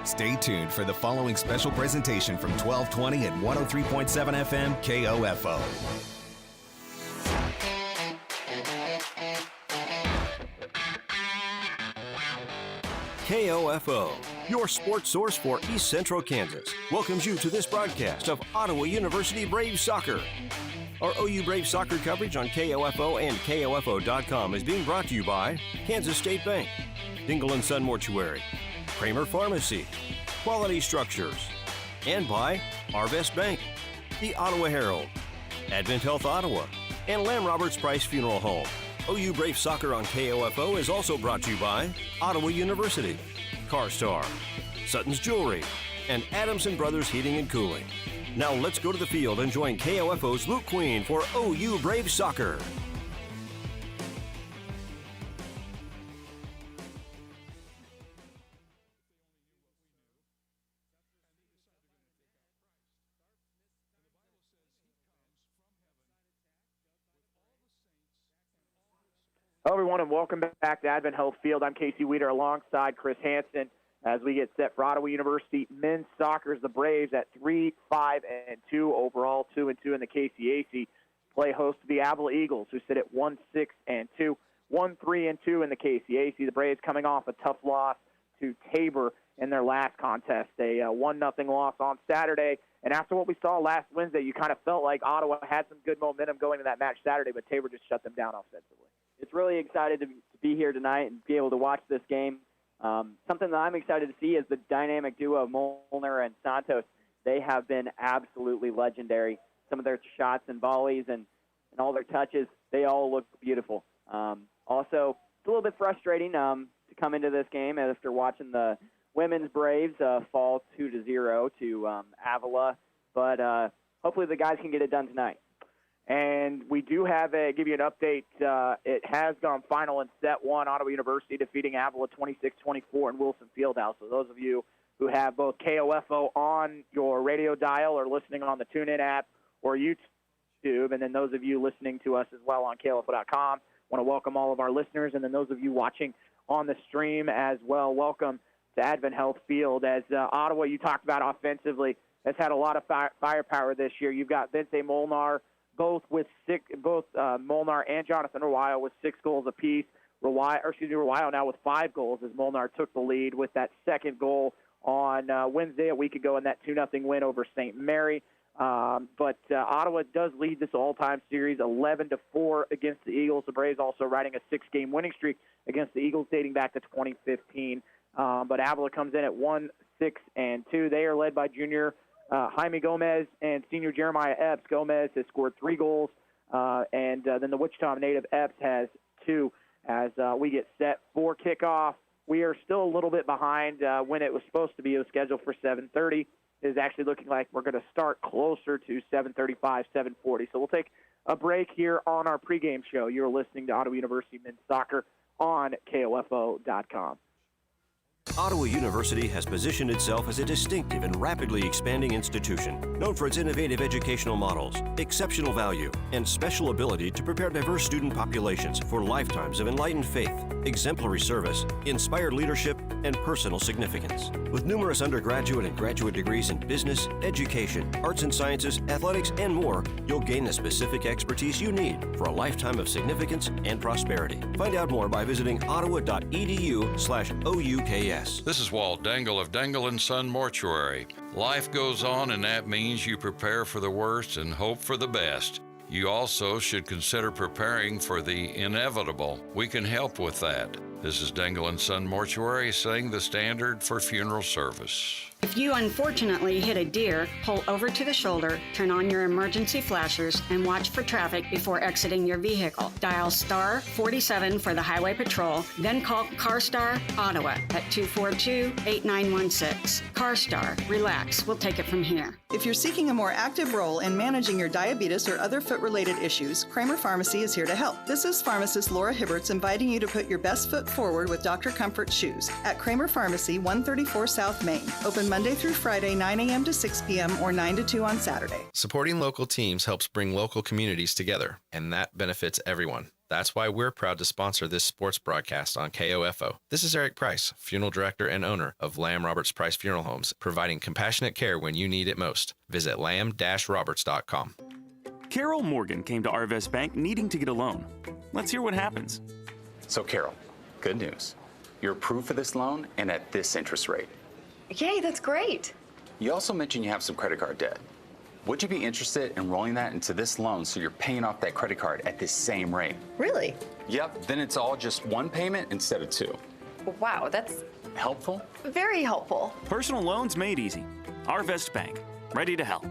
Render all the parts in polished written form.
Stay tuned for the following special presentation from 1220 and 103.7 FM KOFO. KOFO, your sports source for East Central Kansas, welcomes you to this broadcast of Ottawa University Braves Soccer. Our OU Braves soccer coverage on KOFO and KOFO.com is being brought to you by Kansas State Bank, Dingle & Son Mortuary, Kramer Pharmacy, Quality Structures, and by Arvest Bank, the Ottawa Herald, Advent Health Ottawa, and Lamb Roberts Price Funeral Home. OU Brave Soccer on KOFO is also brought to you by Ottawa University, CarStar, Sutton's Jewelry, and Adamson Brothers Heating and Cooling. Now let's go to the field and join KOFO's Luke Queen for OU Brave Soccer. Hello, everyone, and welcome back to Advent Health Field. I'm Casey Weeder alongside Chris Hansen as we get set for Ottawa University men's soccer. The Braves at 3-5-2 overall, 2-2 in the KCAC, play host to the Avila Eagles, who sit at 1-6-2, 1-3-2 in the KCAC. The Braves coming off a tough loss to Tabor in their last contest, a 1-0 loss on Saturday. And after what we saw last Wednesday, you kind of felt like Ottawa had some good momentum going to that match Saturday, but Tabor just shut them down offensively. It's really excited to be here tonight and be able to watch this game. Something that I'm excited to see is the dynamic duo of Molnar and Santos. They have been absolutely legendary. Some of their shots and volleys and all their touches, they all look beautiful. Also, it's a little bit frustrating to come into this game after watching the women's Braves fall 2-0 to Avila. But hopefully the guys can get it done tonight. And we do give you an update. It has gone final in set one, Ottawa University defeating Avila 26-24 in Wilson Fieldhouse. So those of you who have both KOFO on your radio dial or listening on the TuneIn app or YouTube, and then those of you listening to us as well on KOFO.com, want to welcome all of our listeners, and then those of you watching on the stream as well, welcome to Advent Health Field. As Ottawa, you talked about offensively, has had a lot of firepower this year. You've got Vince Molnar, both Molnar and Jonathan Royal with 6 goals apiece. Royal now with 5 goals as Molnar took the lead with that second goal on Wednesday a week ago in that 2-0 win over St. Mary. But Ottawa does lead this all-time series 11-4 against the Eagles. The Braves also riding a 6-game winning streak against the Eagles dating back to 2015. But Avila comes in at 1-6-2. They are led by junior Jaime Gomez and senior Jeremiah Epps. Gomez has scored 3 goals, and then the Wichita native Epps has 2 as we get set for kickoff. We are still a little bit behind when it was supposed to be. It was scheduled for 7:30. It is actually looking like we're going to start closer to 7:35, 7:40. So we'll take a break here on our pregame show. You're listening to Ottawa University Men's Soccer on KOFO.com. Ottawa University has positioned itself as a distinctive and rapidly expanding institution, known for its innovative educational models, exceptional value, and special ability to prepare diverse student populations for lifetimes of enlightened faith, exemplary service, inspired leadership, and personal significance. With numerous undergraduate and graduate degrees in business, education, arts and sciences, athletics, and more, you'll gain the specific expertise you need for a lifetime of significance and prosperity. Find out more by visiting ottawa.edu/OUKS. This is Walt Dangle of Dangle & Son Mortuary. Life goes on, and that means you prepare for the worst and hope for the best. You also should consider preparing for the inevitable. We can help with that. This is Dangle & Son Mortuary setting the standard for funeral service. If you unfortunately hit a deer, pull over to the shoulder, turn on your emergency flashers, and watch for traffic before exiting your vehicle. Dial star 47 for the Highway Patrol, then call CarStar Ottawa at 242-8916. CarStar, relax, we'll take it from here. If you're seeking a more active role in managing your diabetes or other foot-related issues, Kramer Pharmacy is here to help. This is pharmacist Laura Hibberts inviting you to put your best foot forward with Dr. Comfort Shoes at Kramer Pharmacy, 134 South Main. Open Monday through Friday, 9 a.m. to 6 p.m. or 9 to 2 on Saturday. Supporting local teams helps bring local communities together, and that benefits everyone. That's why we're proud to sponsor this sports broadcast on KOFO. This is Eric Price, funeral director and owner of Lamb Roberts Price Funeral Homes, providing compassionate care when you need it most. Visit lamb-roberts.com. Carol Morgan came to Arvest Bank needing to get a loan. Let's hear what happens. So Carol, good news. You're approved for this loan and at this interest rate. Yay, that's great. You also mentioned you have some credit card debt. Would you be interested in rolling that into this loan so you're paying off that credit card at this same rate? Really? Yep, then it's all just one payment instead of two. Wow, that's helpful? Very helpful. Personal loans made easy. Arvest Bank, ready to help.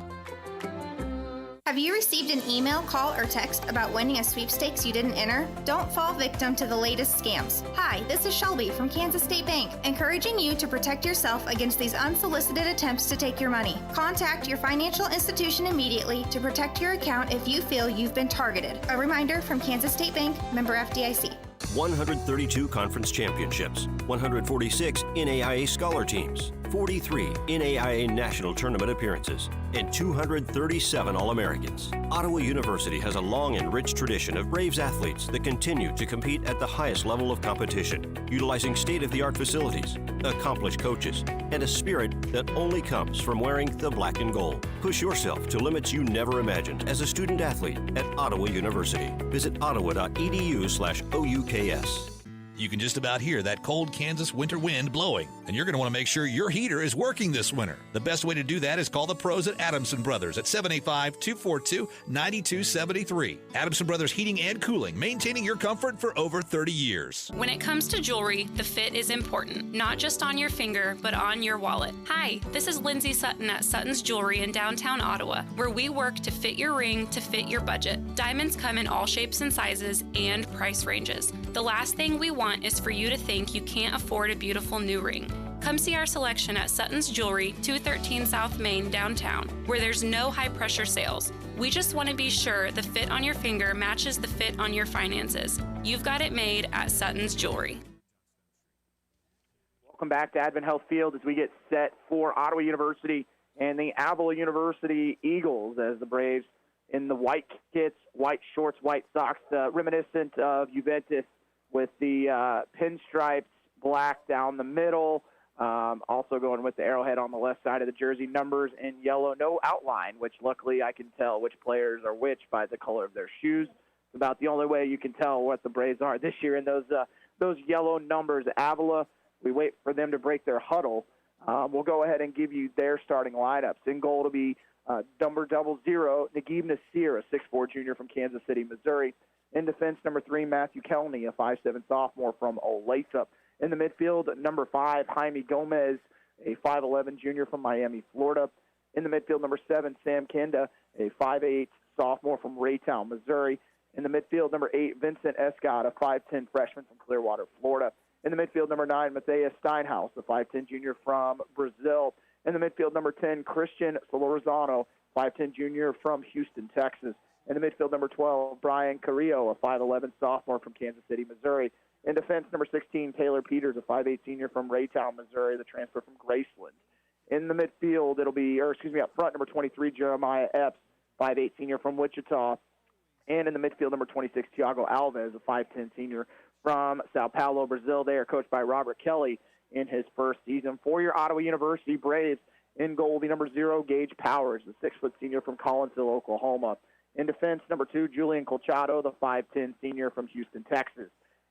Have you received an email, call, or text about winning a sweepstakes you didn't enter? Don't fall victim to the latest scams. Hi, this is Shelby from Kansas State Bank, encouraging you to protect yourself against these unsolicited attempts to take your money. Contact your financial institution immediately to protect your account if you feel you've been targeted. A reminder from Kansas State Bank, member FDIC. 132 conference championships, 146 NAIA scholar teams, 43 NAIA national tournament appearances, and 237 All-Americans. Ottawa University has a long and rich tradition of Braves athletes that continue to compete at the highest level of competition, utilizing state-of-the-art facilities, accomplished coaches, and a spirit that only comes from wearing the black and gold. Push yourself to limits you never imagined as a student athlete at Ottawa University. Visit ottawa.edu/OUKS. You can just about hear that cold Kansas winter wind blowing, and you're going to want to make sure your heater is working this winter. The best way to do that is call the pros at Adamson Brothers at 785-242-9273. Adamson Brothers Heating and Cooling, maintaining your comfort for over 30 years. When it comes to jewelry, the fit is important, not just on your finger, but on your wallet. Hi, this is Lindsay Sutton at Sutton's Jewelry in downtown Ottawa, where we work to fit your ring to fit your budget. Diamonds come in all shapes and sizes and price ranges. The last thing we want is for you to think you can't afford a beautiful new ring. Come see our selection at Sutton's Jewelry, 213 South Main, downtown, where there's no high-pressure sales. We just want to be sure the fit on your finger matches the fit on your finances. You've got it made at Sutton's Jewelry. Welcome back to Advent Health Field as we get set for Ottawa University and the Avila University Eagles as the Braves in the white kits, white shorts, white socks, reminiscent of Juventus, with the pinstripes, black down the middle, also going with the arrowhead on the left side of the jersey, numbers in yellow, no outline, which luckily I can tell which players are which by the color of their shoes. It's about the only way you can tell what the Braves are this year in those yellow numbers. Avila, we wait for them to break their huddle. We'll go ahead and give you their starting lineups. In goal to be number 00, Naguib Nasir, a 6'4 junior from Kansas City, Missouri. In defense, number 3, Matthew Kelney, a 5'7 sophomore from Olathe. In the midfield, number 5, Jaime Gomez, a 5'11 junior from Miami, Florida. In the midfield, number 7, Sam Kenda, a 5'8 sophomore from Raytown, Missouri. In the midfield, number 8, Vincent Escott, a 5'10 freshman from Clearwater, Florida. In the midfield, number 9, Matthias Steinhaus, a 5'10 junior from Brazil. In the midfield, number 10, Christian Solorzano, 5'10 junior from Houston, Texas. In the midfield, number 12, Brian Carrillo, a 5'11 sophomore from Kansas City, Missouri. In defense, number 16, Taylor Peters, a 5'8 senior from Raytown, Missouri, the transfer from Graceland. In the midfield, up front, number 23, Jeremiah Epps, 5'8 senior from Wichita. And in the midfield, number 26, Thiago Alves, a 5'10 senior from Sao Paulo, Brazil. They are coached by Robert Kelly in his first season. For your Ottawa University Braves, in goal, the number 0, Gage Powers, the 6' senior from Collinsville, Oklahoma. In defense, number 2, Julian Colchado, the 5'10 senior from Houston, Texas.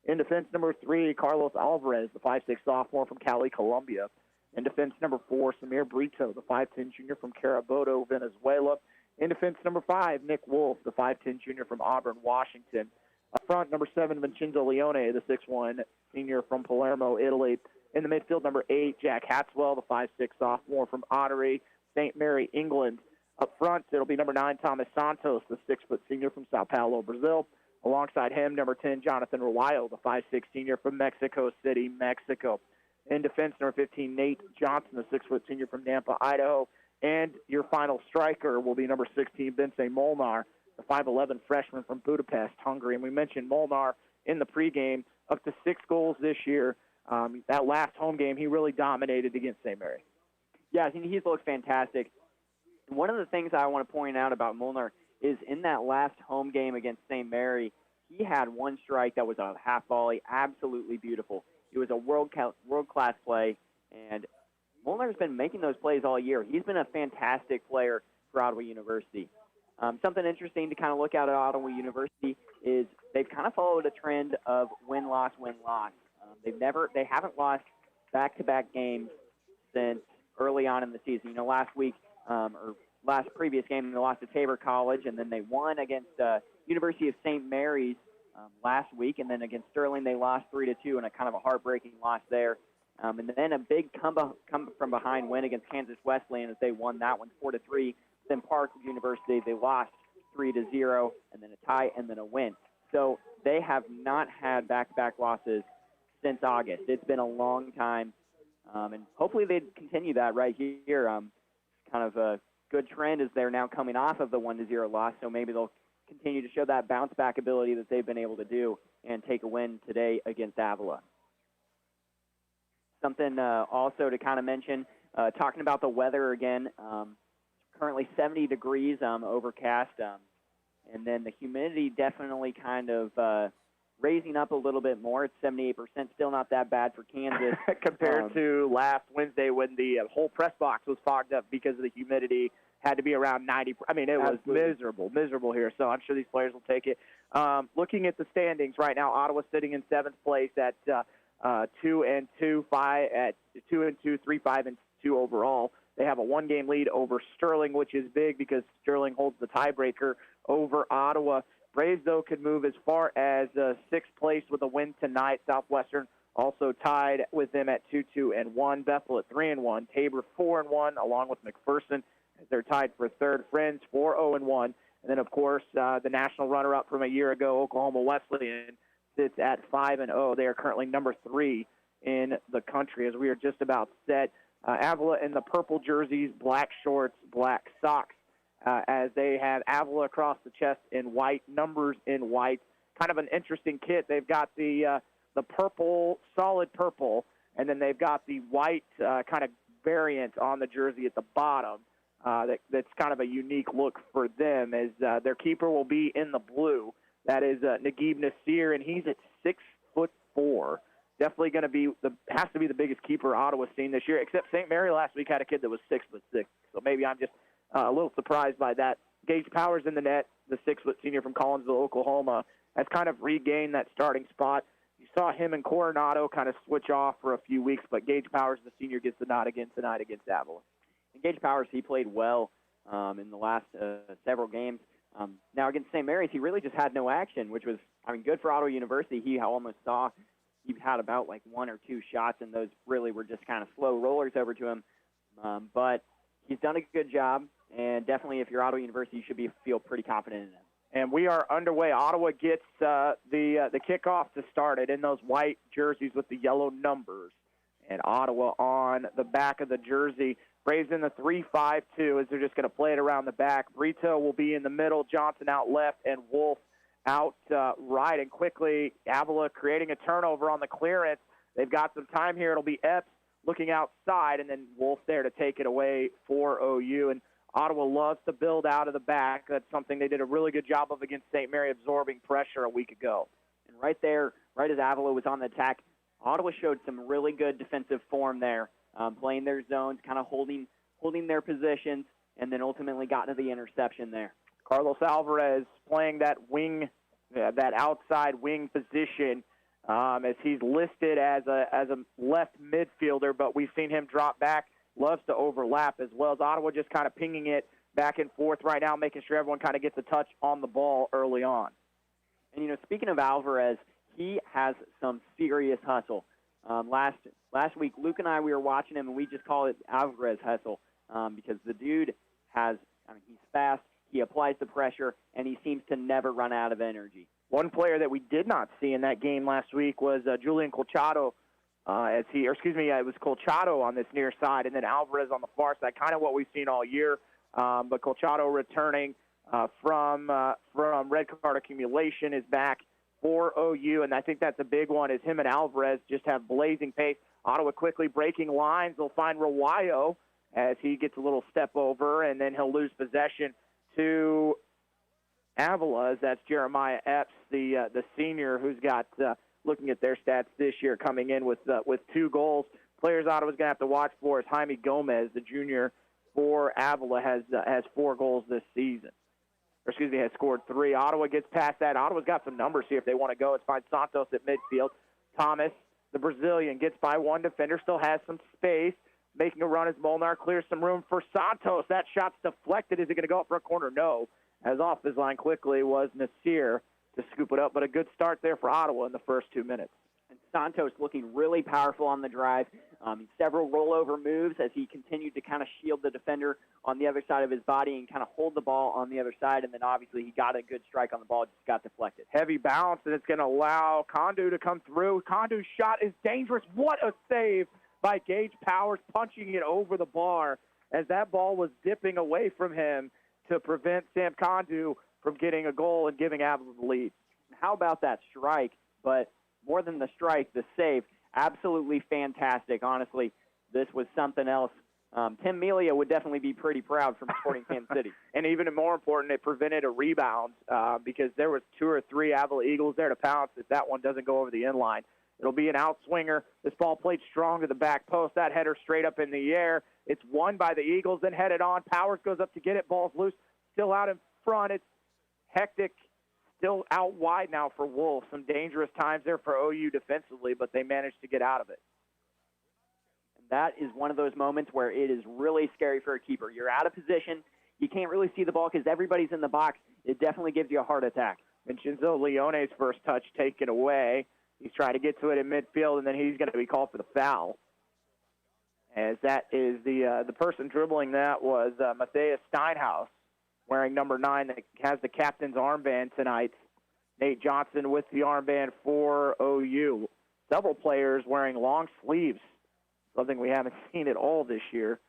In defense, number 3, Carlos Alvarez, the 5'6 sophomore from Cali, Colombia. In defense, number 4, Samir Brito, the 5'10 junior from Carabobo, Venezuela. In defense, number 5, Nick Wolf, the 5'10 junior from Auburn, Washington. Up front, number 7, Vincenzo Leone, the 6'1 senior from Palermo, Italy. In the midfield, number 8, Jack Hatswell, the 5'6 sophomore from Ottery, St. Mary, England. Up front, it'll be number 9, Thomas Santos, the 6' senior from Sao Paulo, Brazil. Alongside him, number 10, Jonathan Ruayo, the 5'6 senior from Mexico City, Mexico. In defense, number 15, Nate Johnson, the 6' senior from Nampa, Idaho. And your final striker will be number 16, Vincent Molnar, the 5'11 freshman from Budapest, Hungary. And we mentioned Molnar in the pregame, up to 6 goals this year. That last home game, he really dominated against St. Mary. Yeah, he's looked fantastic. One of the things I want to point out about Molnar is in that last home game against St. Mary, he had one strike that was a half volley, absolutely beautiful. It was a world-class play, and Molnar's been making those plays all year. He's been a fantastic player for Ottawa University. Something interesting to kind of look at Ottawa University is they've kind of followed a trend of win-loss, win-loss. They haven't lost back-to-back games since early on in the season. You know, last week or last previous game they lost to Tabor College, and then they won against University of St. Mary's last week, and then against Sterling they lost 3-2 in a kind of a heartbreaking loss there. And then a big come from behind win against Kansas Wesleyan as they won that one 4-3. Then Park University, they lost 3-0, and then a tie, and then a win. So they have not had back-to-back losses since August. It's been a long time, and hopefully they continue that right here. Kind of a good trend as they're now coming off of the 1-0 loss, so maybe they'll continue to show that bounce-back ability that they've been able to do and take a win today against Avila. Something also to kind of mention, talking about the weather again, currently 70 degrees, overcast, and then the humidity definitely kind of raising up a little bit more. It's 78%, still not that bad for Kansas. Compared to last Wednesday when the whole press box was fogged up because of the humidity, had to be around 90. I mean, it was miserable here, so I'm sure these players will take it. Looking at the standings right now, Ottawa sitting in 7th place at 2-2, 3-5-2 overall. They have a 1-game lead over Sterling, which is big because Sterling holds the tiebreaker over Ottawa. Braves, though, could move as far as 6th place with a win tonight. Southwestern also tied with them at 2-2-1. Bethel at 3-1. Tabor 4-1, along with McPherson as they're tied for 3rd. Friends 4-0-1. And then, of course, the national runner-up from a year ago, Oklahoma Wesleyan, sits at 5-0. They are currently number 3 in the country as we are just about set. Avila in the purple jerseys, black shorts, black socks, as they have Avila across the chest in white, numbers in white. Kind of an interesting kit. They've got the purple, solid purple, and then they've got the white kind of variant on the jersey at the bottom. That's kind of a unique look for them, as their keeper will be in the blue. That is Naguib Nasir, and he's at 6'4". Definitely going to be has to be the biggest keeper Ottawa's seen this year, except St. Mary last week had a kid that was 6'6". So maybe I'm just a little surprised by that. Gage Powers in the net, the 6-foot senior from Collinsville, Oklahoma, has kind of regained that starting spot. You saw him and Coronado kind of switch off for a few weeks, but Gage Powers, the senior, gets the nod again tonight against Avila. And Gage Powers, he played well in the last several games. Now against St. Mary's, he really just had no action, which was, good for Ottawa University. He almost saw he had about like 1 or 2 shots, and those really were just kind of slow rollers over to him. But he's done a good job, and definitely if you're Ottawa University, you should feel pretty confident in him. And we are underway. Ottawa gets the kickoff to start it in those white jerseys with the yellow numbers. And Ottawa on the back of the jersey. Braves in the 3-5-2 as they're just going to play it around the back. Brito will be in the middle, Johnson out left, and Wolf out right. And quickly, Avila creating a turnover on the clearance. They've got some time here. It'll be Epps looking outside, and then Wolf there to take it away for OU. And Ottawa loves to build out of the back. That's something they did a really good job of against St. Mary, absorbing pressure a week ago. And right there, right as Avila was on the attack, Ottawa showed some really good defensive form there, playing their zones, kind of holding their positions, and then ultimately got to the interception there. Carlos Alvarez playing that wing, that outside wing position, as he's listed as a left midfielder, but we've seen him drop back. Loves to overlap as well as Ottawa just kind of pinging it back and forth right now, making sure everyone kind of gets a touch on the ball early on. And, speaking of Alvarez, he has some serious hustle. Last week, Luke and I, we were watching him, and we just call it Alvarez hustle because the dude he's fast, he applies the pressure, and he seems to never run out of energy. One player that we did not see in that game last week was Julian Colchado. It was Colchado on this near side, and then Alvarez on the far side, kind of what we've seen all year. But Colchado returning from red card accumulation is back for OU, and I think that's a big one, is him and Alvarez just have blazing pace. Ottawa quickly breaking lines. They'll find Rawayo as he gets a little step over, and then he'll lose possession to Avila, as that's Jeremiah Epps, the senior who's got, looking at their stats this year, coming in with 2 goals. Players Ottawa's going to have to watch for is Jaime Gomez, the junior for Avila, has 4 goals this season. Has scored 3. Ottawa gets past that. Ottawa's got some numbers here if they want to go. It's find Santos at midfield. Thomas, the Brazilian, gets by one defender, still has some space, making a run as Molnar clears some room for Santos. That shot's deflected. Is it going to go up for a corner? No. As off his line quickly was Nasir to scoop it up, but a good start there for Ottawa in the first 2 minutes. And Santos looking really powerful on the drive. Several rollover moves as he continued to kind of shield the defender on the other side of his body and kind of hold the ball on the other side. And then obviously he got a good strike on the ball, just got deflected. Heavy bounce, and it's going to allow Kondu to come through. Kondu's shot is dangerous. What a save by Gage Powers, punching it over the bar as that ball was dipping away from him to prevent Sam Kondu from getting a goal and giving Avila the lead. How about that strike? But more than the strike, the save, absolutely fantastic. Honestly, this was something else. Tim Melia would definitely be pretty proud from Sporting Kansas City. And even more important, it prevented a rebound because there was 2 or 3 Avila Eagles there to pounce if that one doesn't go over the end line. It'll be an outswinger. This ball played strong to the back post. That header straight up in the air. It's won by the Eagles, then headed on. Powers goes up to get it. Ball's loose. Still out in front. It's hectic. Still out wide now for Wolf. Some dangerous times there for OU defensively, but they managed to get out of it. And that is one of those moments where it is really scary for a keeper. You're out of position. You can't really see the ball because everybody's in the box. It definitely gives you a heart attack. Vincenzo Leone's first touch taken away. He's trying to get to it in midfield, and then he's going to be called for the foul. As that is the person dribbling that was Matthias Steinhaus, wearing number 9 that has the captain's armband tonight. Nate Johnson with the armband for OU. Several players wearing long sleeves, something we haven't seen at all this year.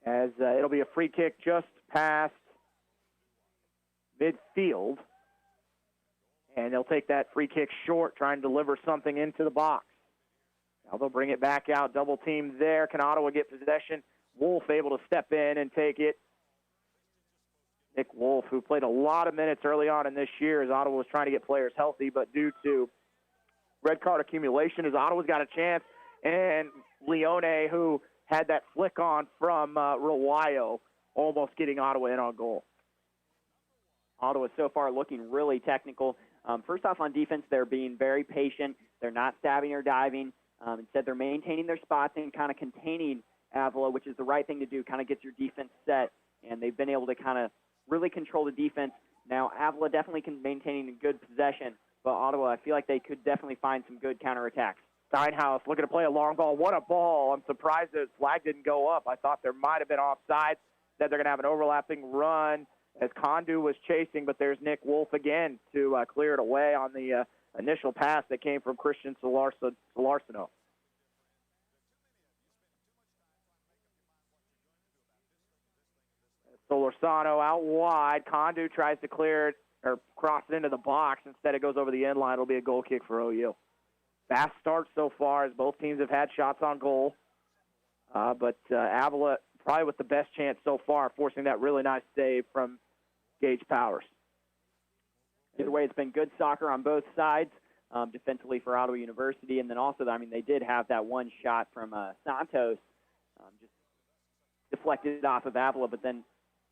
As it'll be a free kick just past midfield. And they'll take that free kick short, trying to deliver something into the box. Now they'll bring it back out, double team there. Can Ottawa get possession? Wolf able to step in and take it. Nick Wolf, who played a lot of minutes early on in this year as Ottawa was trying to get players healthy, but due to red card accumulation, as Ottawa's got a chance, and Leone, who had that flick on from Rawayo, almost getting Ottawa in on goal. Ottawa so far looking really technical. First off, on defense, they're being very patient. They're not stabbing or diving. Instead, they're maintaining their spots and kind of containing Avila, which is the right thing to do, kind of get your defense set. And they've been able to kind of really control the defense. Now, Avila definitely can maintain a good possession, but Ottawa, I feel like they could definitely find some good counterattacks. Steinhaus looking to play a long ball. What a ball. I'm surprised the flag didn't go up. I thought there might have been offside. Said they're going to have an overlapping run as Kondu was chasing, but there's Nick Wolf again to clear it away on the initial pass that came from Christian Solarsano. Solarsano out wide. Kondu tries to clear it or cross it into the box. Instead, it goes over the end line. It'll be a goal kick for OU. Fast start so far as both teams have had shots on goal. But Avila probably with the best chance so far, forcing that really nice save from Gage Powers. Either way, it's been good soccer on both sides, defensively for Ottawa University. And then also, I mean, they did have that one shot from Santos, just deflected off of Avila. But then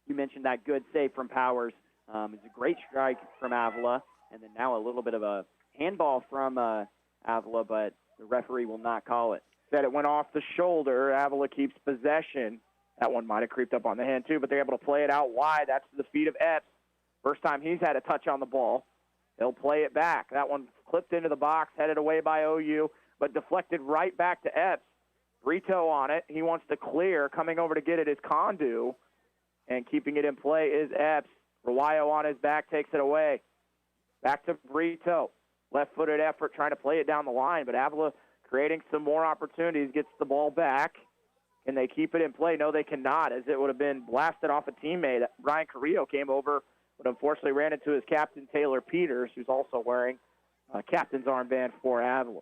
you mentioned that good save from Powers. It's a great strike from Avila. And then now a little bit of a handball from Avila, but the referee will not call it. Said it went off the shoulder. Avila keeps possession. That one might have creeped up on the hand, too, but they're able to play it out wide. That's to the feet of Epps. First time he's had a touch on the ball. They'll play it back. That one clipped into the box, headed away by OU, but deflected right back to Epps. Brito on it. He wants to clear. Coming over to get it is Kondu, and keeping it in play is Epps. Rawayo on his back takes it away. Back to Brito. Left-footed effort trying to play it down the line, but Avila creating some more opportunities, gets the ball back. Can they keep it in play? No, they cannot, as it would have been blasted off a teammate. Ryan Carrillo came over, but unfortunately ran into his captain, Taylor Peters, who's also wearing a captain's armband for Avila.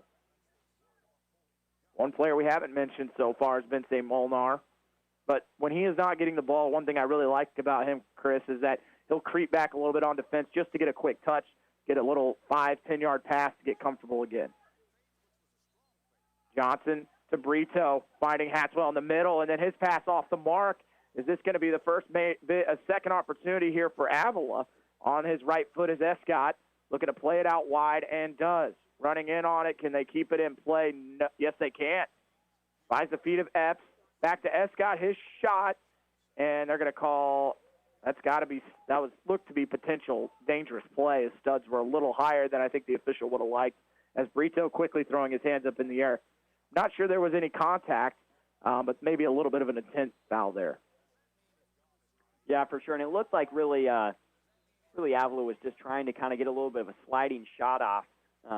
One player we haven't mentioned so far has been, say, Molnar. But when he is not getting the ball, one thing I really like about him, Chris, is that he'll creep back a little bit on defense just to get a quick touch, get a little 5-10-yard pass to get comfortable again. Johnson to Brito, finding Hatswell in the middle, and then his pass off the mark. Is this going to be the second opportunity here for Avila? On his right foot is Escott, looking to play it out wide, and does. Running in on it. Can they keep it in play? No, yes, they can. Finds the feet of Epps. Back to Escott, his shot, and they're going to call. That was looked to be potential dangerous play. His studs were a little higher than I think the official would have liked, as Brito quickly throwing his hands up in the air. Not sure there was any contact, but maybe a little bit of an intense foul there. Yeah, for sure. And it looked like really Avila was just trying to kind of get a little bit of a sliding shot off,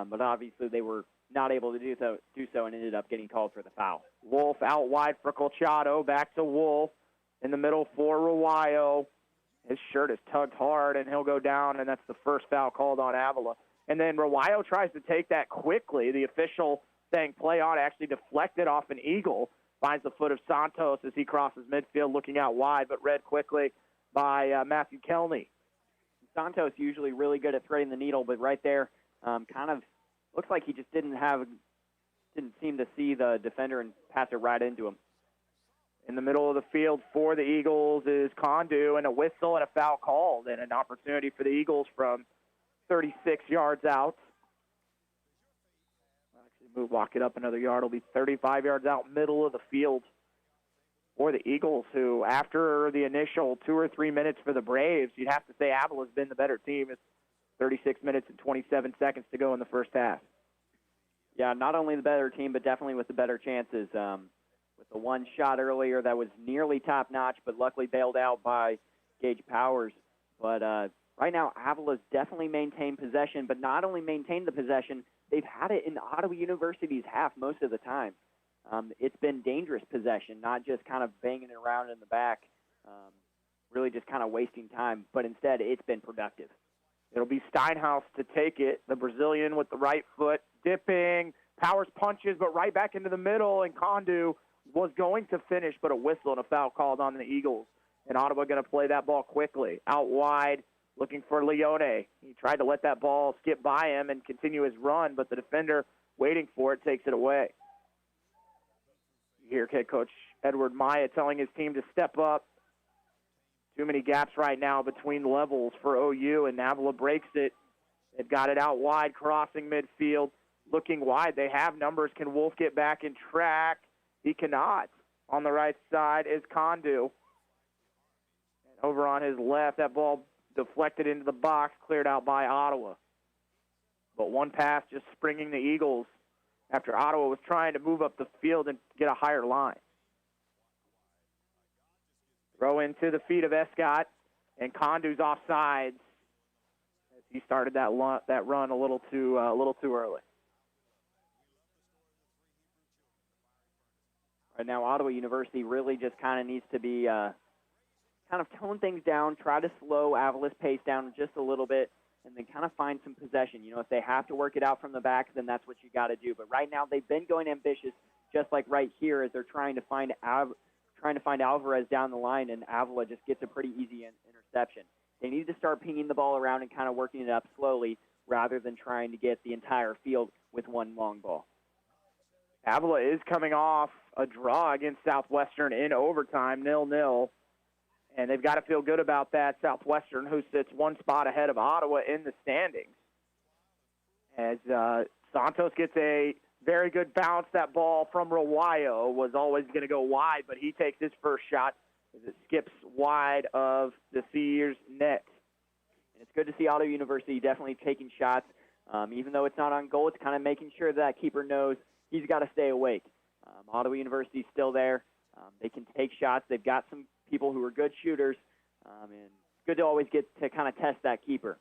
but obviously they were not able to do so and ended up getting called for the foul. Wolf out wide for Colchado. Back to Wolf in the middle for Rawayo. His shirt is tugged hard, and he'll go down, and that's the first foul called on Avila. And then Rawayo tries to take that quickly. The official saying play on, actually deflected off an Eagle. Finds the foot of Santos as he crosses midfield, looking out wide, but read quickly by Matthew Kelney. Santos usually really good at threading the needle, but right there kind of looks like he just didn't seem to see the defender and pass it right into him. In the middle of the field for the Eagles is Condu, and a whistle and a foul called, and an opportunity for the Eagles from 36 yards out. Walk it up another yard. It'll be 35 yards out, middle of the field for the Eagles, who after the initial 2 or 3 minutes for the Braves, you'd have to say Avila's been the better team. It's 36 minutes and 27 seconds to go in the first half. Yeah, not only the better team, but definitely with the better chances. With the one shot earlier that was nearly top-notch, but luckily bailed out by Gage Powers. But right now, Avila's definitely maintained possession, but not only maintained the possession, they've had it in Ottawa University's half most of the time. It's been dangerous possession, not just kind of banging it around in the back, really just kind of wasting time, but instead it's been productive. It'll be Steinhaus to take it, the Brazilian with the right foot, dipping, Powers punches, but right back into the middle, and Condu was going to finish, but a whistle and a foul called on the Eagles. And Ottawa going to play that ball quickly, out wide, looking for Leone. He tried to let that ball skip by him and continue his run, but the defender waiting for it takes it away. You hear head coach Edward Maya telling his team to step up. Too many gaps right now between levels for OU, and Avila breaks it. They've got it out wide, crossing midfield, looking wide. They have numbers. Can Wolf get back in track? He cannot. On the right side is Condu. And over on his left, that ball deflected into the box, cleared out by Ottawa. But one pass just springing the Eagles after Ottawa was trying to move up the field and get a higher line. Throw into the feet of Escott, and Condu's offsides as he started that run a little too early. Right now, Ottawa University really just kind of needs to be kind of tone things down, try to slow Avila's pace down just a little bit, and then kind of find some possession. You know, if they have to work it out from the back, then that's what you got to do. But right now, they've been going ambitious, just like right here, as they're trying to find Alvarez down the line, and Avila just gets a pretty easy interception. They need to start pinging the ball around and kind of working it up slowly rather than trying to get the entire field with one long ball. Avila is coming off a draw against Southwestern in overtime, 0-0. And they've got to feel good about that. Southwestern, who sits one spot ahead of Ottawa in the standings. As Santos gets a very good bounce, that ball from Rawayo was always going to go wide, but he takes his first shot as it skips wide of the Sears net. And it's good to see Ottawa University definitely taking shots. Even though it's not on goal, it's kind of making sure that keeper knows he's got to stay awake. Ottawa University's still there. They can take shots. They've got some people who are good shooters, and it's good to always get to kind of test that keeper.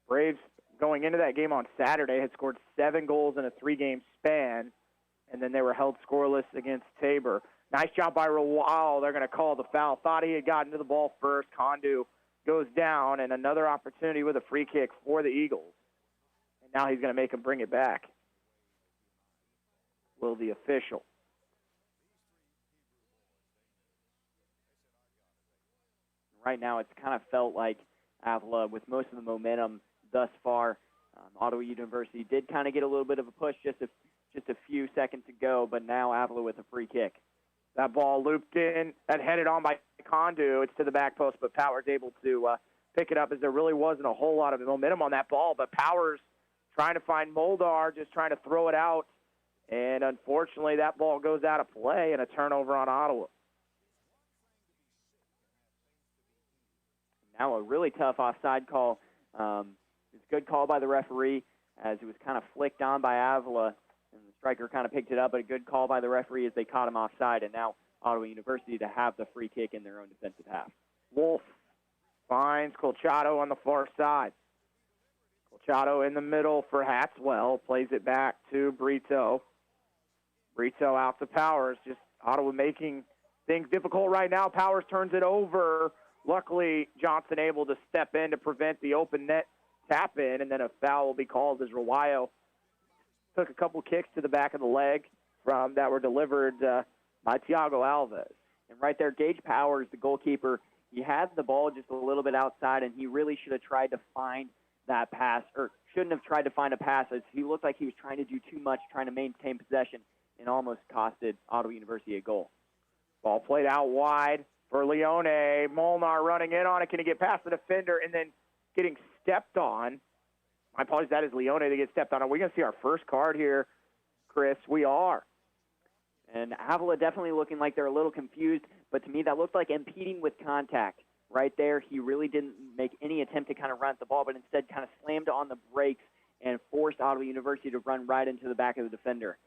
Braves, going into that game on Saturday, had scored 7 goals in a 3-game span, and then they were held scoreless against Tabor. Nice job by Rawayo. They're going to call the foul. Thought he had gotten to the ball first. Condu goes down, and another opportunity with a free kick for the Eagles. And now he's going to make him bring it back. Will the official. Right now, it's kind of felt like Avila, with most of the momentum thus far, Ottawa University did kind of get a little bit of a push just a few seconds ago, but now Avila with a free kick. That ball looped in, that headed on by Kondu. It's to the back post, but Powers able to pick it up, as there really wasn't a whole lot of momentum on that ball. But Powers trying to find Moldar, just trying to throw it out. And unfortunately, that ball goes out of play and a turnover on Ottawa. Now a really tough offside call. It's a good call by the referee, as it was kind of flicked on by Avila, and the striker kind of picked it up, but a good call by the referee as they caught him offside, and now Ottawa University to have the free kick in their own defensive half. Wolf finds Colchado on the far side. Colchado in the middle for Hatswell, plays it back to Brito. Brito out to Powers, just Ottawa making things difficult right now. Powers turns it over. Luckily, Johnson able to step in to prevent the open net tap in, and then a foul will be called as Rawayo took a couple kicks to the back of the leg that were delivered by Thiago Alves. And right there, Gage Powers, the goalkeeper, he had the ball just a little bit outside, and he really should have tried to find that pass, or shouldn't have tried to find a pass, as he looked like he was trying to do too much, trying to maintain possession, and almost costed Ottawa University a goal. Ball played out wide for Leone. Molnar running in on it. Can he get past the defender and then getting stepped on? My apologies, that is Leone that gets stepped on. Are we going to see our first card here, Chris? We are. And Avila definitely looking like they're a little confused, but to me that looked like impeding with contact. Right there, he really didn't make any attempt to kind of run at the ball, but instead kind of slammed on the brakes and forced Ottawa University to run right into the back of the defender.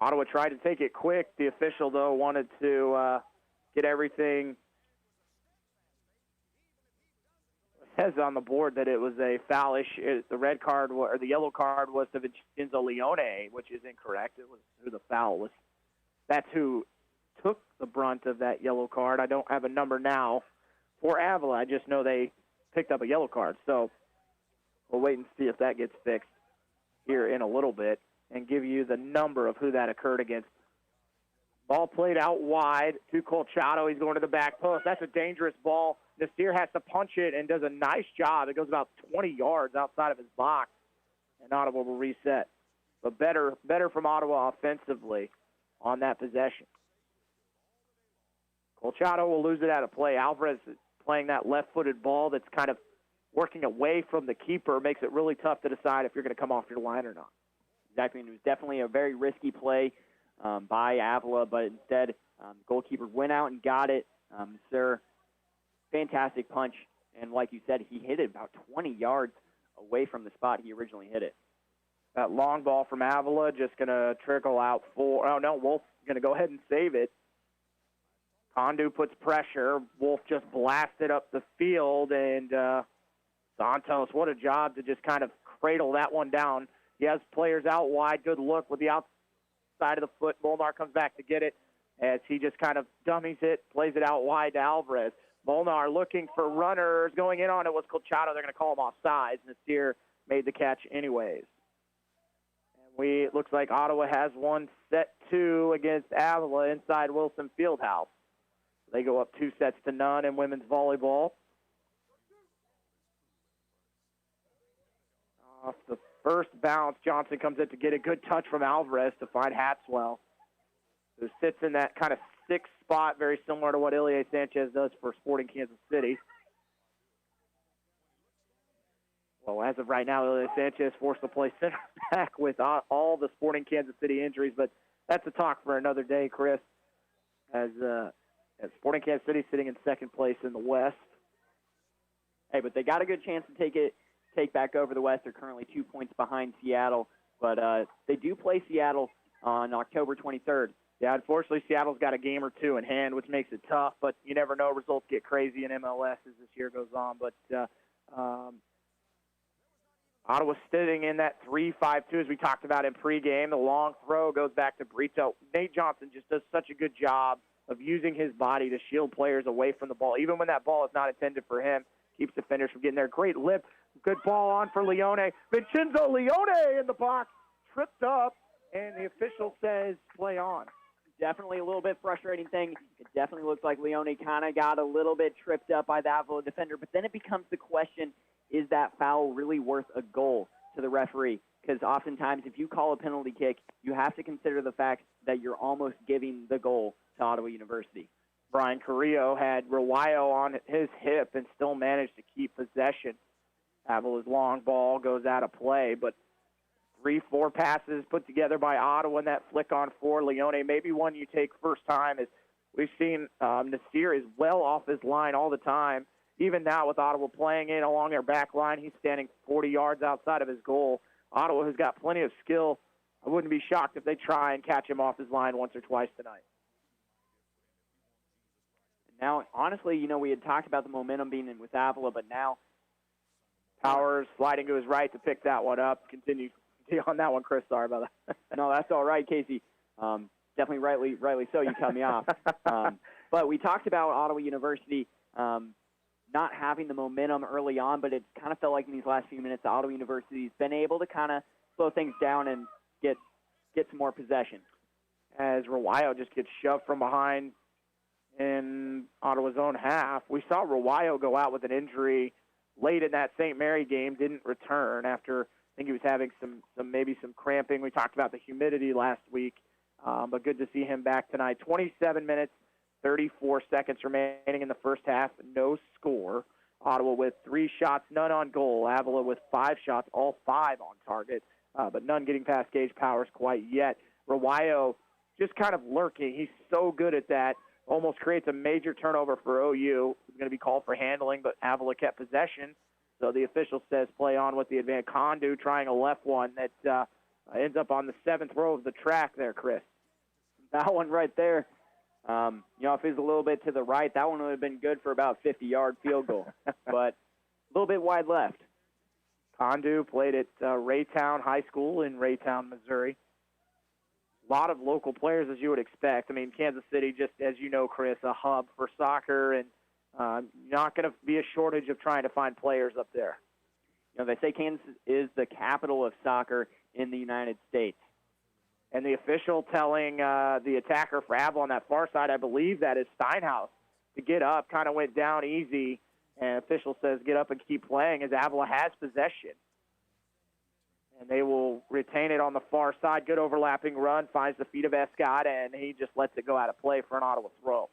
Ottawa tried to take it quick. The official, though, wanted to get everything. It says on the board that it was a foul issue. The red card or the yellow card was to Vincenzo Leone, which is incorrect. It was who the foul was. That's who took the brunt of that yellow card. I don't have a number now for Avila. I just know they picked up a yellow card. So we'll wait and see if that gets fixed here in a little bit and give you the number of who that occurred against. Ball played out wide to Colchado. He's going to the back post. That's a dangerous ball. Nasir has to punch it and does a nice job. It goes about 20 yards outside of his box, and Ottawa will reset. But better from Ottawa offensively on that possession. Colchado will lose it out of play. Alvarez is playing that left-footed ball that's kind of working away from the keeper, makes it really tough to decide if you're going to come off your line or not. Exactly, and it was definitely a very risky play by Avila, but instead the goalkeeper went out and got it. Sir, fantastic punch, and like you said, he hit it about 20 yards away from the spot he originally hit it. That long ball from Avila just going to trickle out for, oh no, Wolf's going to go ahead and save it. Kondu puts pressure. Wolf just blasted up the field, and Santos, what a job to just kind of cradle that one down. He has players out wide. Good look with the outside of the foot. Molnar comes back to get it as he just kind of dummies it, plays it out wide to Alvarez. Molnar looking for runners. Going in on it was Colchado. They're going to call him offsides. Nasir made the catch anyways. And it looks like Ottawa has one set 2 against Avila inside Wilson Fieldhouse. They go up 2-0 in women's volleyball. Off the first bounce, Johnson comes in to get a good touch from Alvarez to find Hatswell, who sits in that kind of 6th spot, very similar to what Ilie Sanchez does for Sporting Kansas City. Well, as of right now, Ilie Sanchez forced to play center back with all the Sporting Kansas City injuries, but that's a talk for another day, Chris, as Sporting Kansas City sitting in 2nd place in the West. Hey, but they got a good chance to take back over the West. They're currently 2 points behind Seattle, but they do play Seattle on October 23rd. Yeah, unfortunately, Seattle's got a game or 2 in hand, which makes it tough, but you never know. Results get crazy in MLS as this year goes on. But Ottawa sitting in that 3-5-2, as we talked about in pregame. The long throw goes back to Brito. Nate Johnson just does such a good job of using his body to shield players away from the ball. Even when that ball is not intended for him, keeps defenders from getting there. Great lift. Good ball on for Leone. Vincenzo Leone in the box, tripped up, and the official says play on. definitely a little bit frustrating thing. It definitely looks like Leone kind of got a little bit tripped up by the Avila defender, but then it becomes the question, is that foul really worth a goal to the referee? Because oftentimes if you call a penalty kick, you have to consider the fact that you're almost giving the goal to Ottawa University. Brian Carrillo had Rawayo on his hip and still managed to keep possession. Avila's long ball goes out of play, but 3-4 passes put together by Ottawa and that flick on for Leone. Maybe one you take first time is we've seen Nasir is well off his line all the time. Even now with Ottawa playing in along their back line, he's standing 40 yards outside of his goal. Ottawa has got plenty of skill. I wouldn't be shocked if they try and catch him off his line once or twice tonight. Now, honestly, we had talked about the momentum being in with Avila, but now Powers sliding to his right to pick that one up. Continue on that one, Chris. Sorry about that. No, that's all right, Casey. Definitely rightly so. You cut me off. But we talked about Ottawa University not having the momentum early on, but it's kind of felt like in these last few minutes, Ottawa University's been able to kind of slow things down and get some more possession. As Rawayo just gets shoved from behind in Ottawa's own half. We saw Rawayo go out with an injury late in that St. Mary game, didn't return after I think he was having some cramping. We talked about the humidity last week, but good to see him back tonight. 27 minutes, 34 seconds remaining in the first half, no score. Ottawa with 3 shots, none on goal. Avila with 5 shots, all 5 on target, but none getting past Gage Powers quite yet. Rawayo just kind of lurking. He's so good at that. Almost creates a major turnover for OU. It's going to be called for handling, but Avila kept possession. So the official says play on with the advantage. Kondu trying a left one that ends up on the 7th row of the track there, Chris. That one right there, if it was a little bit to the right, that one would have been good for about 50-yard field goal. But a little bit wide left. Kondu played at Raytown High School in Raytown, Missouri. A lot of local players, as you would expect. I mean, Kansas City, just as you know, Chris, a hub for soccer, and not going to be a shortage of trying to find players up there. They say Kansas is the capital of soccer in the United States. And the official telling the attacker for Avila on that far side, I believe that is Steinhaus, to get up, kind of went down easy, and official says get up and keep playing as Avila has possession. And they will retain it on the far side. Good overlapping run, finds the feet of Escott, and he just lets it go out of play for an Ottawa throw.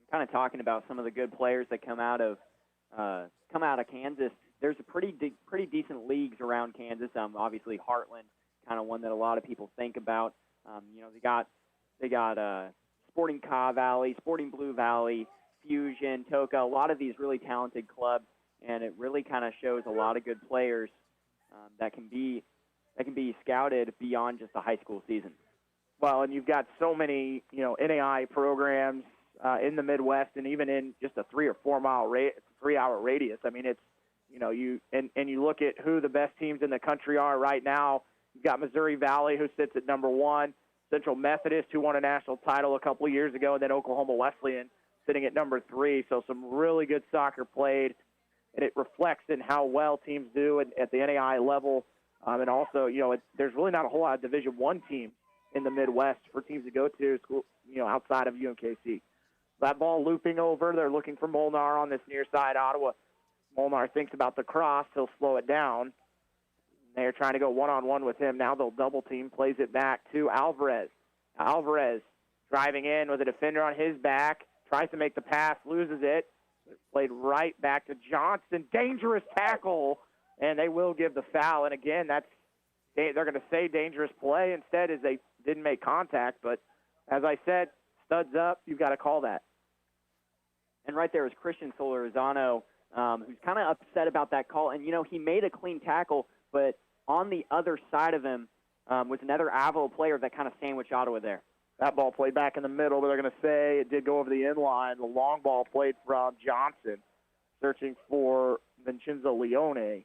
Kind of talking about some of the good players that come out of Kansas. There's a pretty decent leagues around Kansas. Obviously Heartland, kind of one that a lot of people think about. They got Sporting Ka Valley, Sporting Blue Valley, Fusion, Toka. A lot of these really talented clubs. And it really kind of shows a lot of good players that can be scouted beyond just the high school season. Well, and you've got so many, NAI programs in the Midwest, and even in just a 3 or 4 mile 3 hour radius. I mean, it's you look at who the best teams in the country are right now. You've got Missouri Valley, who sits at number 1, Central Methodist, who won a national title a couple of years ago, and then Oklahoma Wesleyan sitting at number 3. So some really good soccer played. And it reflects in how well teams do at the NAI level. And also, there's really not a whole lot of Division I teams in the Midwest for teams to go to, outside of UMKC. That ball looping over. They're looking for Molnar on this near side. Ottawa. Molnar thinks about the cross. He'll slow it down. They're trying to go one-on-one with him. Now they'll double team. Plays it back to Alvarez. Alvarez driving in with a defender on his back. Tries to make the pass. Loses it. Played right back to Johnson. Dangerous tackle, and they will give the foul. And again, they're going to say dangerous play instead, as they didn't make contact. But as I said, studs up. You've got to call that. And right there is Christian Solorzano, who's kind of upset about that call. And he made a clean tackle, but on the other side of him was another Avila player that kind of sandwiched Ottawa there. That ball played back in the middle, but they're going to say it did go over the inline. The long ball played from Johnson, searching for Vincenzo Leone,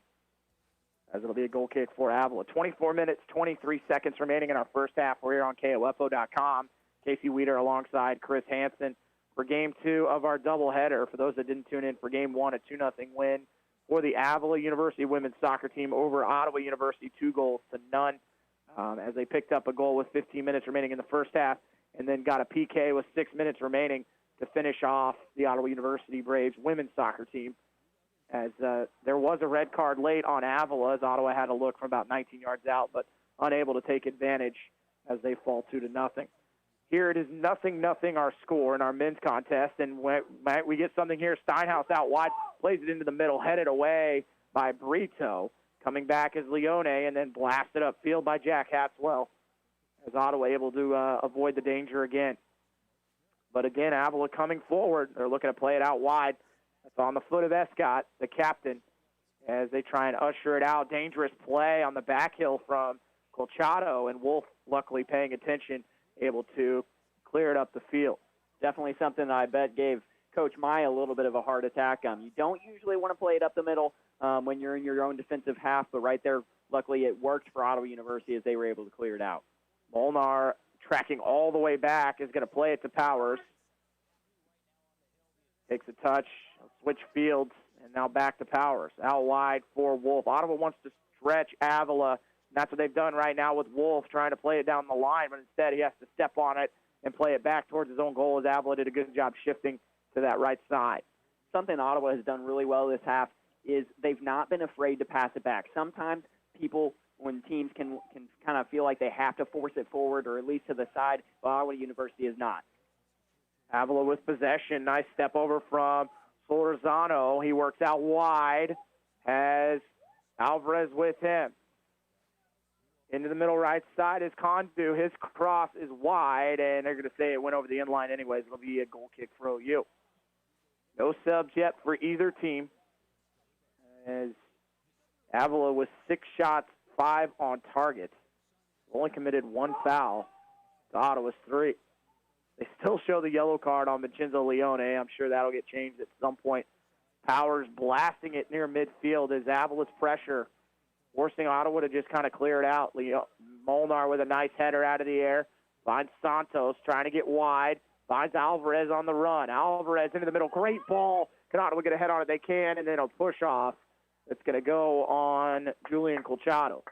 as it'll be a goal kick for Avila. 24 minutes, 23 seconds remaining in our first half. We're here on KOFO.com. Casey Weeder alongside Chris Hansen for Game 2 of our doubleheader. For those that didn't tune in for Game 1, a 2-0 win for the Avila University women's soccer team over Ottawa University, 2-0. as they picked up a goal with 15 minutes remaining in the first half and then got a PK with 6 minutes remaining to finish off the Ottawa University Braves women's soccer team. As there was a red card late on Avila, as Ottawa had a look from about 19 yards out, but unable to take advantage as they fall 2-0. Here it is 0-0 our score in our men's contest, and we get something here. Steinhaus out wide, plays it into the middle, headed away by Brito. Coming back is Leone, and then blasted upfield by Jack Hatswell, as Ottawa able to avoid the danger again. But again, Avila coming forward. They're looking to play it out wide. It's on the foot of Escott, the captain, as they try and usher it out. Dangerous play on the back hill from Colchado, and Wolf, luckily paying attention, able to clear it up the field. Definitely something that I bet gave Coach Maya a little bit of a heart attack. You don't usually want to play it up the middle when you're in your own defensive half, but right there, luckily it worked for Ottawa University as they were able to clear it out. Molnar, tracking all the way back, is going to play it to Powers. Takes a touch, switch fields, and now back to Powers. Out wide for Wolf. Ottawa wants to stretch Avila, and that's what they've done right now with Wolf, trying to play it down the line, but instead he has to step on it and play it back towards his own goal, as Avila did a good job shifting to that right side. Something Ottawa has done really well this half is they've not been afraid to pass it back. Sometimes people, when teams can kind of feel like they have to force it forward or at least to the side, but Ottawa University is not. Avila with possession. Nice step over from Solorzano. He works out wide. Has Alvarez with him. Into the middle right side is Kondu. His cross is wide, and they're going to say it went over the end line anyways. It'll be a goal kick for OU. No subs yet for either team, as Avila with 6 shots, 5 on target. Only committed 1 foul to Ottawa's 3. They still show the yellow card on Vincenzo Leone. I'm sure that'll get changed at some point. Powers blasting it near midfield as Avila's pressure, forcing Ottawa to just kind of clear it out. Molnar with a nice header out of the air. Finds Santos trying to get wide. Finds Alvarez on the run. Alvarez into the middle. Great ball. Can Ottawa get a head on it? They can, and then a push-off that's going to go on Julian Colchado.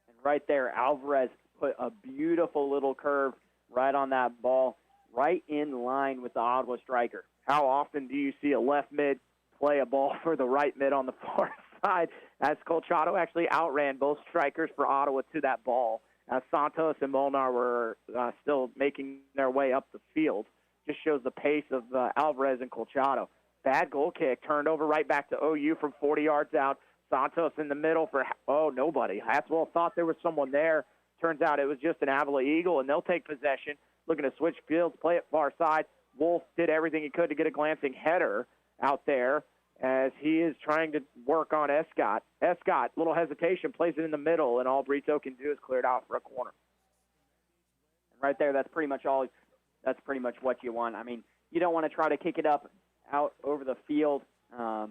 And right there, Alvarez put a beautiful little curve right on that ball, right in line with the Ottawa striker. How often do you see a left mid play a ball for the right mid on the far side? As Colchado actually outran both strikers for Ottawa to that ball, as Santos and Molnar were still making their way up the field. Just shows the pace of Alvarez and Colchado. Bad goal kick, turned over right back to OU from 40 yards out. Santos in the middle for, nobody. Hatswell thought there was someone there. Turns out it was just an Avila Eagle, and they'll take possession, looking to switch fields, play it far side. Wolf did everything he could to get a glancing header out there as he is trying to work on Escott. Escott, little hesitation, plays it in the middle, and all Brito can do is clear it out for a corner. And right there, that's pretty much what you want. I mean, you don't want to try to kick it up out over the field and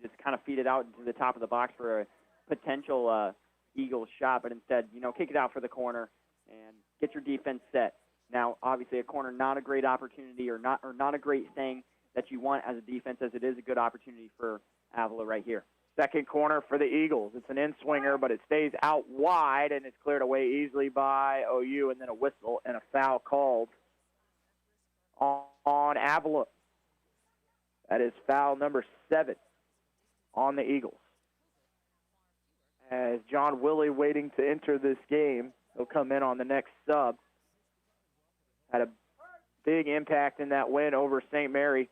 just kind of feed it out into the top of the box for a potential Eagles shot, but instead, kick it out for the corner and get your defense set. Now, obviously, a corner not a great opportunity or not a great thing that you want as a defense, as it is a good opportunity for Avila right here. Second corner for the Eagles. It's an in-swinger, but it stays out wide, and it's cleared away easily by OU, and then a whistle and a foul called on Avila. That is foul number 7 on the Eagles. As John Willie waiting to enter this game, he'll come in on the next sub. Had a big impact in that win over St. Mary,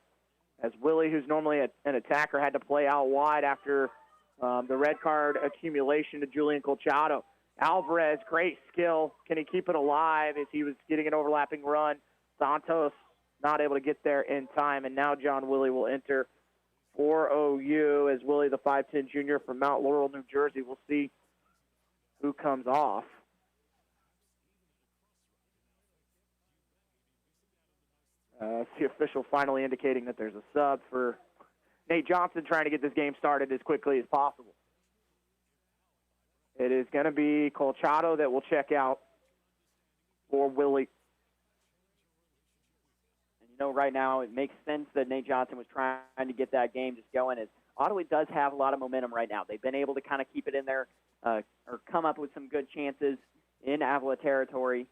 as Willie, who's normally an attacker, had to play out wide after the red card accumulation to Julian Colchado. Alvarez, great skill. Can he keep it alive as he was getting an overlapping run? Santos not able to get there in time, and now John Willie will enter for OU as Willie, the 5'10 junior from Mount Laurel, New Jersey. We'll see who comes off. The official finally indicating that there's a sub for Nate Johnson, trying to get this game started as quickly as possible. It is going to be Colchado that will check out for Willie. And right now it makes sense that Nate Johnson was trying to get that game just going, as Ottawa does have a lot of momentum right now. They've been able to kind of keep it in there or come up with some good chances in Avila territory.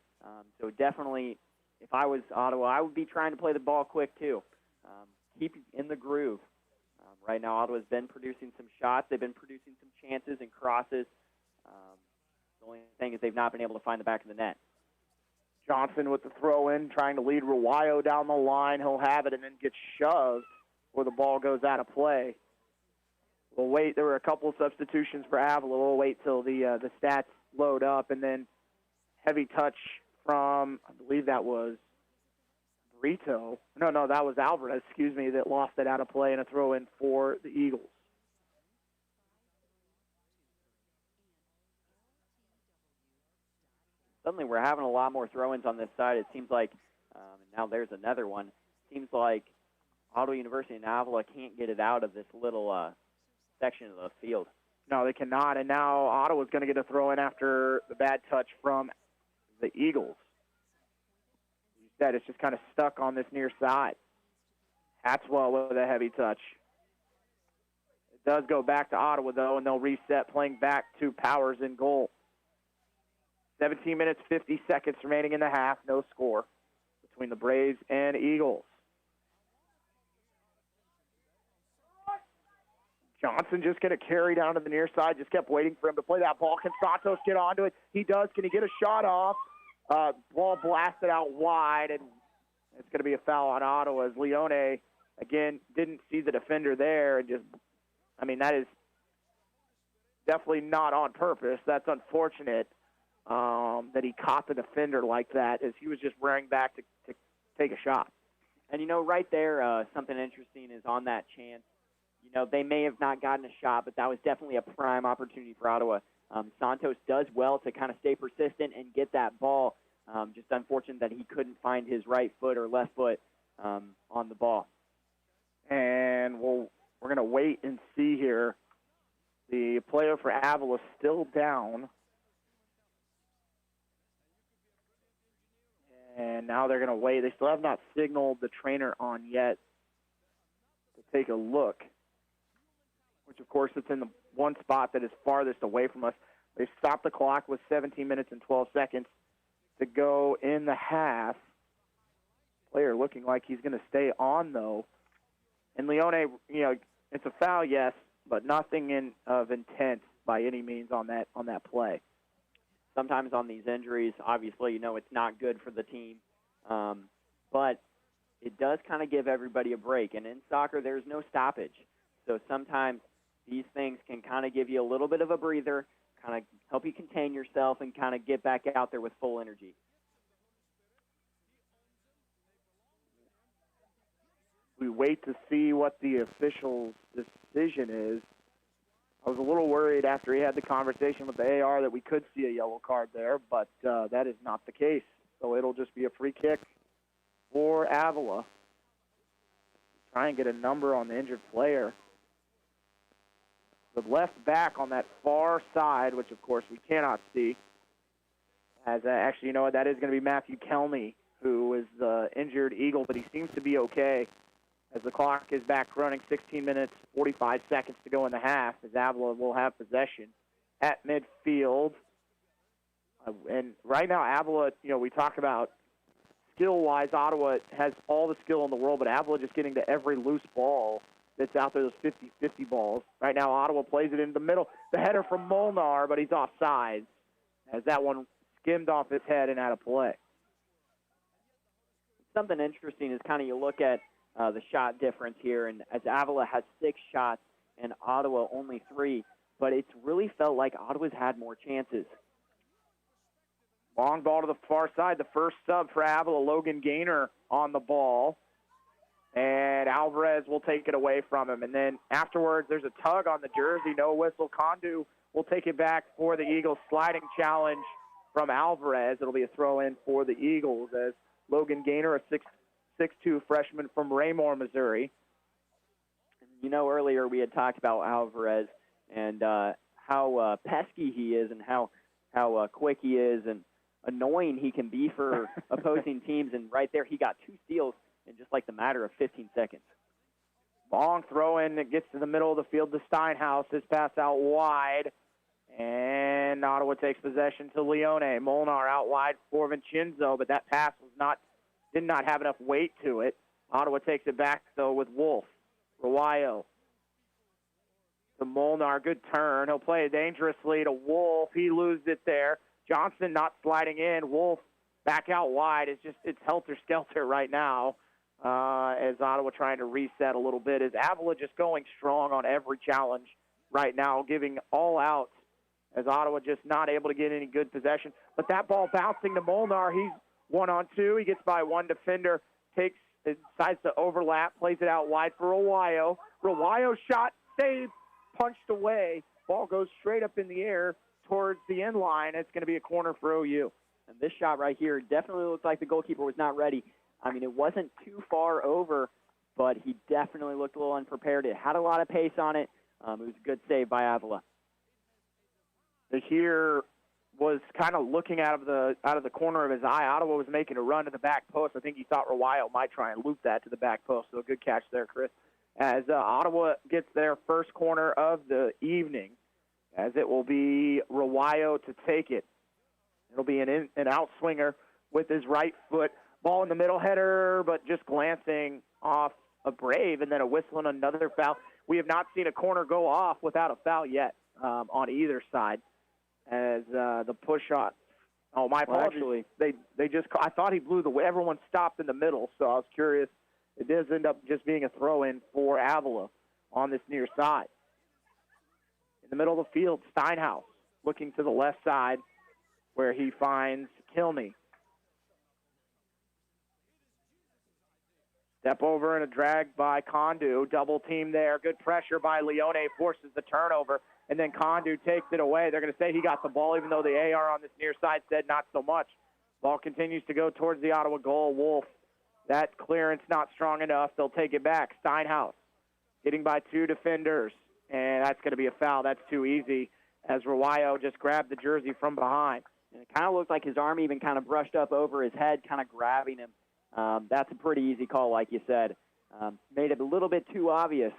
So definitely, if I was Ottawa, I would be trying to play the ball quick too. Keep in the groove. Right now, Ottawa's been producing some shots. They've been producing some chances and crosses. The only thing is they've not been able to find the back of the net. Johnson with the throw-in, trying to lead Rawayo down the line. He'll have it and then get shoved where the ball goes out of play. We'll wait. There were a couple of substitutions for Avila. We'll wait till the stats load up, and then heavy touch from, I believe that was Brito. No, that was Alvarez, that lost it out of play, and a throw-in for the Eagles. Suddenly we're having a lot more throw-ins on this side. It seems like, and now there's another one, it seems like Ottawa University and Avila can't get it out of this little section of the field. No, they cannot, and now Ottawa's going to get a throw-in after the bad touch from the Eagles. You said it's just kind of stuck on this near side. Hatswell with a heavy touch. It does go back to Ottawa, though, and they'll reset, playing back to Powers in goal. 17 minutes, 50 seconds remaining in the half. No score between the Braves and Eagles. Johnson just going to carry down to the near side. Just kept waiting for him to play that ball. Can Santos get onto it? He does. Can he get a shot off? Ball blasted out wide, and it's going to be a foul on Ottawa as Leone, again, didn't see the defender there. And that is definitely not on purpose. That's unfortunate. That he caught the defender like that as he was just rearing back to take a shot. And, right there, something interesting is on that chance. They may have not gotten a shot, but that was definitely a prime opportunity for Ottawa. Santos does well to kind of stay persistent and get that ball. Just unfortunate that he couldn't find his right foot or left foot on the ball. And we're going to wait and see here. The player for Avila still down. And now they're going to wait. They still have not signaled the trainer on yet to take a look, which, of course, it's in the one spot that is farthest away from us. They stopped the clock with 17 minutes and 12 seconds to go in the half. Player looking like he's going to stay on, though. And Leone, it's a foul, yes, but nothing of intent by any means on that play. Sometimes on these injuries, obviously, it's not good for the team. But it does kind of give everybody a break. And in soccer, there's no stoppage. So sometimes these things can kind of give you a little bit of a breather, kind of help you contain yourself, and kind of get back out there with full energy. We wait to see what the official's decision is. I was a little worried after he had the conversation with the AR that we could see a yellow card there, but that is not the case. So it'll just be a free kick for Avila. Try and get a number on the injured player. The left back on that far side, which of course we cannot see, as actually, that is going to be Matthew Kelney, who is the injured Eagle, but he seems to be okay. As the clock is back running, 16 minutes, 45 seconds to go in the half, as Avila will have possession at midfield. And right now, Avila, we talk about skill-wise, Ottawa has all the skill in the world, but Avila just getting to every loose ball that's out there, those 50-50 balls. Right now, Ottawa plays it in the middle. The header from Molnar, but he's offside, as that one skimmed off his head and out of play. Something interesting is kind of you look at the shot difference here, and as Avila has 6 shots and Ottawa only 3, but it's really felt like Ottawa's had more chances. Long ball to the far side. The first sub for Avila, Logan Gaynor on the ball, and Alvarez will take it away from him. And then afterwards, there's a tug on the jersey. No whistle. Kondu will take it back for the Eagles. Sliding challenge from Alvarez. It'll be a throw-in for the Eagles as Logan Gaynor, a 6'2" freshman from Raymore, Missouri. Earlier we had talked about Alvarez and how pesky he is and how quick he is and annoying he can be for opposing teams. And right there, he got 2 steals in just like the matter of 15 seconds. Long throw in. It gets to the middle of the field to Steinhaus. His pass out wide. And Ottawa takes possession to Leone. Molnar out wide for Vincenzo, but that pass did not have enough weight to it. Ottawa takes it back, though, with Wolf. Rawayo to Molnar. Good turn. He'll play it dangerously to Wolf. He loses it there. Johnson not sliding in. Wolf back out wide. It's helter-skelter right now as Ottawa trying to reset a little bit. As Avila just going strong on every challenge right now, giving all out as Ottawa just not able to get any good possession. But that ball bouncing to Molnar. He's 1-on-2. He gets by one defender, decides to overlap, plays it out wide for Rawayo. Rawayo shot, saved, punched away. Ball goes straight up in the air towards the end line. It's going to be a corner for OU. And this shot right here definitely looked like the goalkeeper was not ready. I mean, it wasn't too far over, but he definitely looked a little unprepared. It had a lot of pace on it. It was a good save by Avila. Here was kind of looking out of the corner of his eye. Ottawa was making a run to the back post. I think he thought Rawayo might try and loop that to the back post. So a good catch there, Chris. As Ottawa gets their first corner of the evening, as it will be Rawayo to take it. It'll be an outswinger with his right foot. Ball in the middle, header, but just glancing off a Brave, and then a whistle and another foul. We have not seen a corner go off without a foul yet on either side. As the push shot. Oh, my apologies. Well, actually, I thought he blew the way. Everyone stopped in the middle, so I was curious. It does end up just being a throw-in for Avila on this near side. In the middle of the field, Steinhaus looking to the left side where he finds Kilney. Step over and a drag by Condu. Double team there. Good pressure by Leone. Forces the turnover. And then Condu takes it away. They're going to say he got the ball, even though the AR on this near side said not so much. Ball continues to go towards the Ottawa goal. Wolf, that clearance not strong enough. They'll take it back. Steinhaus getting by two defenders. And that's going to be a foul. That's too easy as Rawayo just grabbed the jersey from behind. And it kind of looked like his arm even kind of brushed up over his head, kind of grabbing him. That's a pretty easy call, like you said. Made it a little bit too obvious.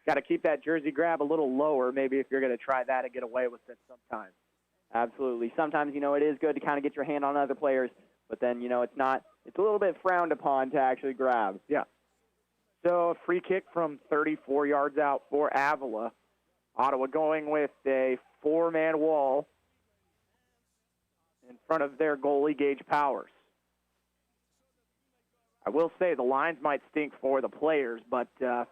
Got to keep that jersey grab a little lower, maybe, if you're going to try that and get away with it sometimes. Absolutely. Sometimes, it is good to kind of get your hand on other players, but then, it's not. It's a little bit frowned upon to actually grab. Yeah. So a free kick from 34 yards out for Avila. Ottawa going with a four-man wall in front of their goalie, Gage Powers. I will say the lines might stink for the players, but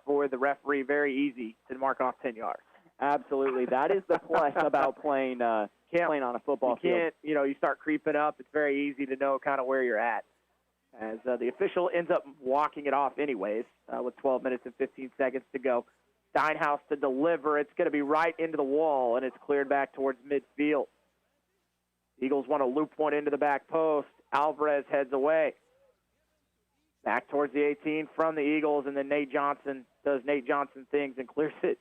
for the referee, very easy to mark off 10 yards. Absolutely. That is the plus about playing on a football field. You start creeping up. It's very easy to know kind of where you're at. As the official ends up walking it off anyways with 12 minutes and 15 seconds to go. Steinhaus to deliver. It's going to be right into the wall, and it's cleared back towards midfield. Eagles want to loop one into the back post. Alvarez heads away. Back towards the 18 from the Eagles, and then Nate Johnson does Nate Johnson things and clears it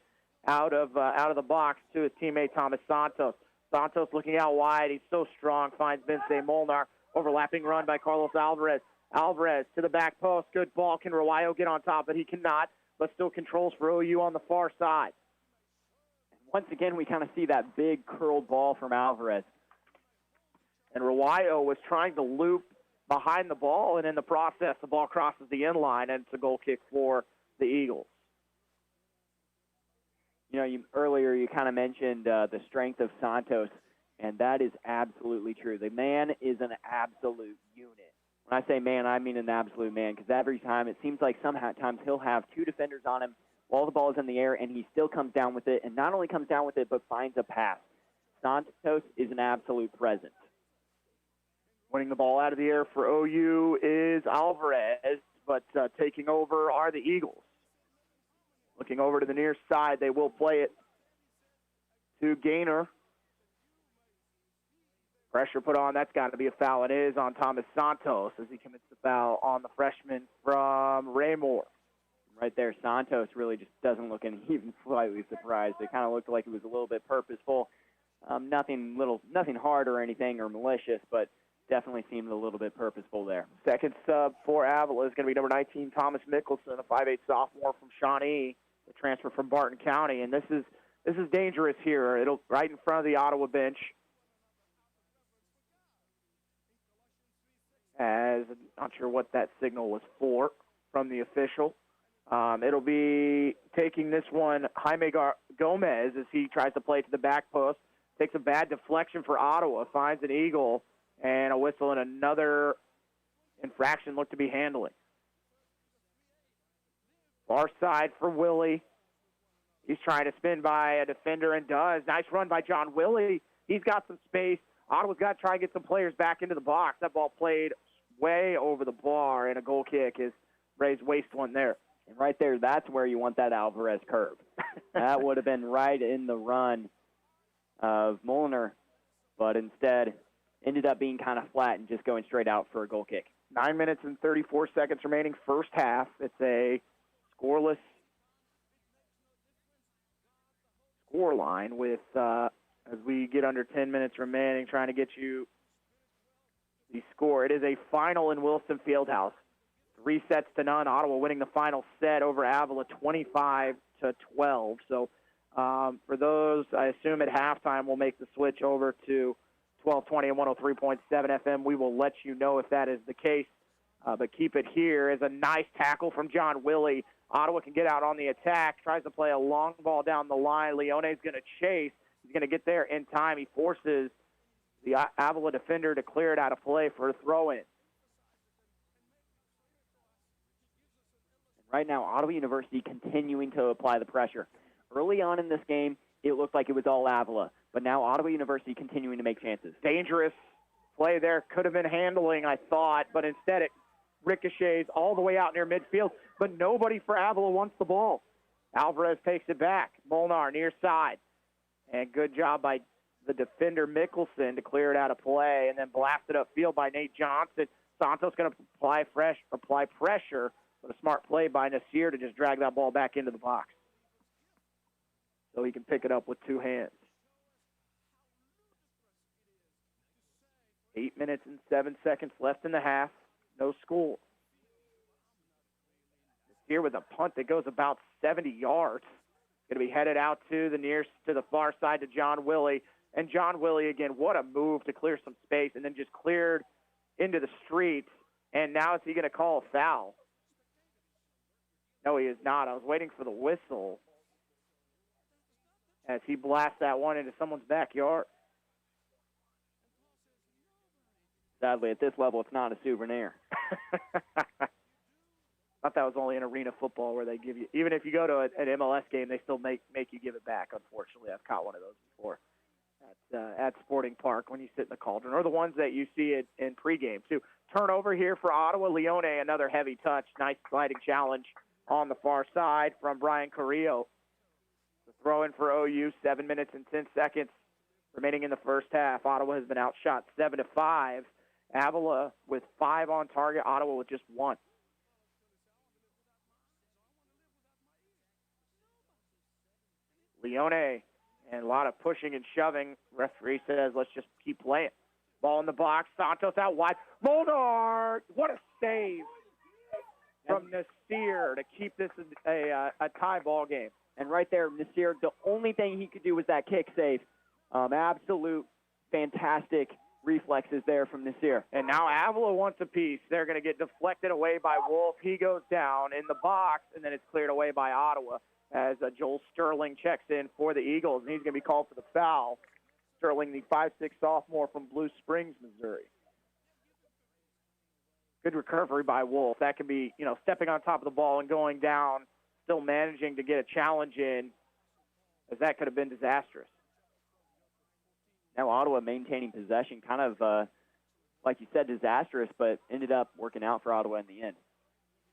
out of the box to his teammate Thomas Santos. Santos looking out wide. He's so strong. Finds Vince Molnar. Overlapping run by Carlos Alvarez. Alvarez to the back post. Good ball. Can Rawayo get on top? But he cannot, but still controls for OU on the far side. Once again, we kind of see that big curled ball from Alvarez. And Rawayo was trying to loop behind the ball, and in the process, the ball crosses the end line, and it's a goal kick for the Eagles. Earlier you kind of mentioned the strength of Santos, and that is absolutely true. The man is an absolute unit. When I say man, I mean an absolute man, because every time it seems like sometimes he'll have two defenders on him while the ball is in the air, and he still comes down with it, and not only comes down with it, but finds a pass. Santos is an absolute presence. Winning the ball out of the air for OU is Alvarez, but taking over are the Eagles. Looking over to the near side, they will play it to Gaynor. Pressure put on, that's got to be a foul. It is on Thomas Santos as he commits the foul on the freshman from Raymore. Right there, Santos really just doesn't look even slightly surprised. It kind of looked like it was a little bit purposeful. Nothing hard or anything or malicious, but definitely seemed a little bit purposeful there. Second sub for Avila is going to be number 19, Thomas Mickelson, a 5'8 sophomore from Shawnee, the transfer from Barton County. And this is This is dangerous here. It'll right in front of the Ottawa bench. As I'm not sure what that signal was for from the official. It'll be taking this one, Jaime Gomez, as he tries to play it to the back post. Takes a bad deflection for Ottawa, finds an eagle, and a whistle, and another infraction looked to be handling. Far side for Willie. He's trying to spin by a defender and does. Nice run by John Willie. He's got some space. Ottawa's got to try and get some players back into the box. That ball played way over the bar, and a goal kick is Braves waste one there. And right there, that's where you want that Alvarez curve. That would have been right in the run of Molnar, but instead ended up being kind of flat and just going straight out for a goal kick. 9 minutes and 34 seconds remaining, first half. It's a scoreless scoreline with, as we get under 10 minutes remaining, trying to get you the score. It is a final in Wilson Fieldhouse. 3-0. Ottawa winning the final set over Avila 25-12. So for those, I assume at halftime we'll make the switch over to 1220 and 103.7 FM. We will let you know if that is the case. But keep it here as a nice tackle from John Willie. Ottawa can get out on the attack, tries to play a long ball down the line. Leone's going to chase. He's going to get there in time. He forces the Avila defender to clear it out of play for a throw-in. Right now, Ottawa University continuing to apply the pressure. Early on in this game, it looked like it was all Avila, but now Ottawa University continuing to make chances. Dangerous play there. Could have been handling, I thought, but instead it ricochets all the way out near midfield, but nobody for Avila wants the ball. Alvarez takes it back. Molnar near side. And good job by the defender Mickelson to clear it out of play and then blasted upfield by Nate Johnson. Santos going to apply pressure, but a smart play by Nasir to just drag that ball back into the box so he can pick it up with two hands. 8 minutes and 7 seconds left in the half. No score. Here with a punt that goes about 70 yards. Going to be headed out to the far side to John Willie. And John Willie, again, what a move to clear some space and then just cleared into the street. And now is he going to call a foul? No, he is not. I was waiting for the whistle as he blasts that one into someone's backyard. Sadly, at this level, it's not a souvenir. Thought that was only in arena football where they give you, even if you go to an MLS game, they still make you give it back, unfortunately. I've caught one of those before at Sporting Park when you sit in the Cauldron, or the ones that you see in pregame, too. Turnover here for Ottawa. Leone, another heavy touch. Nice sliding challenge on the far side from Brian Carrillo. The throw in for OU, 7 minutes and 10 seconds remaining in the first half. Ottawa has been outshot 7-5. Avila with 5 on target, Ottawa with just 1. Leone, and a lot of pushing and shoving. Referee says, let's just keep playing. Ball in the box. Santos out wide. Molnar, what a save from Nasir to keep this a tie ball game. And right there, Nasir, the only thing he could do was that kick save. Absolute fantastic reflexes there from Nasir. And now Avila wants a piece. They're going to get deflected away by Wolf. He goes down in the box, and then it's cleared away by Ottawa as Joel Sterling checks in for the Eagles, and he's going to be called for the foul. Sterling, the 5'6" sophomore from Blue Springs, Missouri. Good recovery by Wolf. That could be, stepping on top of the ball and going down, still managing to get a challenge in, as that could have been disastrous. Now Ottawa maintaining possession, kind of, like you said, disastrous, but ended up working out for Ottawa in the end.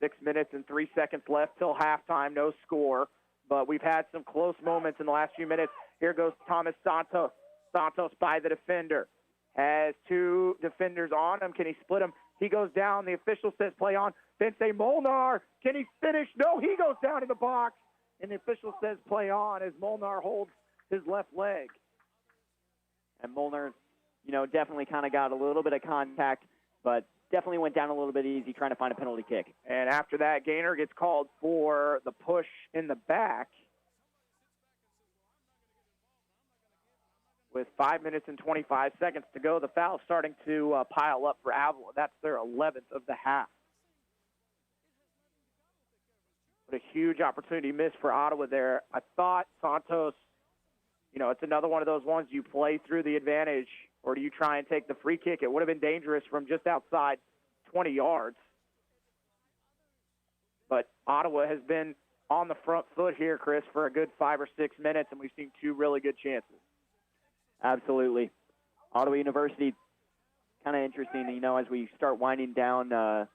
6 minutes and 3 seconds left till halftime, no score. But we've had some close moments in the last few minutes. Here goes Thomas Santos. Santos by the defender. Has 2 defenders on him. Can he split him? He goes down. The official says play on. Then say Molnar. Can he finish? No, he goes down in the box. And the official says play on as Molnar holds his left leg. And Molnar, definitely kind of got a little bit of contact, but definitely went down a little bit easy trying to find a penalty kick. And after that, Gaynor gets called for the push in the back. with 5 minutes and 25 seconds to go. The foul starting to pile up for Avila. That's their 11th of the half. But a huge opportunity missed for Ottawa there. I thought Santos, it's another one of those ones you play through the advantage, or do you try and take the free kick? It would have been dangerous from just outside 20 yards. But Ottawa has been on the front foot here, Chris, for a good 5 or 6 minutes, and we've seen two really good chances. Absolutely. Ottawa University, kind of interesting, as we start winding down the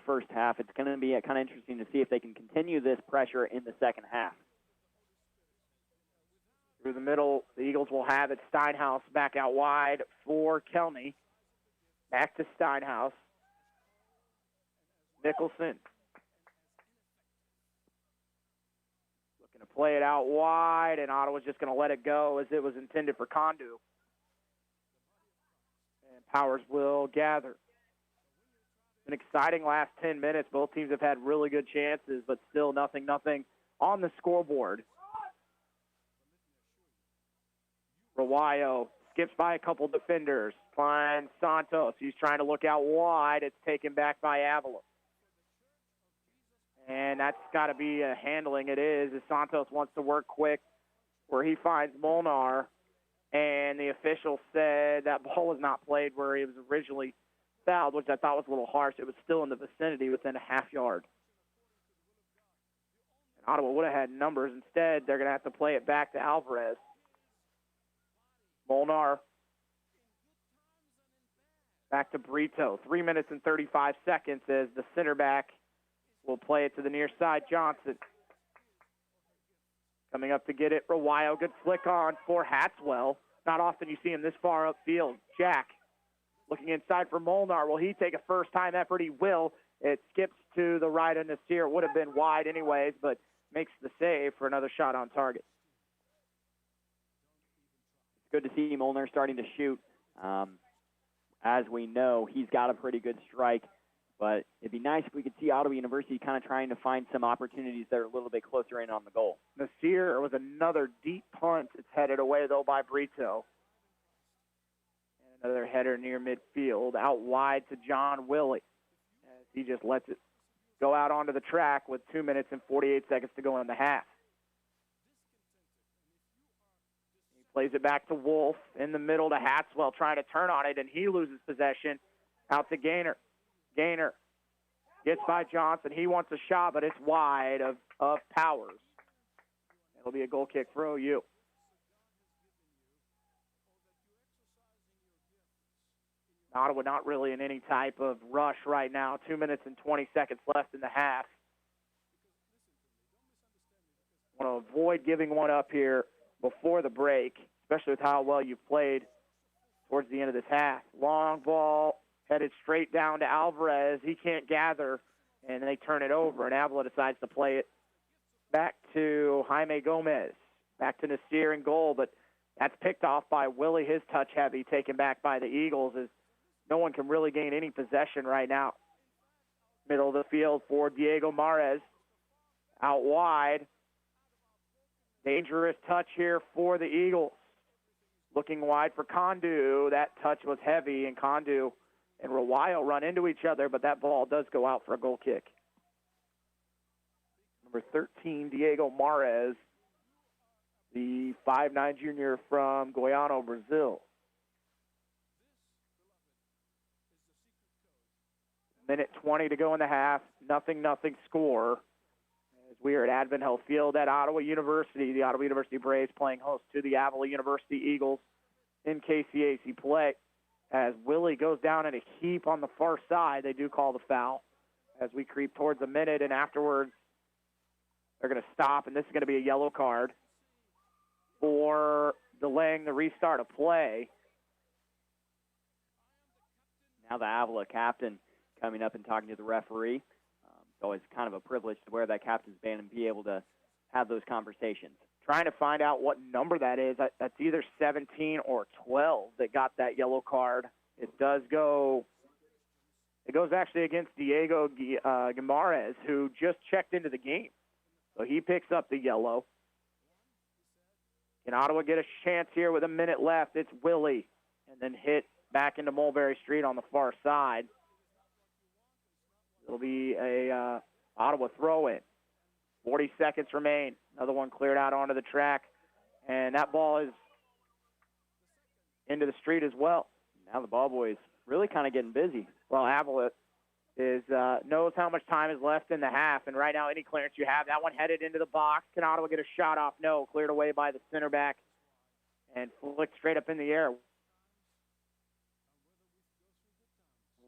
first half, it's going to be kind of interesting to see if they can continue this pressure in the second half. Through the middle, the Eagles will have it. Steinhaus back out wide for Kelney. Back to Steinhaus. Nicholson. Looking to play it out wide, and Ottawa's just going to let it go as it was intended for Kondu. And Powers will gather. An exciting last 10 minutes. Both teams have had really good chances, but still nothing on the scoreboard. Rawayo skips by a couple defenders. Finds Santos. He's trying to look out wide. It's taken back by Avila. And that's got to be a handling. It is, as Santos wants to work quick, where he finds Molnar. And the official said that ball was not played where he was originally fouled, which I thought was a little harsh. It was still in the vicinity within a half yard. And Ottawa would have had numbers. Instead, they're going to have to play it back to Alvarez. Molnar back to Brito. 3 minutes and 35 seconds as the center back will play it to the near side. Johnson coming up to get it. Rawayo, good flick on for Hatswell. Not often you see him this far upfield. Jack looking inside for Molnar. Will he take a first-time effort? He will. It skips to the right of Nasir. Would have been wide anyways, but makes the save for another shot on target. Good to see Molnar starting to shoot. As we know, he's got a pretty good strike, but it'd be nice if we could see Ottawa University kind of trying to find some opportunities that are a little bit closer in on the goal. Nasir with another deep punt. It's headed away, though, by Brito. And another header near midfield, out wide to John Willie, as he just lets it go out onto the track with 2 minutes and 48 seconds to go in the half. Plays it back to Wolf in the middle to Hatswell, trying to turn on it, and he loses possession. Out to Gaynor. Gaynor gets by Johnson. He wants a shot, but it's wide of Powers. It'll be a goal kick for OU. Ottawa not really in any type of rush right now. 2 minutes and 20 seconds left in the half. Want to avoid giving one up here before the break, especially with how well you've played towards the end of this half. Long ball headed straight down to Alvarez. He can't gather, and they turn it over, and Avila decides to play it back to Jaime Gomez. Back to Nasir in goal, but that's picked off by Willie. His touch heavy, taken back by the Eagles, as no one can really gain any possession right now. Middle of the field for Diego Mares. Out wide. Dangerous touch here for the Eagles. Looking wide for Kondu. That touch was heavy, and Kondu and Rawayo run into each other, but that ball does go out for a goal kick. Number 13, Diego Mares, the 5'9" junior from Goiânia, Brazil. Minute 20 to go in the half. 0-0 score. We are at Advent Health Field at Ottawa University. The Ottawa University Braves playing host to the Avila University Eagles in KCAC play. As Willie goes down in a heap on the far side, they do call the foul. As we creep towards a minute, and afterwards, they're going to stop, and this is going to be a yellow card for delaying the restart of play. Now the Avila captain coming up and talking to the referee. It's always kind of a privilege to wear that captain's band and be able to have those conversations. Trying to find out what number that is. That's either 17 or 12 that got that yellow card. It goes actually against Diego Guimaraes, who just checked into the game. So he picks up the yellow. Can Ottawa get a chance here with a minute left? It's Willie, and then hit back into Mulberry Street on the far side. It'll be a Ottawa throw-in. 40 seconds remain. Another one cleared out onto the track, and that ball is into the street as well. Now the ball boys really kind of getting busy. Well, Avila knows how much time is left in the half, and right now any clearance you have, that one headed into the box. Can Ottawa get a shot off? No. Cleared away by the center back and flicked straight up in the air.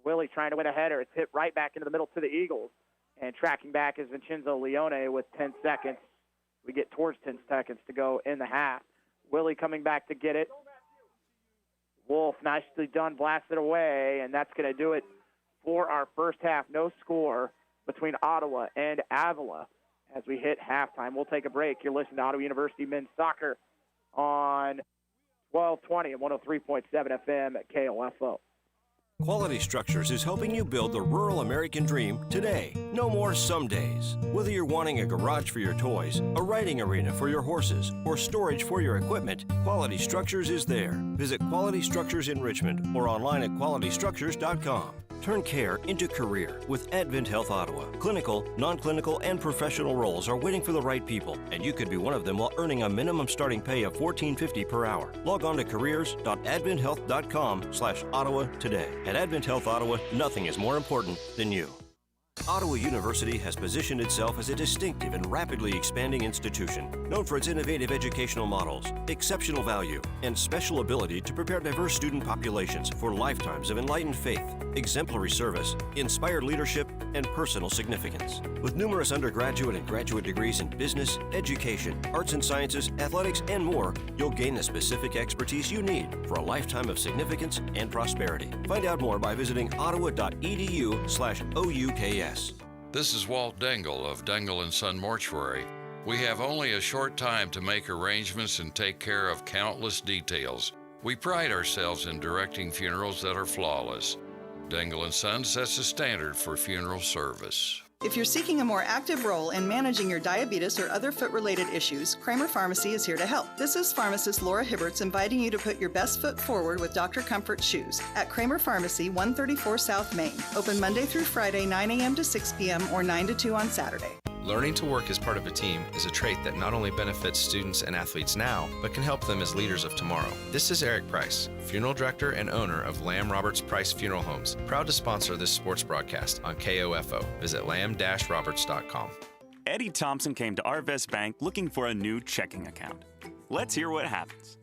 Willie trying to win a header. It's hit right back into the middle to the Eagles. And tracking back is Vincenzo Leone with 10 seconds. We get towards 10 seconds to go in the half. Willie coming back to get it. Wolf, nicely done, blasted away, and that's going to do it for our first half. No score between Ottawa and Avila as we hit halftime. We'll take a break. You're listening to Ottawa University Men's Soccer on 1220 and 103.7 FM at KOFO. Quality Structures is helping you build the rural American dream today. No more some days. Whether you're wanting a garage for your toys, a riding arena for your horses, or storage for your equipment, Quality Structures is there. Visit Quality Structures in Richmond or online at qualitystructures.com. Turn care into career with Advent Health Ottawa. Clinical, non-clinical, and professional roles are waiting for the right people, and you could be one of them while earning a minimum starting pay of $14.50 per hour. Log on to careers.adventhealth.com/Ottawa today. At Advent Health Ottawa, nothing is more important than you. Ottawa University has positioned itself as a distinctive and rapidly expanding institution, known for its innovative educational models, exceptional value, and special ability to prepare diverse student populations for lifetimes of enlightened faith, exemplary service, inspired leadership, and personal significance. With numerous undergraduate and graduate degrees in business, education, arts and sciences, athletics, and more, you'll gain the specific expertise you need for a lifetime of significance and prosperity. Find out more by visiting ottawa.edu/OUKS. This is Walt Dengel of Dengel & Son Mortuary. We have only a short time to make arrangements and take care of countless details. We pride ourselves in directing funerals that are flawless. Dengel & Son sets the standard for funeral service. If you're seeking a more active role in managing your diabetes or other foot-related issues, Kramer Pharmacy is here to help. This is pharmacist Laura Hibberts inviting you to put your best foot forward with Dr. Comfort Shoes at Kramer Pharmacy, 134 South Main. Open Monday through Friday, 9 a.m. to 6 p.m. or 9 to 2 on Saturday. Learning to work as part of a team is a trait that not only benefits students and athletes now, but can help them as leaders of tomorrow. This is Eric Price, funeral director and owner of Lamb Roberts Price Funeral Homes, proud to sponsor this sports broadcast on KOFO. Visit lamb-roberts.com. Eddie Thompson came to Arvest Bank looking for a new checking account. Let's hear what happens.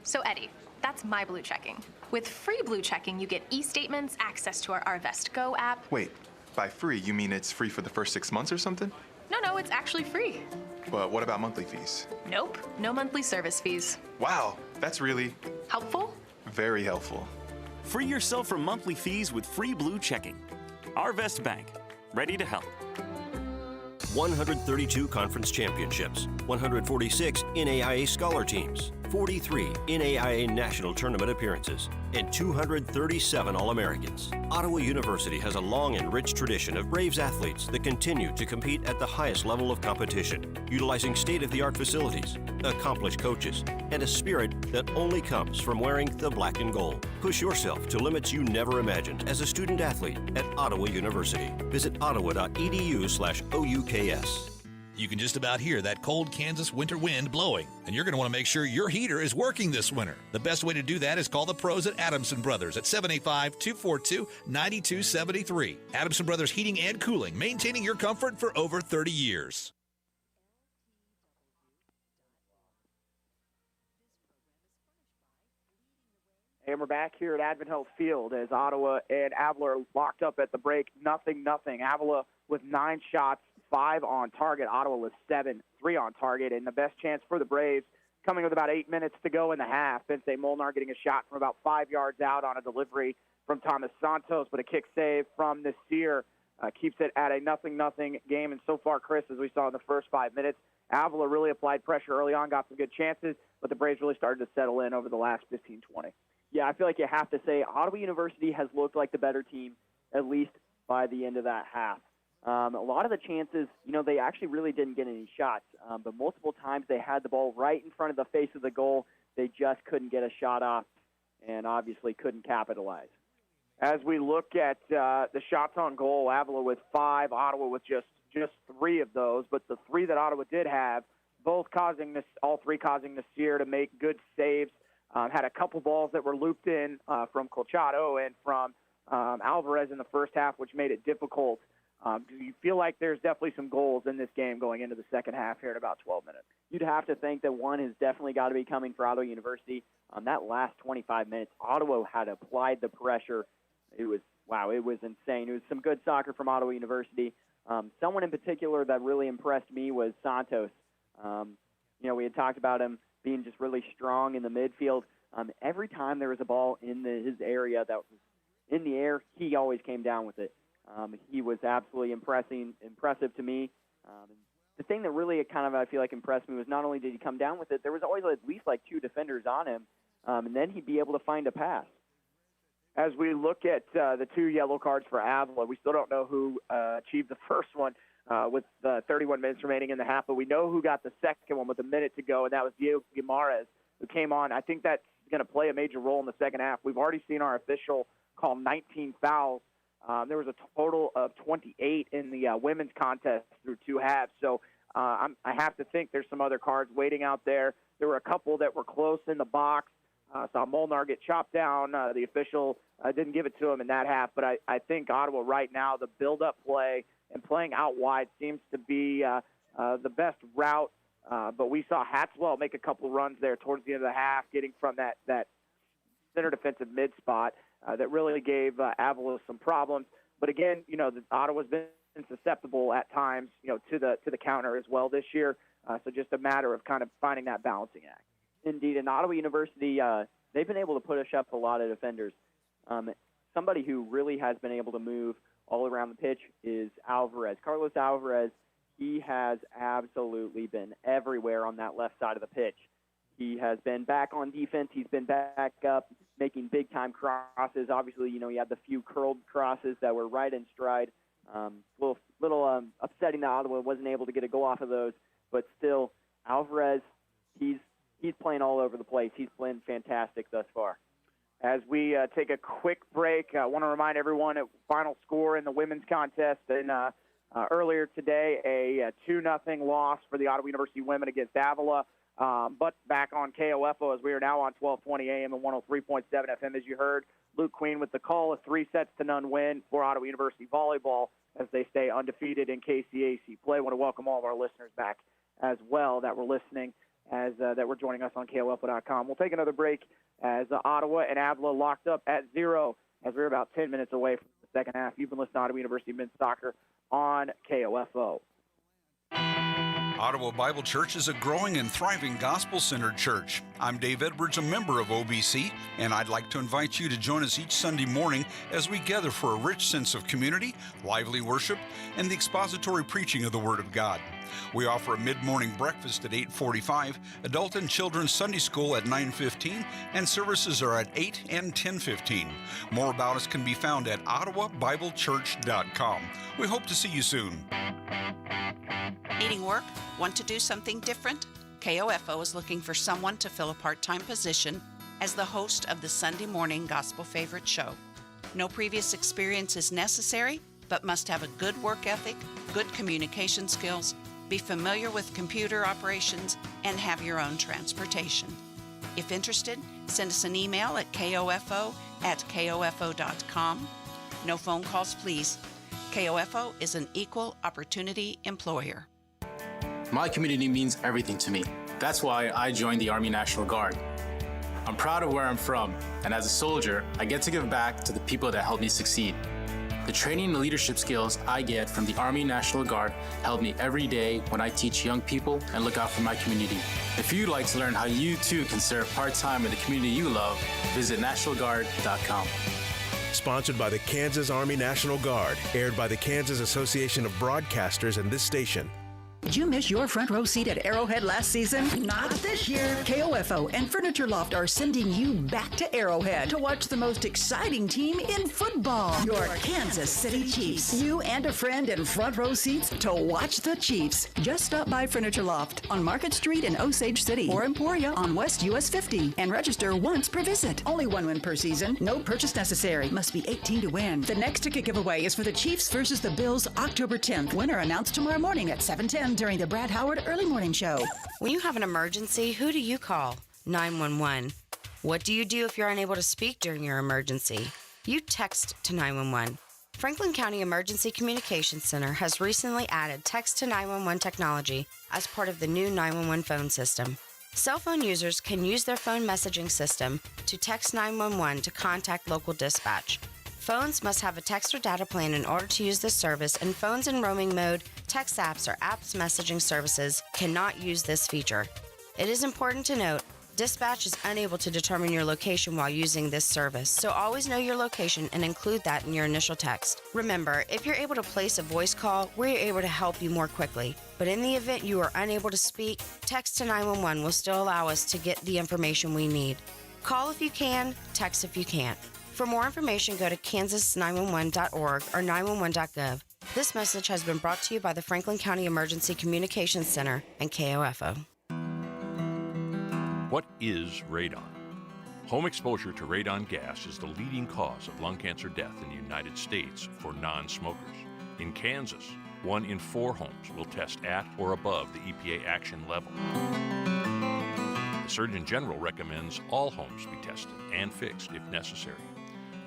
So Eddie, that's my Blue Checking. With free Blue Checking, you get e-statements, access to our Arvest Go app. Wait, by free, you mean it's free for the first 6 months or something? No, it's actually free. But what about monthly fees? Nope, no monthly service fees. Wow, that's really helpful. Very helpful. Free yourself from monthly fees with free Blue Checking. Arvest Bank, ready to help. 132 conference championships, 146 NAIA scholar teams, 43 NAIA national tournament appearances, and 237 All-Americans. Ottawa University has a long and rich tradition of Braves athletes that continue to compete at the highest level of competition, utilizing state-of-the-art facilities, accomplished coaches, and a spirit that only comes from wearing the black and gold. Push yourself to limits you never imagined as a student athlete at Ottawa University. Visit ottawa.edu/OUKS. You can just about hear that cold Kansas winter wind blowing, and you're going to want to make sure your heater is working this winter. The best way to do that is call the pros at Adamson Brothers at 785-242-9273. Adamson Brothers Heating and Cooling, maintaining your comfort for over 30 years. And we're back here at Advent Health Field as Ottawa and Avila are locked up at the break. 0-0. Avila with 9 shots, 5 on target. Ottawa with 7, 3 on target. And the best chance for the Braves coming with about 8 minutes to go in the half. Bensay Molnar getting a shot from about 5 yards out on a delivery from Thomas Santos, but a kick save from Nasir keeps it at a 0-0 game. And so far, Chris, as we saw in the first 5 minutes, Avila really applied pressure early on, got some good chances, but the Braves really started to settle in over the last 15-20. Yeah, I feel like you have to say Ottawa University has looked like the better team, at least by the end of that half. A lot of the chances, they actually really didn't get any shots, but multiple times they had the ball right in front of the face of the goal. They just couldn't get a shot off and obviously couldn't capitalize. As we look at the shots on goal, Avila with 5, Ottawa with just 3 of those, but the 3 that Ottawa did have, all 3 causing Nasir to make good saves. Had a couple balls that were looped in from Colchado and from Alvarez in the first half, which made it difficult. Do you feel like there's definitely some goals in this game going into the second half here in about 12 minutes? You'd have to think that one has definitely got to be coming for Ottawa University. That last 25 minutes, Ottawa had applied the pressure. It was insane. It was some good soccer from Ottawa University. Someone in particular that really impressed me was Santos. We had talked about him being just really strong in the midfield. Every time there was a ball in his area that was in the air, he always came down with it. He was absolutely impressive to me. The thing that really I feel like impressed me was not only did he come down with it, there was always at least 2 defenders on him, and then he'd be able to find a pass. As we look at the 2 yellow cards for Avila, we still don't know who achieved the first one with 31 minutes remaining in the half, but we know who got the second one with a minute to go, and that was Diego Guimaraes, who came on. I think that's going to play a major role in the second half. We've already seen our official call 19 fouls. There was a total of 28 in the women's contest through 2 halves, so I have to think there's some other cards waiting out there. There were a couple that were close in the box. Saw Molnar get chopped down. The official didn't give it to him in that half, but I think Ottawa right now, the build-up play and playing out wide seems to be the best route. But we saw Hatswell make a couple runs there towards the end of the half, getting from that center defensive mid spot that really gave Avila some problems. But again, Ottawa's been susceptible at times, to the counter as well this year. So just a matter of kind of finding that balancing act. Indeed, in Ottawa University, they've been able to push up a lot of defenders. Somebody who really has been able to move all around the pitch is Alvarez. Carlos Alvarez, he has absolutely been everywhere on that left side of the pitch. He has been back on defense. He's been back up, making big-time crosses. Obviously, he had the few curled crosses that were right in stride. Little upsetting that Ottawa wasn't able to get a goal off of those, but still, Alvarez, he's playing all over the place. He's playing fantastic thus far. As we take a quick break, I want to remind everyone a final score in the women's contest. And earlier today, a 2-0 loss for the Ottawa University women against Avila. But back on KOFO as we are now on 1220 AM and 103.7 FM, as you heard. Luke Queen with the call, a 3-0 win for Ottawa University volleyball as they stay undefeated in KCAC play. I want to welcome all of our listeners back as well that were listening, that were joining us on KOFO.com. We'll take another break as Ottawa and Avila locked up at 0 as we're about 10 minutes away from the second half. You've been listening to Ottawa University Men's Soccer on KOFO. Ottawa Bible Church is a growing and thriving gospel-centered church. I'm Dave Edwards, a member of OBC, and I'd like to invite you to join us each Sunday morning as we gather for a rich sense of community, lively worship, and the expository preaching of the Word of God. We offer a mid-morning breakfast at 8:45, adult and children's Sunday school at 9:15, and services are at 8 and 10:15. More about us can be found at ottawabiblechurch.com. We hope to see you soon. Needing work? Want to do something different? KOFO is looking for someone to fill a part-time position as the host of the Sunday morning gospel favorite show. No previous experience is necessary, but must have a good work ethic, good communication skills, be familiar with computer operations, and have your own transportation. If interested, send us an email at kofo@kofo.com. No phone calls, please. KOFO is an equal opportunity employer. My community means everything to me. That's why I joined the Army National Guard. I'm proud of where I'm from, and as a soldier, I get to give back to the people that helped me succeed. The training and leadership skills I get from the Army National Guard help me every day when I teach young people and look out for my community. If you'd like to learn how you too can serve part-time in the community you love, visit nationalguard.com. Sponsored by the Kansas Army National Guard, aired by the Kansas Association of Broadcasters and this station. Did you miss your front row seat at Arrowhead last season? Not this year. KOFO and Furniture Loft are sending you back to Arrowhead to watch the most exciting team in football, your Kansas City Chiefs. You and a friend in front row seats to watch the Chiefs. Just stop by Furniture Loft on Market Street in Osage City or Emporia on West US 50 and register once per visit. Only one win per season. No purchase necessary. Must be 18 to win. The next ticket giveaway is for the Chiefs versus the Bills October 10th. Winner announced tomorrow morning at 7:10 during the Brad Howard Early Morning Show. When you have an emergency, who do you call? 911. What do you do if you're unable to speak during your emergency? You text to 911. Franklin County Emergency Communications Center has recently added text to 911 technology as part of the new 911 phone system. Cell phone users can use their phone messaging system to text 911 to contact local dispatch. Phones must have a text or data plan in order to use this service, and phones in roaming mode, text apps, or apps messaging services cannot use this feature. It is important to note, dispatch is unable to determine your location while using this service, so always know your location and include that in your initial text. Remember, if you're able to place a voice call, we're able to help you more quickly. But in the event you are unable to speak, text to 911 will still allow us to get the information we need. Call if you can, text if you can't. For more information, go to kansas911.org or 911.gov. This message has been brought to you by the Franklin County Emergency Communications Center and KOFO. What is radon? Home exposure to radon gas is the leading cause of lung cancer death in the United States for non-smokers. In Kansas, 1 in 4 homes will test at or above the EPA action level. The Surgeon General recommends all homes be tested and fixed if necessary.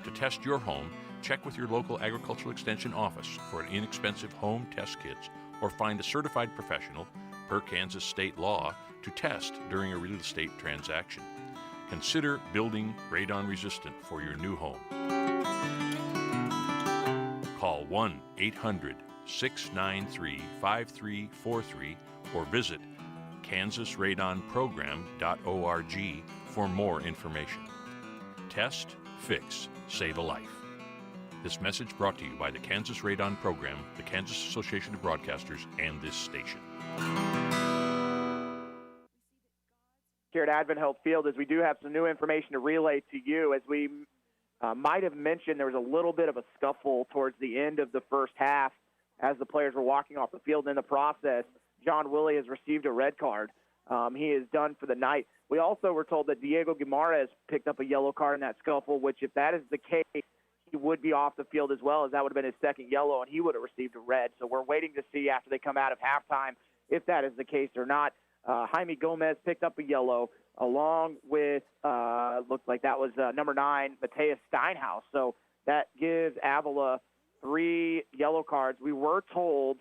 To test your home, check with your local agricultural extension office for an inexpensive home test kits or find a certified professional, per Kansas state law, to test during a real estate transaction. Consider building radon resistant for your new home. Call 1-800-693-5343 or visit kansasradonprogram.org for more information. Test, fix, save a life. This message brought to you by the Kansas Radon Program, the Kansas Association of Broadcasters, and this station. Here at Advent Health Field, as we do have some new information to relay to you. As we might have mentioned, there was a little bit of a scuffle towards the end of the first half as the players were walking off the field. In the process, John Willie has received a red card. He is done for the night. We also were told that Diego Guimaraes picked up a yellow card in that scuffle, which if that is the case, he would be off the field as well, as that would have been his second yellow, and he would have received a red. So we're waiting to see after they come out of halftime if that is the case or not. Jaime Gomez picked up a yellow along with, looked like that was number 9, Mateus Steinhaus. So that gives Avila 3 yellow cards. We were told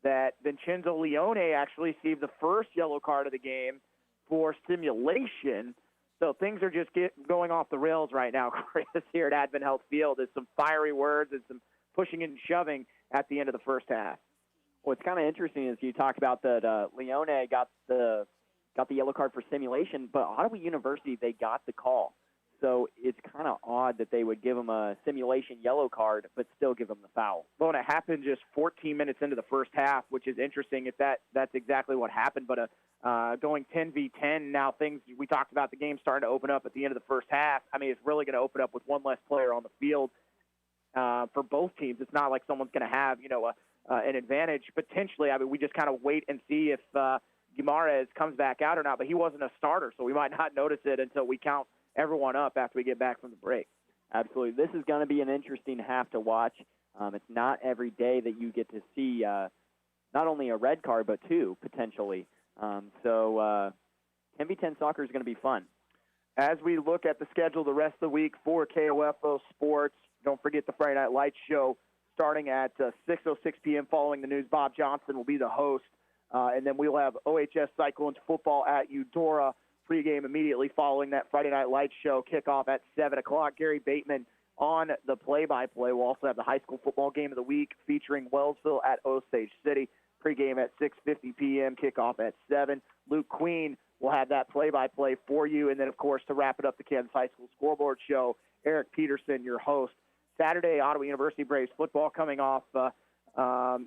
that Vincenzo Leone actually received the first yellow card of the game for simulation. So things are just going off the rails right now, Chris, here at Advent Health Field. There's some fiery words and some pushing and shoving at the end of the first half. What's kind of interesting is you talk about that Leone got the yellow card for simulation, but Ottawa University, they got the call. So it's kind of odd that they would give him a simulation yellow card but still give him the foul. Well, and it happened just 14 minutes into the first half, which is interesting if that's exactly what happened. But going 10v10, now things, we talked about the game starting to open up at the end of the first half. I mean, it's really going to open up with one less player on the field for both teams. It's not like someone's going to have, an advantage potentially. I mean, we just kind of wait and see if Guimaraes comes back out or not. But he wasn't a starter, so we might not notice it until we count everyone up after we get back from the break. Absolutely. This is going to be an interesting half to watch. It's not every day that you get to see not only a red card, but 2 potentially. So 10v10 soccer is going to be fun. As we look at the schedule the rest of the week for KOFO Sports, don't forget the Friday Night Lights show starting at 6:06 p.m. following the news. Bob Johnson will be the host. And then we'll have OHS Cyclones football at Eudora pregame immediately following that Friday Night Lights show, kickoff at 7 o'clock. Gary Bateman on the play-by-play. We'll also have the high school football game of the week featuring Wellsville at Osage City. Pregame at 6:50 p.m., kickoff at 7. Luke Queen will have that play-by-play for you. And then, of course, to wrap it up, the Kansas High School Scoreboard Show, Eric Peterson, your host. Saturday, Ottawa University Braves football coming off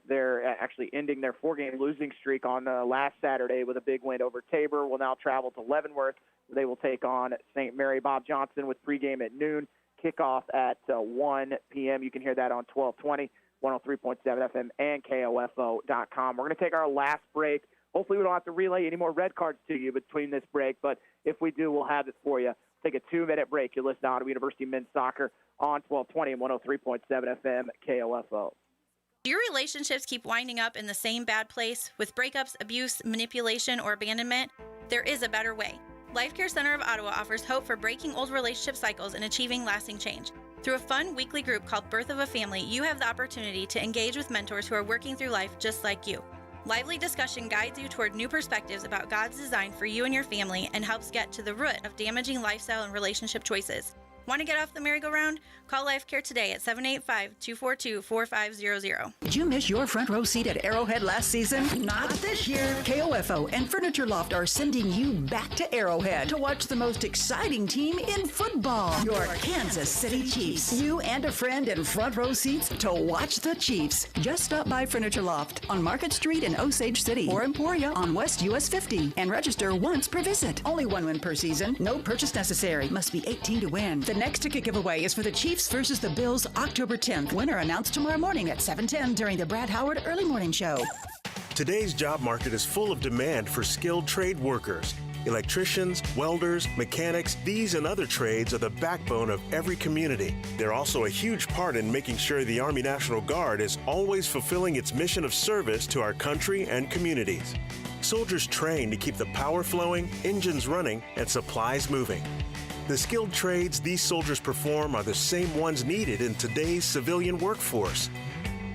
They're actually ending their 4-game losing streak on last Saturday with a big win over Tabor. Will now travel to Leavenworth. They will take on St. Mary. Bob Johnson with pregame at noon, kickoff at 1 p.m. You can hear that on 1220, 103.7 FM, and KOFO.com. We're going to take our last break. Hopefully we don't have to relay any more red cards to you between this break, but if we do, we'll have it for you. Take a 2-minute break. You're listening to Ottawa University Men's Soccer on 1220 and 103.7 FM, KOFO. Do your relationships keep winding up in the same bad place with breakups, abuse, manipulation, or abandonment? There is a better way. Life Care Center of Ottawa offers hope for breaking old relationship cycles and achieving lasting change. Through a fun weekly group called Birth of a Family, you have the opportunity to engage with mentors who are working through life just like you. Lively discussion guides you toward new perspectives about God's design for you and your family and helps get to the root of damaging lifestyle and relationship choices. Want to get off the merry-go-round? Call Life Care today at 785-242-4500. Did you miss your front row seat at Arrowhead last season? Not this year. KOFO and Furniture Loft are sending you back to Arrowhead to watch the most exciting team in football, your Kansas City Chiefs. You and a friend in front row seats to watch the Chiefs. Just stop by Furniture Loft on Market Street in Osage City or Emporia on West US 50 and register once per visit. Only one win per season. No purchase necessary. Must be 18 to win. The next ticket giveaway is for the Chiefs versus the Bills October 10th. Winner announced tomorrow morning at 7:10 during the Brad Howard Early Morning Show. Today's job market is full of demand for skilled trade workers. Electricians, welders, mechanics, these and other trades are the backbone of every community. They're also a huge part in making sure the Army National Guard is always fulfilling its mission of service to our country and communities. Soldiers train to keep the power flowing, engines running, and supplies moving. The skilled trades these soldiers perform are the same ones needed in today's civilian workforce.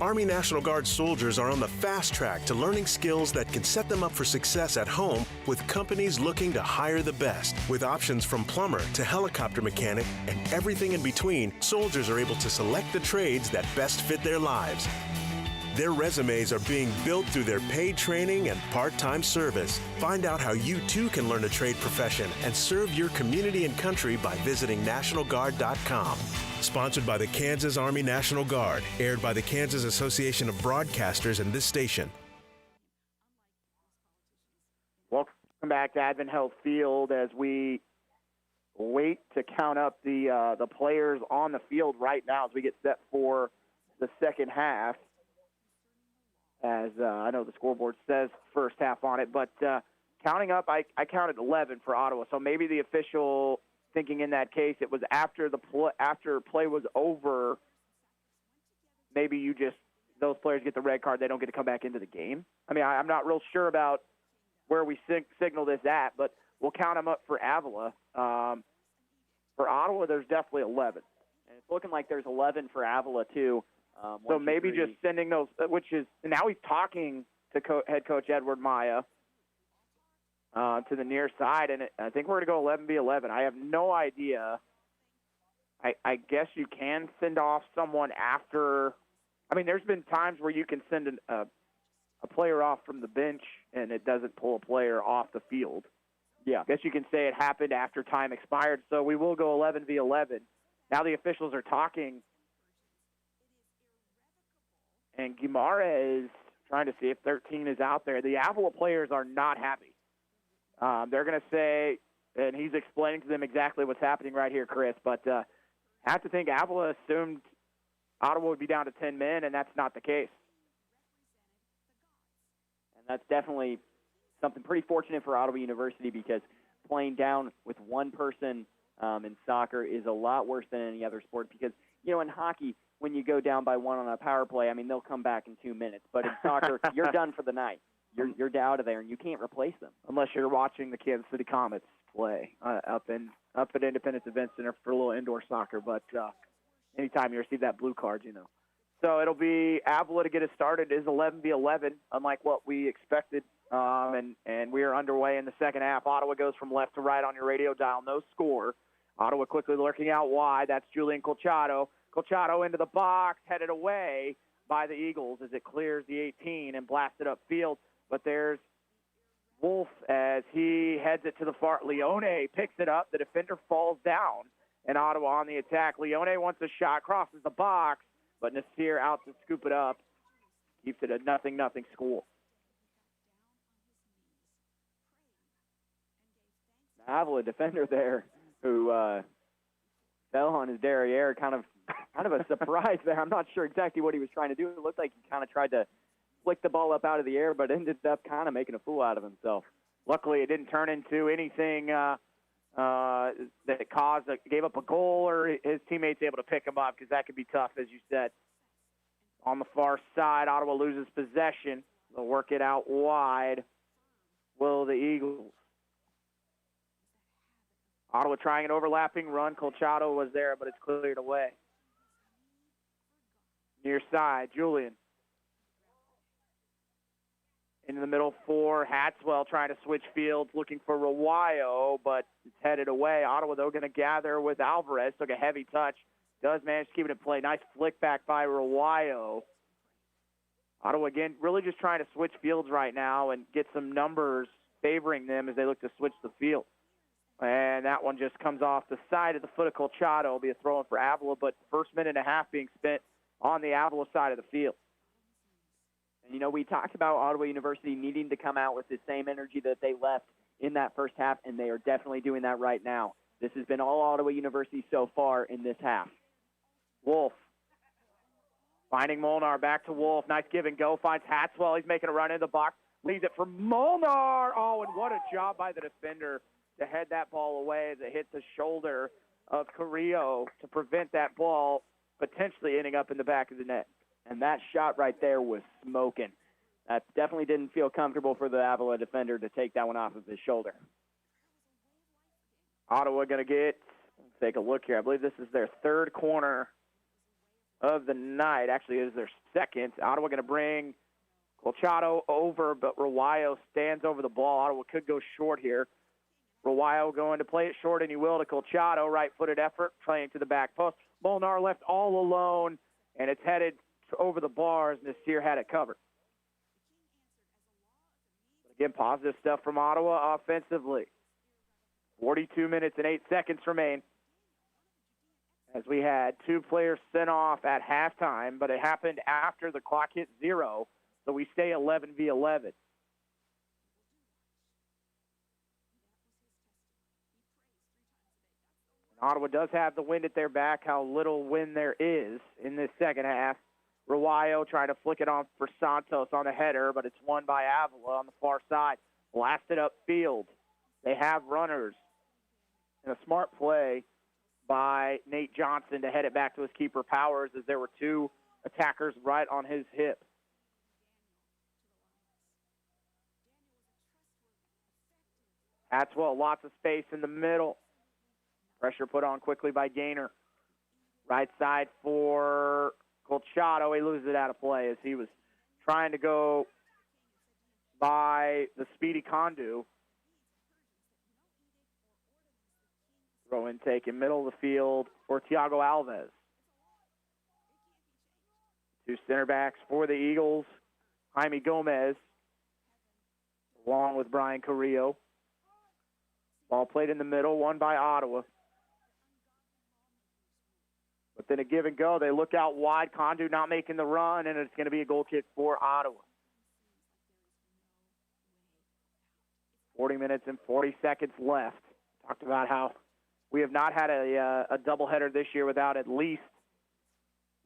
Army National Guard soldiers are on the fast track to learning skills that can set them up for success at home with companies looking to hire the best. With options from plumber to helicopter mechanic and everything in between, soldiers are able to select the trades that best fit their lives. Their resumes are being built through their paid training and part-time service. Find out how you too can learn a trade profession and serve your community and country by visiting NationalGuard.com. Sponsored by the Kansas Army National Guard, aired by the Kansas Association of Broadcasters and this station. Welcome back to Advent Health Field as we wait to count up the players on the field right now as we get set for the second half. As I know the scoreboard says first half on it, but counting up, I counted 11 for Ottawa. So maybe the official thinking in that case it was after play was over. Maybe those players get the red card, they don't get to come back into the game. I mean, I'm not real sure about where we signal this at, but we'll count them up for Avila. For Ottawa, there's definitely 11. And it's looking like there's 11 for Avila too. So maybe just sending those, which is now he's talking to head coach Edward Maya to the near side, and I think we're going to go 11v11. I have no idea. I guess you can send off someone after. I mean, there's been times where you can send a player off from the bench and it doesn't pull a player off the field. Yeah. I guess you can say it happened after time expired. So we will go 11v11. Now the officials are talking. And Guimara is trying to see if 13 is out there. The Avila players are not happy. They're going to say, and he's explaining to them exactly what's happening right here, Chris, but I have to think Avila assumed Ottawa would be down to 10 men, and that's not the case. And that's definitely something pretty fortunate for Ottawa University because playing down with one person in soccer is a lot worse than any other sport because, in hockey, when you go down by one on a power play, I mean, they'll come back in 2 minutes. But in soccer, you're done for the night. You're out of there, and you can't replace them. Unless you're watching the Kansas City Comets play up at Independence Event Center for a little indoor soccer. But anytime you receive that blue card, So it'll be Avila to get us started. It is 11v11, unlike what we expected. And we are underway in the second half. Ottawa goes from left to right on your radio dial. No score. Ottawa quickly lurking out wide. That's Julian Colchado. Colchado into the box, headed away by the Eagles as it clears the 18 and blasted upfield. But there's Wolf as he heads it to the far. Leone picks it up. The defender falls down, and Ottawa on the attack. Leone wants a shot, crosses the box, but Nasir out to scoop it up. Keeps it a 0-0 score. Avila defender there who fell on his derriere, kind of a surprise there. I'm not sure exactly what he was trying to do. It looked like he kind of tried to flick the ball up out of the air, but ended up kind of making a fool out of himself. Luckily, it didn't turn into anything that gave up a goal, or his teammates able to pick him up, because that could be tough, as you said. On the far side, Ottawa loses possession. They'll work it out wide. Will the Eagles? Ottawa trying an overlapping run. Colchado was there, but it's cleared away. Near side, Julian. In the middle for Hatswell, trying to switch fields, looking for Rawayo, but it's headed away. Ottawa, though, going to gather with Alvarez. Took a heavy touch. Does manage to keep it in play. Nice flick back by Rawayo. Ottawa, again, really just trying to switch fields right now and get some numbers favoring them as they look to switch the field. And that one just comes off the side of the foot of Colchado. It'll be a throw-in for Avila, but first minute and a half being spent on the Avila side of the field. And, you know, we talked about Ottawa University needing to come out with the same energy that they left in that first half, and they are definitely doing that right now. This has been all Ottawa University so far in this half. Wolf. Finding Molnar, back to Wolf. Nice give and go. Finds Hatswell. He's making a run in the box. Leaves it for Molnar. Oh, and what a job by the defender to head that ball away as it hit the shoulder of Carrillo to prevent that ball potentially ending up in the back of the net. And that shot right there was smoking. That definitely didn't feel comfortable for the Avila defender to take that one off of his shoulder. Ottawa going to let's take a look here. I believe this is their third corner of the night. Actually, it is their second. Ottawa going to bring Colchado over, but Rawayo stands over the ball. Ottawa could go short here. Rawayo going to play it short, and he will, to Colchado. Right-footed effort, playing to the back post. Molnar left all alone, and it's headed over the bars. Nasir had it covered. Again, positive stuff from Ottawa offensively. 42 minutes and 8 seconds remain as we had two players sent off at halftime, but it happened after the clock hit 0, so we stay 11v11. Ottawa does have the wind at their back, how little wind there is in this second half. Rawayo trying to flick it on for Santos on the header, but it's won by Avila on the far side. Blasted upfield. They have runners. And a smart play by Nate Johnson to head it back to his keeper Powers, as there were two attackers right on his hip. Hatswell, lots of space in the middle. Pressure put on quickly by Gaynor. Right side for Colchado. He loses it out of play as he was trying to go by the speedy Condu. Throw in taken middle of the field for Thiago Alves. Two center backs for the Eagles. Jaime Gomez along with Brian Carrillo. Ball played in the middle, won by Ottawa. But then a give and go. They look out wide. Condu not making the run, and it's going to be a goal kick for Ottawa. 40 minutes and 40 seconds left. Talked about how we have not had a doubleheader this year without at least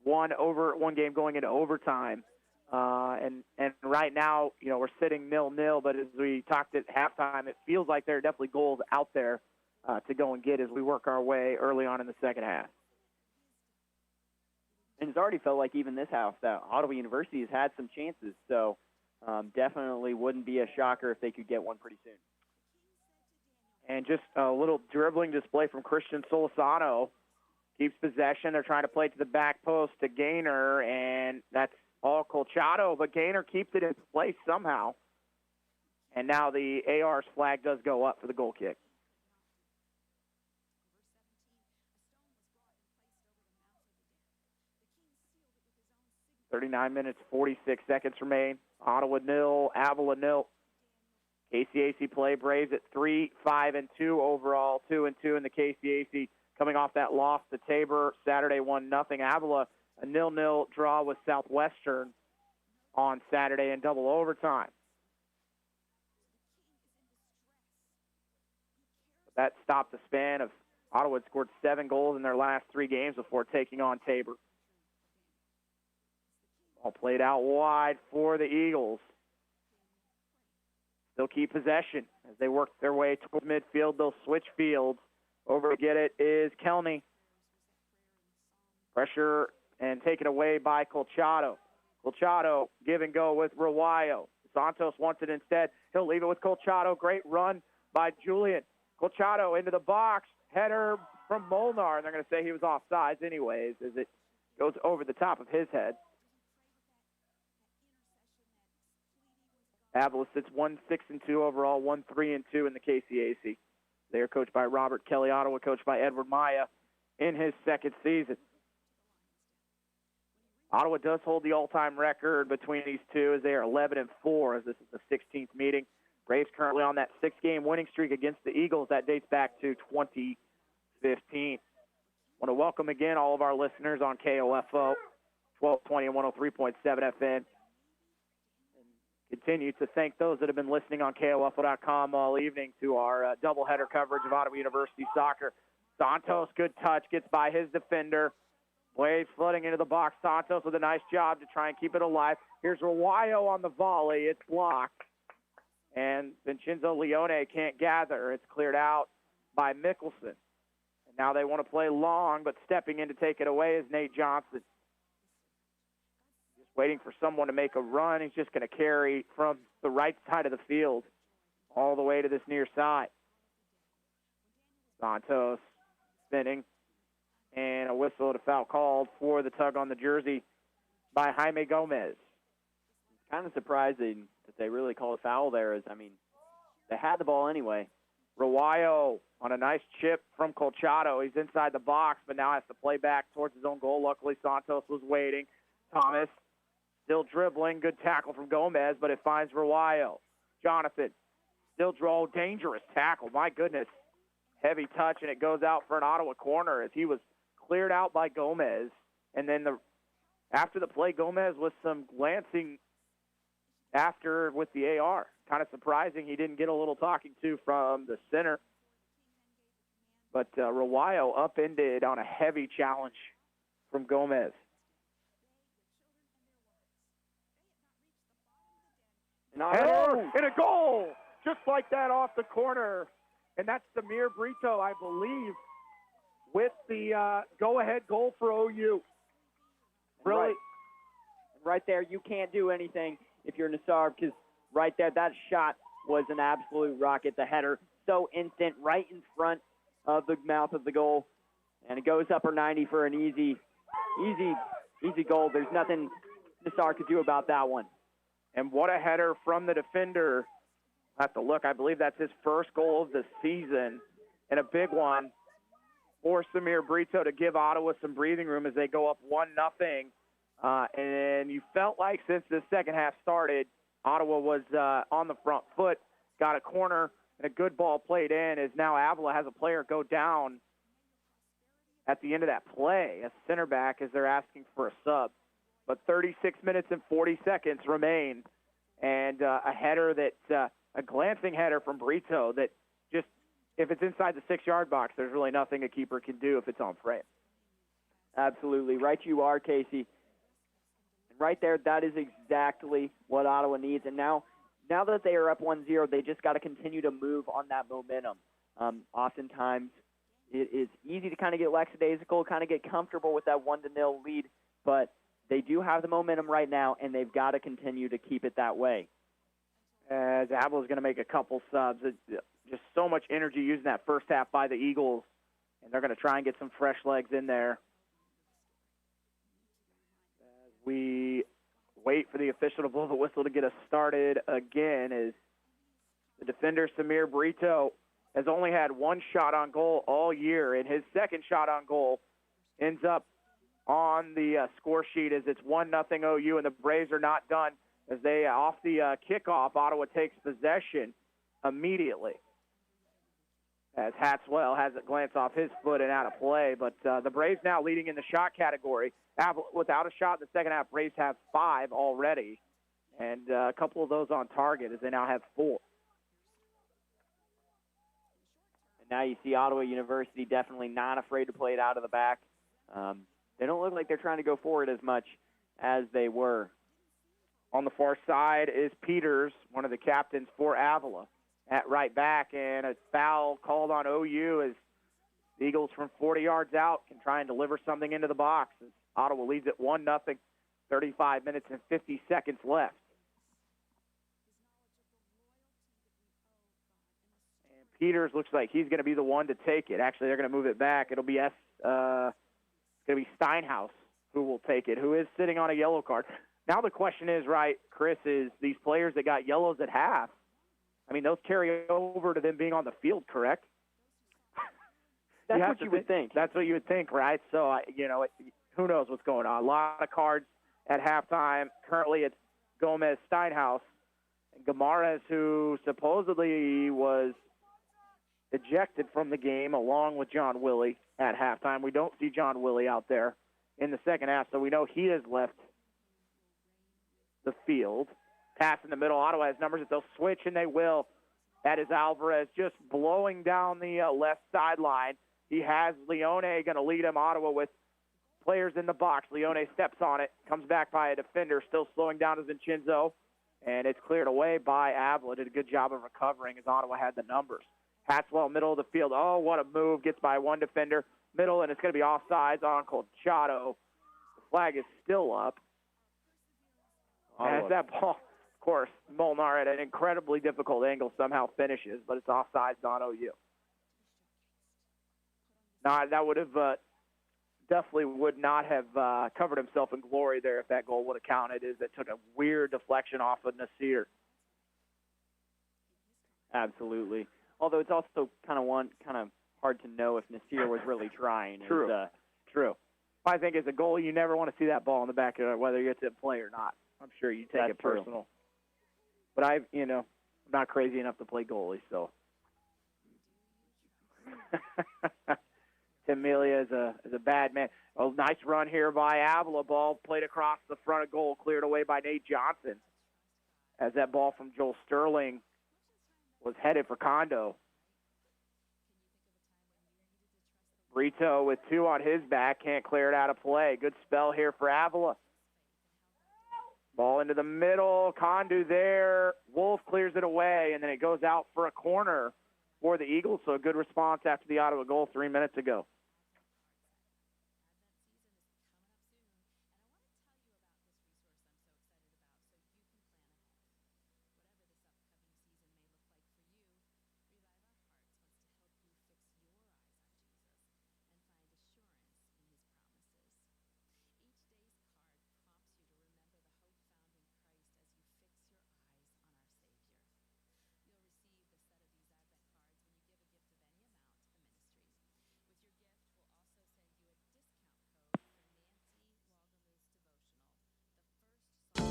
one game going into overtime. And right now, you know, we're sitting 0-0, but as we talked at halftime, it feels like there are definitely goals out there to go and get as we work our way early on in the second half. And it's already felt like even this half that Ottawa University has had some chances, so definitely wouldn't be a shocker if they could get one pretty soon. And just a little dribbling display from Christian Solisano. Keeps possession. They're trying to play to the back post to Gaynor, and that's all Colchado, but Gaynor keeps it in place somehow. And now the AR's flag does go up for the goal kick. 39 minutes, 46 seconds remain. Ottawa 0, Avila 0. KCAC play. Braves at 3-5-2 overall, 2-2 in the KCAC, coming off that loss to Tabor Saturday 1-0. Avila a 0-0 draw with Southwestern on Saturday in double overtime. That stopped the span of Ottawa had scored 7 goals in their last 3 games before taking on Tabor. All played out wide for the Eagles. They'll keep possession as they work their way towards midfield. They'll switch fields. Over to get it is Kelney. Pressure and taken away by Colchado. Colchado give and go with Rawayo. Santos wants it instead. He'll leave it with Colchado. Great run by Julian. Colchado into the box. Header from Molnar, and they're going to say he was offsides anyways as it goes over the top of his head. Avila sits 1-6-2 overall, 1-3-2 in the KCAC. They are coached by Robert Kelly. Ottawa coached by Edward Maya in his second season. Ottawa does hold the all-time record between these two as they are 11-4 as this is the 16th meeting. Braves currently on that 6-game winning streak against the Eagles. That dates back to 2015. I want to welcome again all of our listeners on KOFO, 1220 and 103.7 FM. And continue to thank those that have been listening on KOFO.com all evening to our doubleheader coverage of Ottawa University soccer. Santos, good touch, gets by his defender. Blade flooding into the box. Santos with a nice job to try and keep it alive. Here's Rawayo on the volley. It's blocked. And Vincenzo Leone can't gather. It's cleared out by Mickelson. And now they want to play long, but stepping in to take it away is Nate Johnson. Just waiting for someone to make a run. He's just going to carry from the right side of the field all the way to this near side. Santos spinning. And a whistle and a foul called for the tug on the jersey by Jaime Gomez. It's kind of surprising that they really call a foul there. They had the ball anyway. Rawayo on a nice chip from Colchado. He's inside the box, but now has to play back towards his own goal. Luckily, Santos was waiting. Thomas still dribbling. Good tackle from Gomez, but it finds Rawayo. Jonathan still dangerous tackle. My goodness. Heavy touch, and it goes out for an Ottawa corner as he was cleared out by Gomez. And then after the play, Gomez with some glancing after with the AR. Kind of surprising he didn't get a little talking to from the center. But Rawayo upended on a heavy challenge from Gomez. And a goal! Just like that off the corner. And that's Samir Brito, I believe, with the go-ahead goal for OU. Really? Right there, you can't do anything if you're Nassar because right there, that shot was an absolute rocket. The header, so instant, right in front of the mouth of the goal. And it goes upper 90 for an easy goal. There's nothing Nassar could do about that one. And what a header from the defender. I have to look. I believe that's his first goal of the season. And a big one for Samir Brito to give Ottawa some breathing room as they go up 1-0. And you felt like since the second half started, Ottawa was on the front foot, got a corner, and a good ball played in as now Avila has a player go down at the end of that play, a center back, as they're asking for a sub. But 36 minutes and 40 seconds remain, and a header that a glancing header from Brito that just, if it's inside the 6-yard box, there's really nothing a keeper can do if it's on frame. Absolutely. Right you are, Casey. And right there, that is exactly what Ottawa needs. And now that they are up 1-0, they just got to continue to move on that momentum. Oftentimes, it is easy to kind of get lackadaisical, kind of get comfortable with that 1-0 lead, but they do have the momentum right now, and they've got to continue to keep it that way. As Avila's going to make a couple subs. Just so much energy used in that first half by the Eagles, and they're going to try and get some fresh legs in there. As we wait for the official to blow the whistle to get us started again, as the defender Samir Brito has only had one shot on goal all year, and his second shot on goal ends up on the score sheet as it's 1-0 OU, and the Braves are not done as they, off the kickoff, Ottawa takes possession immediately. As Hatswell has it glance off his foot and out of play, but the Braves now leading in the shot category. Without a shot in the second half, Braves have 5 already. and a couple of those on target as they now have 4. And now you see Ottawa University definitely not afraid to play it out of the back. They don't look like they're trying to go forward as much as they were. On the far side is Peters, one of the captains for Avila, at right back, and a foul called on OU as the Eagles from 40 yards out can try and deliver something into the box. As Ottawa leads it 1-0, 35 minutes and 50 seconds left. And Peters looks like he's going to be the one to take it. Actually, they're going to move it back. It'll be it's going to be Steinhaus who will take it, who is sitting on a yellow card. Now the question is, right, Chris, is these players that got yellows at half, I mean, those carry over to them being on the field, correct? That's what you would think. That's what you would think, right? So, who knows what's going on. A lot of cards at halftime. Currently, it's Gomez, Steinhaus, and Gamarez, who supposedly was ejected from the game along with John Willie at halftime. We don't see John Willie out there in the second half, so we know he has left the field. Pass in the middle. Ottawa has numbers that they'll switch, and they will. That is Alvarez just blowing down the left sideline. He has Leone going to lead him. Ottawa with players in the box. Leone steps on it, comes back by a defender, still slowing down to Vincenzo, and it's cleared away by Avila. Did a good job of recovering as Ottawa had the numbers. Hatswell, middle of the field. Oh, what a move. Gets by one defender. Middle, and it's going to be offsides on Colchado. The flag is still up. As that ball, of course, Molnar at an incredibly difficult angle somehow finishes, but it's offsides on OU. Now, that would have definitely would not have covered himself in glory there if that goal would have counted. Is it took a weird deflection off of Nasir. Absolutely. Although it's also kind of hard to know if Nasir was really trying. True. True. I think as a goalie, you never want to see that ball in the back of it, whether it's in play or not. I'm sure you take it personal. But I'm not crazy enough to play goalie, so. Tim Melia is a bad man. Oh, nice run here by Avila. Ball played across the front of goal, cleared away by Nate Johnson. As that ball from Joel Sterling was headed for Kondo. Brito with 2 on his back, can't clear it out of play. Good spell here for Avila. Ball into the middle, Kondu there. Wolf clears it away, and then it goes out for a corner for the Eagles. So a good response after the Ottawa goal 3 minutes ago.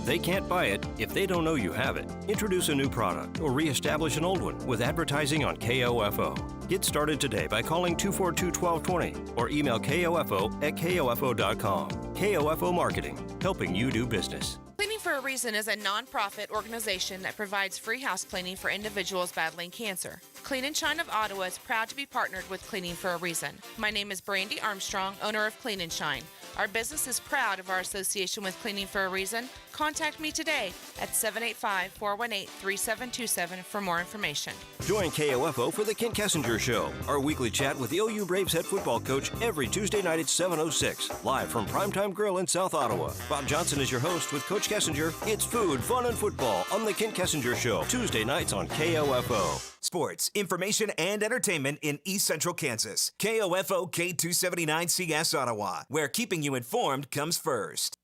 They can't buy it if they don't know you have it. Introduce a new product or reestablish an old one with advertising on KOFO. Get started today by calling 242-1220 or email kofo@kofo.com. KOFO Marketing, helping you do business. Cleaning for a Reason is a nonprofit organization that provides free house cleaning for individuals battling cancer. Clean and Shine of Ottawa is proud to be partnered with Cleaning for a Reason. My name is Brandy Armstrong, owner of Clean and Shine. Our business is proud of our association with Cleaning for a Reason. Contact me today at 785-418-3727 for more information. Join KOFO for the Kent Kessinger Show, our weekly chat with the OU Braves head football coach every Tuesday night at 7:06, live from Primetime Grill in South Ottawa. Bob Johnson is your host with Coach Kessinger. It's food, fun, and football on the Kent Kessinger Show, Tuesday nights on KOFO. Sports, information, and entertainment in East Central Kansas. KOFO K279CS Ottawa, where keeping you informed comes first.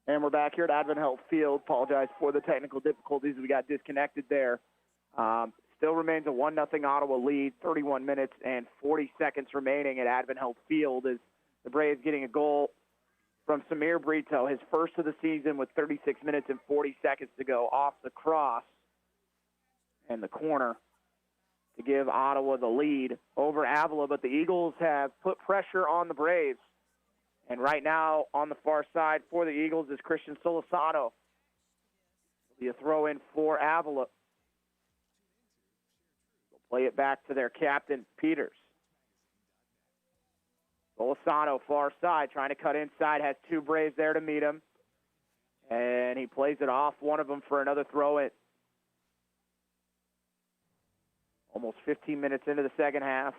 And we're back here at Advent Health Field. Apologize for the technical difficulties. We got disconnected there. Still remains a 1-0 Ottawa lead. 31 minutes and 40 seconds remaining at Advent Health Field as the Braves getting a goal from Samir Brito, his first of the season with 36 minutes and 40 seconds to go off the cross and the corner to give Ottawa the lead over Avila. But the Eagles have put pressure on the Braves. And right now, on the far side for the Eagles is Christian Solisano. See a throw in for Avila. They'll play it back to their captain, Peters. Golisano, far side, trying to cut inside, has two Braves there to meet him. And he plays it off one of them for another throw in. Almost 15 minutes into the second half.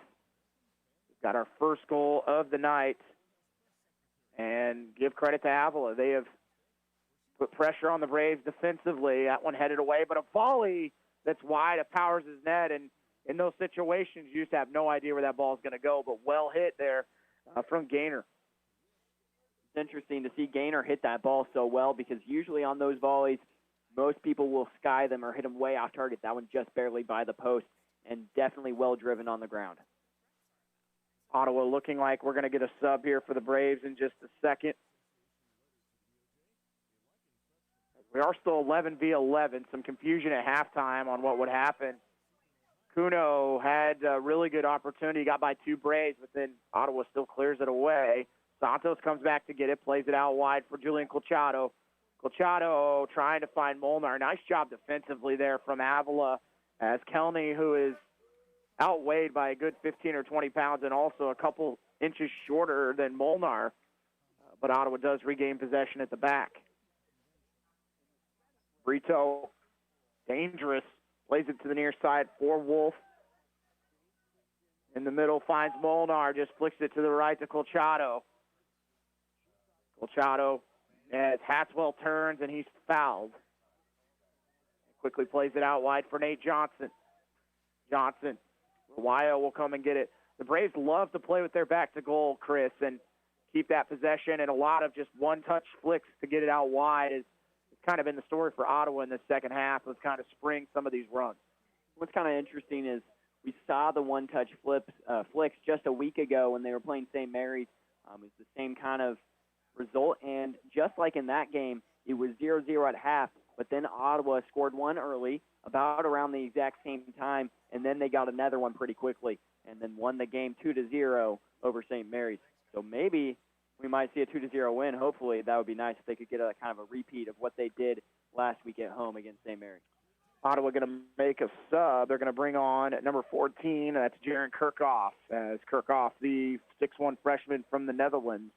We've got our first goal of the night. And give credit to Avila. They have put pressure on the Braves defensively. That one headed away, but a volley that's wide of Powers' net. And in those situations, you just have no idea where that ball is going to go, but well hit there from Gaynor. It's interesting to see Gaynor hit that ball so well because usually on those volleys, most people will sky them or hit them way off target. That one just barely by the post and definitely well driven on the ground. Ottawa looking like we're going to get a sub here for the Braves in just a second. We are still 11 v 11. Some confusion at halftime on what would happen. Kuno had a really good opportunity, got by two Braves, but then Ottawa still clears it away. Santos comes back to get it, plays it out wide for Julian Colchado. Colchado trying to find Molnar. Nice job defensively there from Avila as Kelney, who is outweighed by a good 15 or 20 pounds and also a couple inches shorter than Molnar. But Ottawa does regain possession at the back. Brito, dangerous, plays it to the near side for Wolf. In the middle, finds Molnar, just flicks it to the right to Colchado. Colchado, as Hatswell turns, and he's fouled. Quickly plays it out wide for Nate Johnson. Johnson, Wyo will come and get it. The Braves love to play with their back to goal, Chris, and keep that possession, and a lot of just one-touch flicks to get it out wide is kind of been the story for Ottawa in the second half, was kind of spring some of these runs. What's kind of interesting is we saw the one-touch flicks just a week ago when they were playing St. Mary's. It was the same kind of result, and just like in that game, it was 0-0 at half, but then Ottawa scored one early, about around the exact same time, and then they got another one pretty quickly, and then won the game 2-0 over St. Mary's. So maybe we might see a 2-0 win. Hopefully, that would be nice if they could get a kind of a repeat of what they did last week at home against St. Mary's. Ottawa going to make a sub. They're going to bring on at number 14. That's Jaron Kirchhoff. As Kirchhoff, the 6'1 freshman from the Netherlands,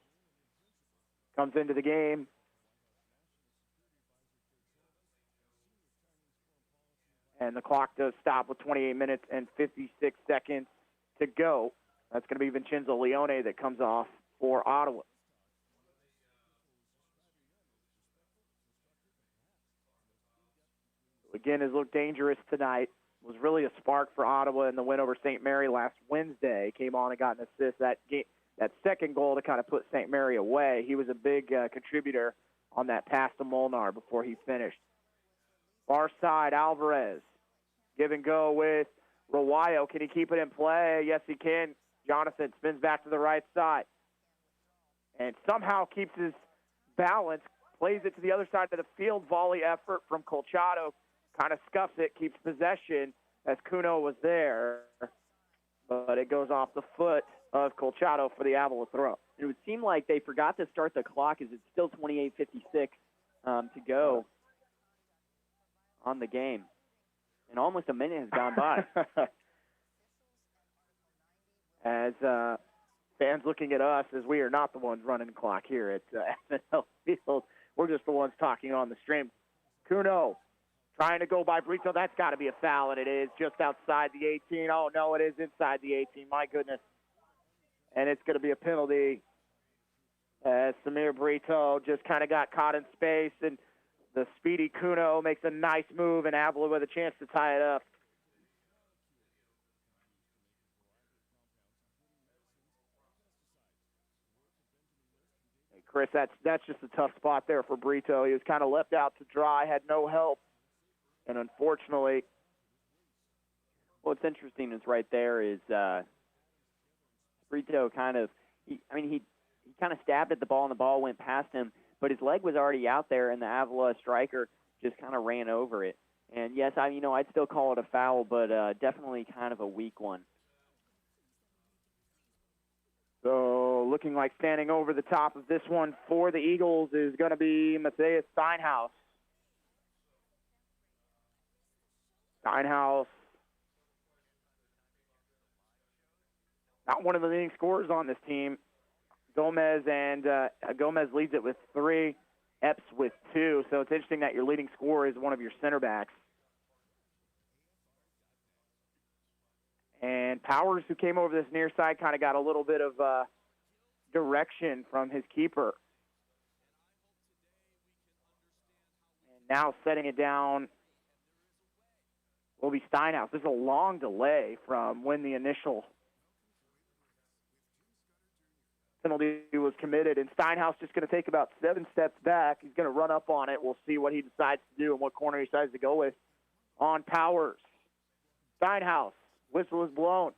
comes into the game. And the clock does stop with 28 minutes and 56 seconds to go. That's going to be Vincenzo Leone that comes off for Ottawa. Again, has looked dangerous tonight. Was really a spark for Ottawa in the win over St. Mary last Wednesday. Came on and got an assist. That second goal to kind of put St. Mary away. He was a big contributor on that pass to Molnar before he finished. Far side, Alvarez. Give and go with Rawayo. Can he keep it in play? Yes, he can. Jonathan spins back to the right side and somehow keeps his balance, plays it to the other side of the field. Volley effort from Colchado. Kind of scuffs it, keeps possession as Kuno was there. But it goes off the foot of Colchado for the Avila throw. It would seem like they forgot to start the clock as it's still 28:56 to go on the game. And almost a minute has gone by. As fans looking at us, as we are not the ones running the clock here at Avila Field. We're just the ones talking on the stream. Kuno trying to go by Brito. That's got to be a foul, and it is just outside the 18. Oh, no, it is inside the 18. My goodness. And it's going to be a penalty as Samir Brito just kind of got caught in space, and the speedy Kuno makes a nice move, and Avila with a chance to tie it up. Hey, Chris, that's just a tough spot there for Brito. He was kind of left out to dry, had no help, and unfortunately. What's interesting is right there is Brito kind of, he kind of stabbed at the ball, and the ball went past him, but his leg was already out there, and the Avila striker just kind of ran over it. And yes, I'd still call it a foul, but definitely kind of a weak one. So looking like standing over the top of this one for the Eagles is going to be Matthias Steinhaus. Steinhaus, not one of the leading scorers on this team. Gomez leads it with 3, Epps with 2. So it's interesting that your leading scorer is one of your center backs. And Powers, who came over this near side, kind of got a little bit of direction from his keeper. And now setting it down will be Steinhaus. There's a long delay from when the initial penalty was committed, and Steinhaus just going to take about 7 steps back. He's going to run up on it. We'll see what he decides to do and what corner he decides to go with on Powers. Steinhaus, whistle is blown.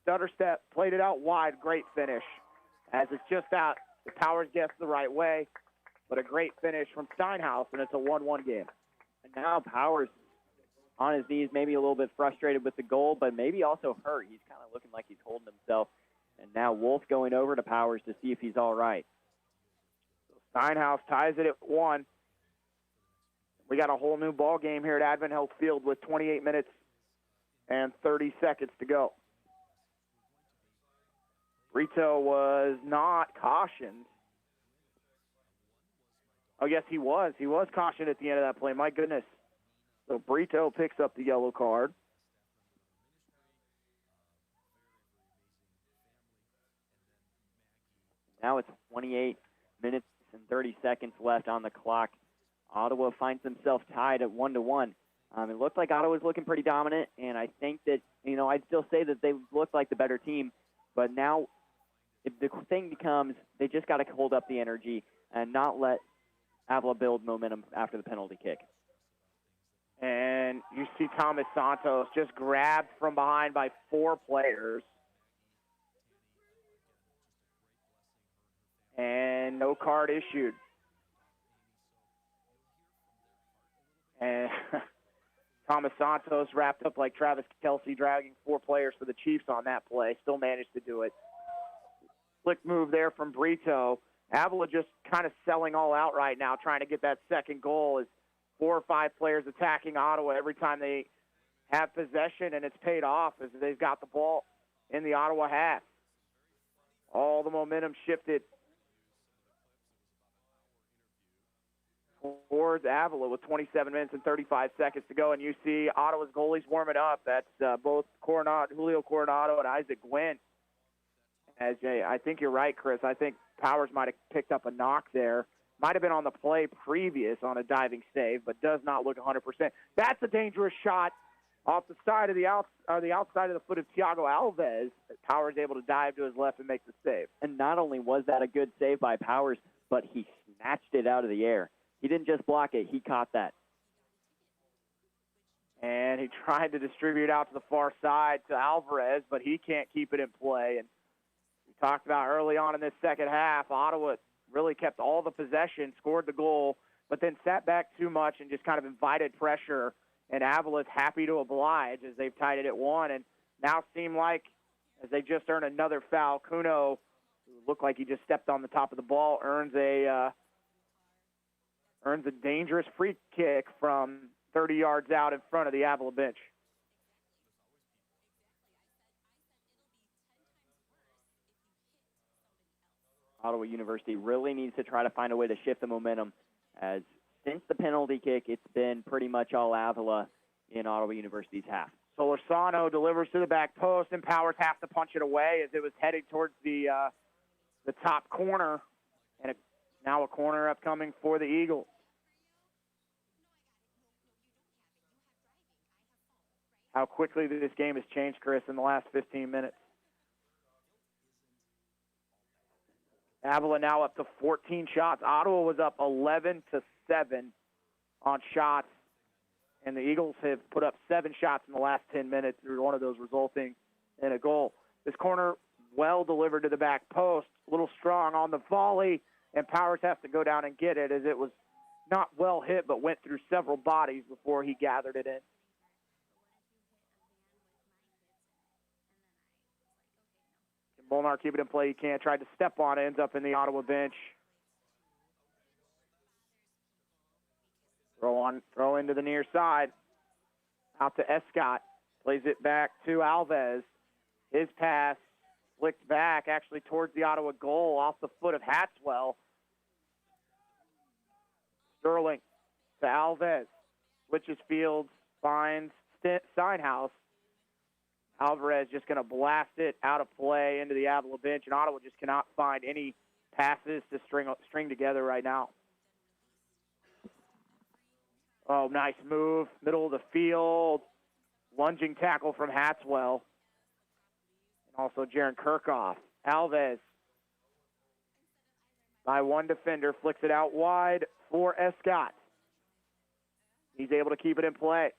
Stutter step, played it out wide. Great finish. As it's just out, the Powers gets the right way, but a great finish from Steinhaus, and it's a 1-1 game. And now Powers on his knees, maybe a little bit frustrated with the goal, but maybe also hurt. He's kind of looking like he's holding himself. And now Wolf going over to Powers to see if he's all right. So Steinhaus ties it at 1. We got a whole new ball game here at Advent Health Field with 28 minutes and 30 seconds to go. Brito was not cautioned. Oh, yes, he was. He was cautioned at the end of that play. My goodness. So Brito picks up the yellow card. Now it's 28 minutes and 30 seconds left on the clock. Ottawa finds themselves tied at 1-1. It looked like Ottawa was looking pretty dominant, and I think that, I'd still say that they looked like the better team. But now the thing becomes they just got to hold up the energy and not let Avila build momentum after the penalty kick. And you see Thomas Santos just grabbed from behind by 4 players. And no card issued. And Thomas Santos wrapped up like Travis Kelce, dragging 4 players for the Chiefs on that play. Still managed to do it. Slick move there from Brito. Avila just kind of selling all out right now, trying to get that second goal. As 4 or 5 players attacking Ottawa every time they have possession, and it's paid off as they've got the ball in the Ottawa half. All the momentum shifted towards Avila with 27 minutes and 35 seconds to go, and you see Ottawa's goalies warming up. That's both Julio Coronado and Isaac Gwynn. I think you're right, Chris. I think Powers might have picked up a knock there. Might have been on the play previous on a diving save, but does not look 100%. That's a dangerous shot off the side of the outside of the foot of Thiago Alves. Powers able to dive to his left and make the save. And not only was that a good save by Powers, but he snatched it out of the air. He didn't just block it, he caught that. And he tried to distribute out to the far side to Alvarez, but he can't keep it in play. And we talked about early on in this second half, Ottawa really kept all the possession, scored the goal, but then sat back too much and just kind of invited pressure. And Avila's happy to oblige as they've tied it at 1. And now seem like, as they just earned another foul, Kuno, who looked like he just stepped on the top of the ball, earns a dangerous free kick from 30 yards out in front of the Avila bench. Ottawa University really needs to try to find a way to shift the momentum, as since the penalty kick, it's been pretty much all Avila in Ottawa University's half. Solorzano delivers to the back post, and Powers has to punch it away as it was heading towards the top corner, and now a corner upcoming for the Eagles. How quickly this game has changed, Chris, in the last 15 minutes. Avila now up to 14 shots. Ottawa was up 11-7 on shots, and the Eagles have put up 7 shots in the last 10 minutes, through one of those resulting in a goal. This corner well delivered to the back post, a little strong on the volley, and Powers has to go down and get it, as it was not well hit but went through several bodies before he gathered it in. Molnar keep it in play. He can't. Tried to step on it. Ends up in the Ottawa bench. Throw into the near side. Out to Escott. Plays it back to Alves. His pass flicked back actually towards the Ottawa goal off the foot of Hatswell. Sterling to Alves. Switches fields, finds Steinhaus. Alvarez just going to blast it out of play into the Avila bench, and Ottawa just cannot find any passes to string together right now. Oh, nice move. Middle of the field. Lunging tackle from Hatswell. And also Jaron Kirchhoff. Alves by one defender, flicks it out wide for Escott. He's able to keep it in play.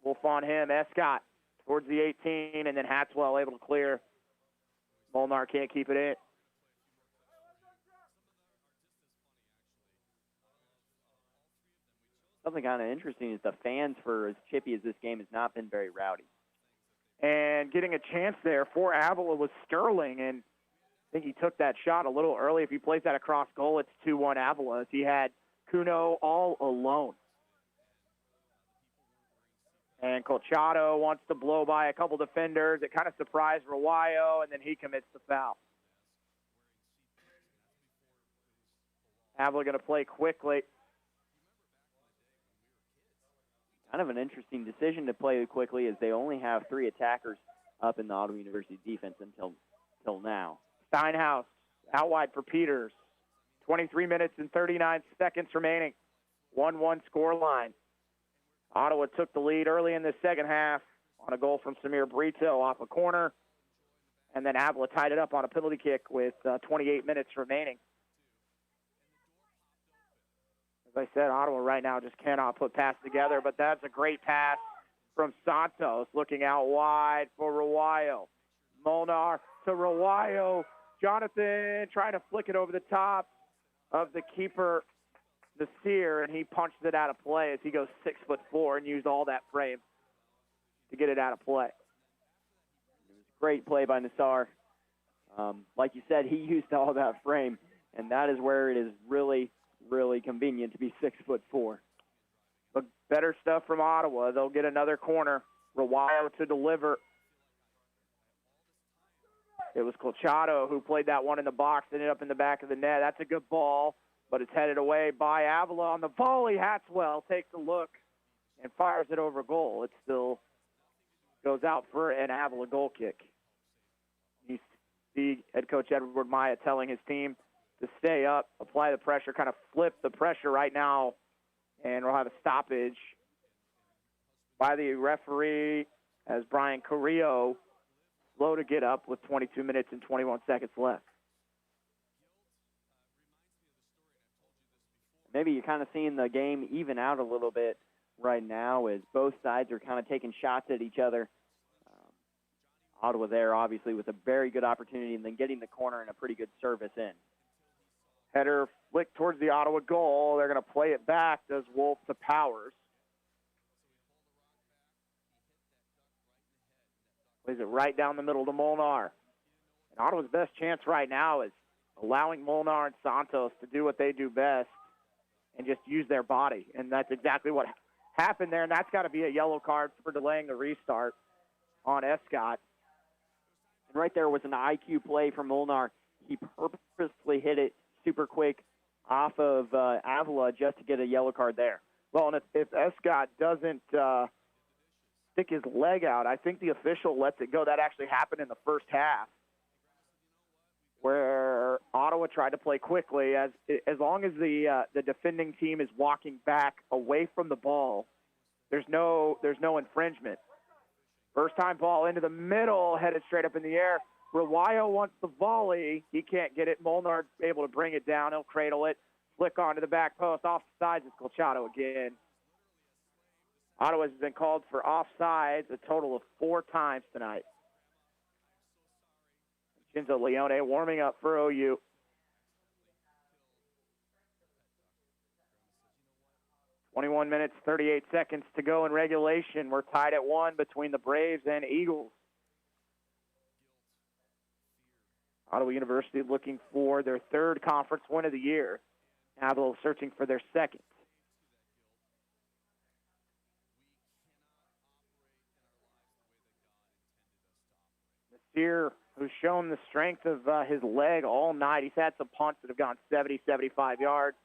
Wolf on him. Escott towards the 18, and then Hatswell able to clear. Molnar can't keep it in. Something kind of interesting is the fans, for as chippy as this game has not been, very rowdy. And getting a chance there for Avila was Sterling, and I think he took that shot a little early. If he plays that across goal, it's 2-1 Avila. He had Kuno all alone. And Colchado wants to blow by a couple defenders. It kind of surprised Rawayo, and then he commits the foul. Avila going to play quickly. Kind of an interesting decision to play quickly, as they only have 3 attackers up in the Ottawa University defense until now. Steinhaus out wide for Peters. 23 minutes and 39 seconds remaining. 1-1 scoreline. Ottawa took the lead early in the second half on a goal from Samir Brito off a corner. And then Avila tied it up on a penalty kick with 28 minutes remaining. As I said, Ottawa right now just cannot put passes together, but that's a great pass from Santos, looking out wide for Rawayo. Molnar to Rawayo. Jonathan trying to flick it over the top of the keeper, Nasir, and he punched it out of play as he goes 6'4" and used all that frame to get it out of play. It was a great play by Nassar. Like you said, he used all that frame, and that is where it is really convenient to be 6'4". But better stuff from Ottawa. They'll get another corner. Rawayo to deliver. It was Colchado who played that one in the box, ended up in the back of the net. That's a good ball, but it's headed away by Avila on the volley. Hatswell takes a look and fires it over goal. It still goes out for an Avila goal kick. You see head coach Edward Maya telling his team to stay up, apply the pressure, kind of flip the pressure right now, and we'll have a stoppage by the referee as Brian Carrillo slow to get up with 22 minutes and 21 seconds left. Maybe you're kind of seeing the game even out a little bit right now, as both sides are kind of taking shots at each other. Ottawa there, obviously, with a very good opportunity, and then getting the corner and a pretty good service in. Header flick towards the Ottawa goal. They're going to play it back. Does Wolf to Powers. Plays it right down the middle to Molnar. And Ottawa's best chance right now is allowing Molnar and Santos to do what they do best and just use their body. And that's exactly what happened there. And that's got to be a yellow card for delaying the restart on Escott. And right there was an IQ play from Molnar. He purposely hit it super quick off of Avila just to get a yellow card there. Well, and if Escott doesn't stick his leg out, I think the official lets it go. That actually happened in the first half, where Ottawa tried to play quickly. As long as the defending team is walking back away from the ball, there's no infringement. First time ball into the middle, headed straight up in the air. Rawayo wants the volley. He can't get it. Molnar able to bring it down. He'll cradle it. Flick onto the back post. Off the sides is Colchado again. Ottawa has been called for offsides a total of 4 times tonight. Shinzo Leone warming up for OU. "21 minutes, 38 seconds to go in regulation. We're tied at 1 between the Braves and Eagles. Ottawa University looking for their 3rd conference win of the year. Avila searching for their 2nd. Steer, who's shown the strength of his leg all night. He's had some punts that have gone 70, 75 yards.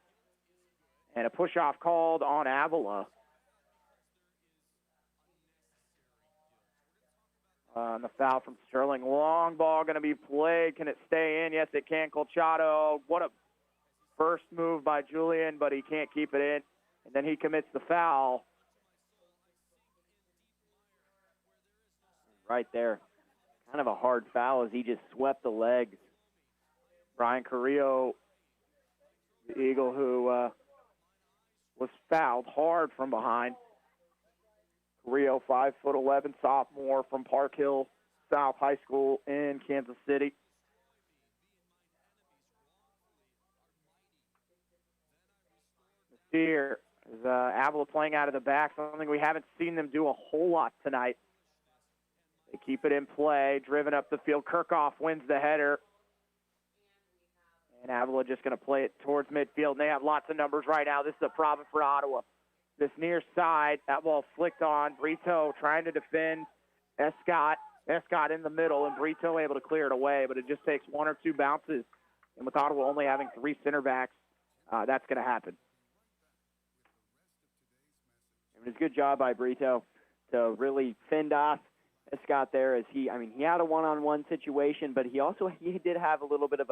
And a push-off called on Avila. The foul from Sterling. Long ball going to be played. Can it stay in? Yes, it can. Colchado, what a first move by Julian, but he can't keep it in. And then he commits the foul. Right there. Kind of a hard foul as he just swept the legs. Brian Carrillo, the Eagle who was fouled hard from behind. Carrillo, 5'11", sophomore from Park Hill South High School in Kansas City. Here is Avila playing out of the back, something we haven't seen them do a whole lot tonight. They keep it in play, driven up the field. Kirchhoff wins the header. And Avila just going to play it towards midfield. And they have lots of numbers right now. This is a problem for Ottawa. This near side, that ball flicked on. Brito trying to defend Escott. Escott in the middle, and Brito able to clear it away. But it just takes one or two bounces. And with Ottawa only having 3 center backs, that's going to happen. It was a good job by Brito to really fend off Escott there. As he had a one-on-one situation, but he did have a little bit of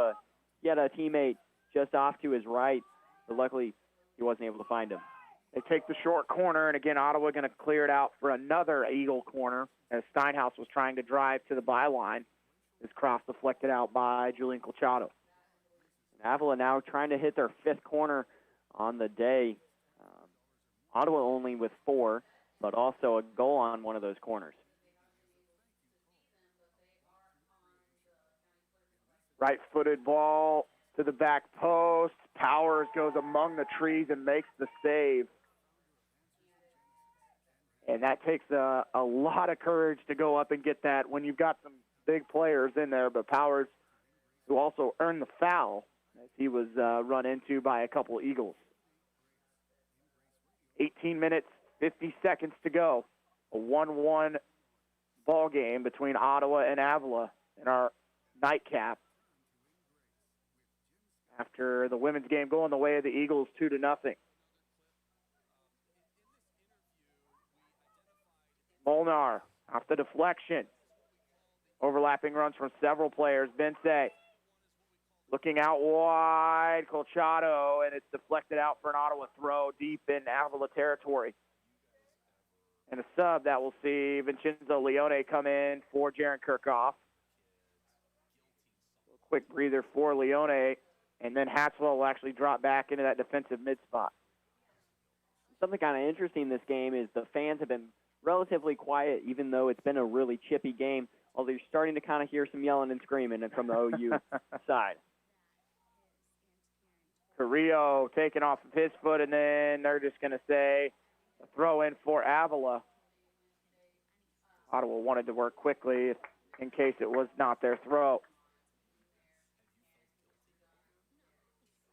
he had a teammate just off to his right, but luckily he wasn't able to find him. They take the short corner, and again, Ottawa going to clear it out for another Eagle corner as Steinhaus was trying to drive to the byline. This cross deflected out by Julian Colchado. And Avila now trying to hit their 5th corner on the day. Ottawa only with 4, but also a goal on one of those corners. Right-footed ball to the back post. Powers goes among the trees and makes the save. And that takes a lot of courage to go up and get that when you've got some big players in there. But Powers, who also earned the foul, as he was run into by a couple Eagles. 18 minutes, 50 seconds to go. A 1-1 ball game between Ottawa and Avila in our nightcap. After the women's game going the way of the Eagles 2-0. Molnar off the deflection. Overlapping runs from several players. Bensay looking out wide. Colchado, and it's deflected out for an Ottawa throw deep in Avila territory. And a sub that will see Vincenzo Leone come in for Jaron Kirchhoff. A quick breather for Leone, and then Hatswell will actually drop back into that defensive mid spot. Something kind of interesting in this game is the fans have been relatively quiet, even though it's been a really chippy game, although you're starting to kind of hear some yelling and screaming from the OU side. Carrillo taking off of his foot, and then they're just going to say a throw in for Avila. Ottawa wanted to work quickly in case it was not their throw.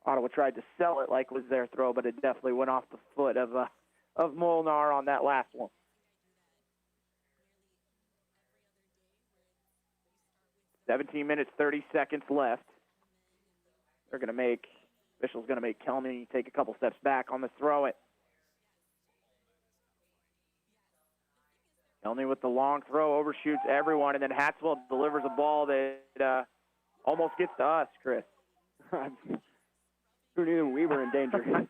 Ottawa tried to sell it like it was their throw, but it definitely went off the foot of Molnar on that last one. "17 minutes, 30 seconds left. Official's going to make Kelmy take a couple steps back on the throw it. Kelmy with the long throw, overshoots everyone, and then Hatswell delivers a ball that almost gets to us, Chris. Who knew we were in danger?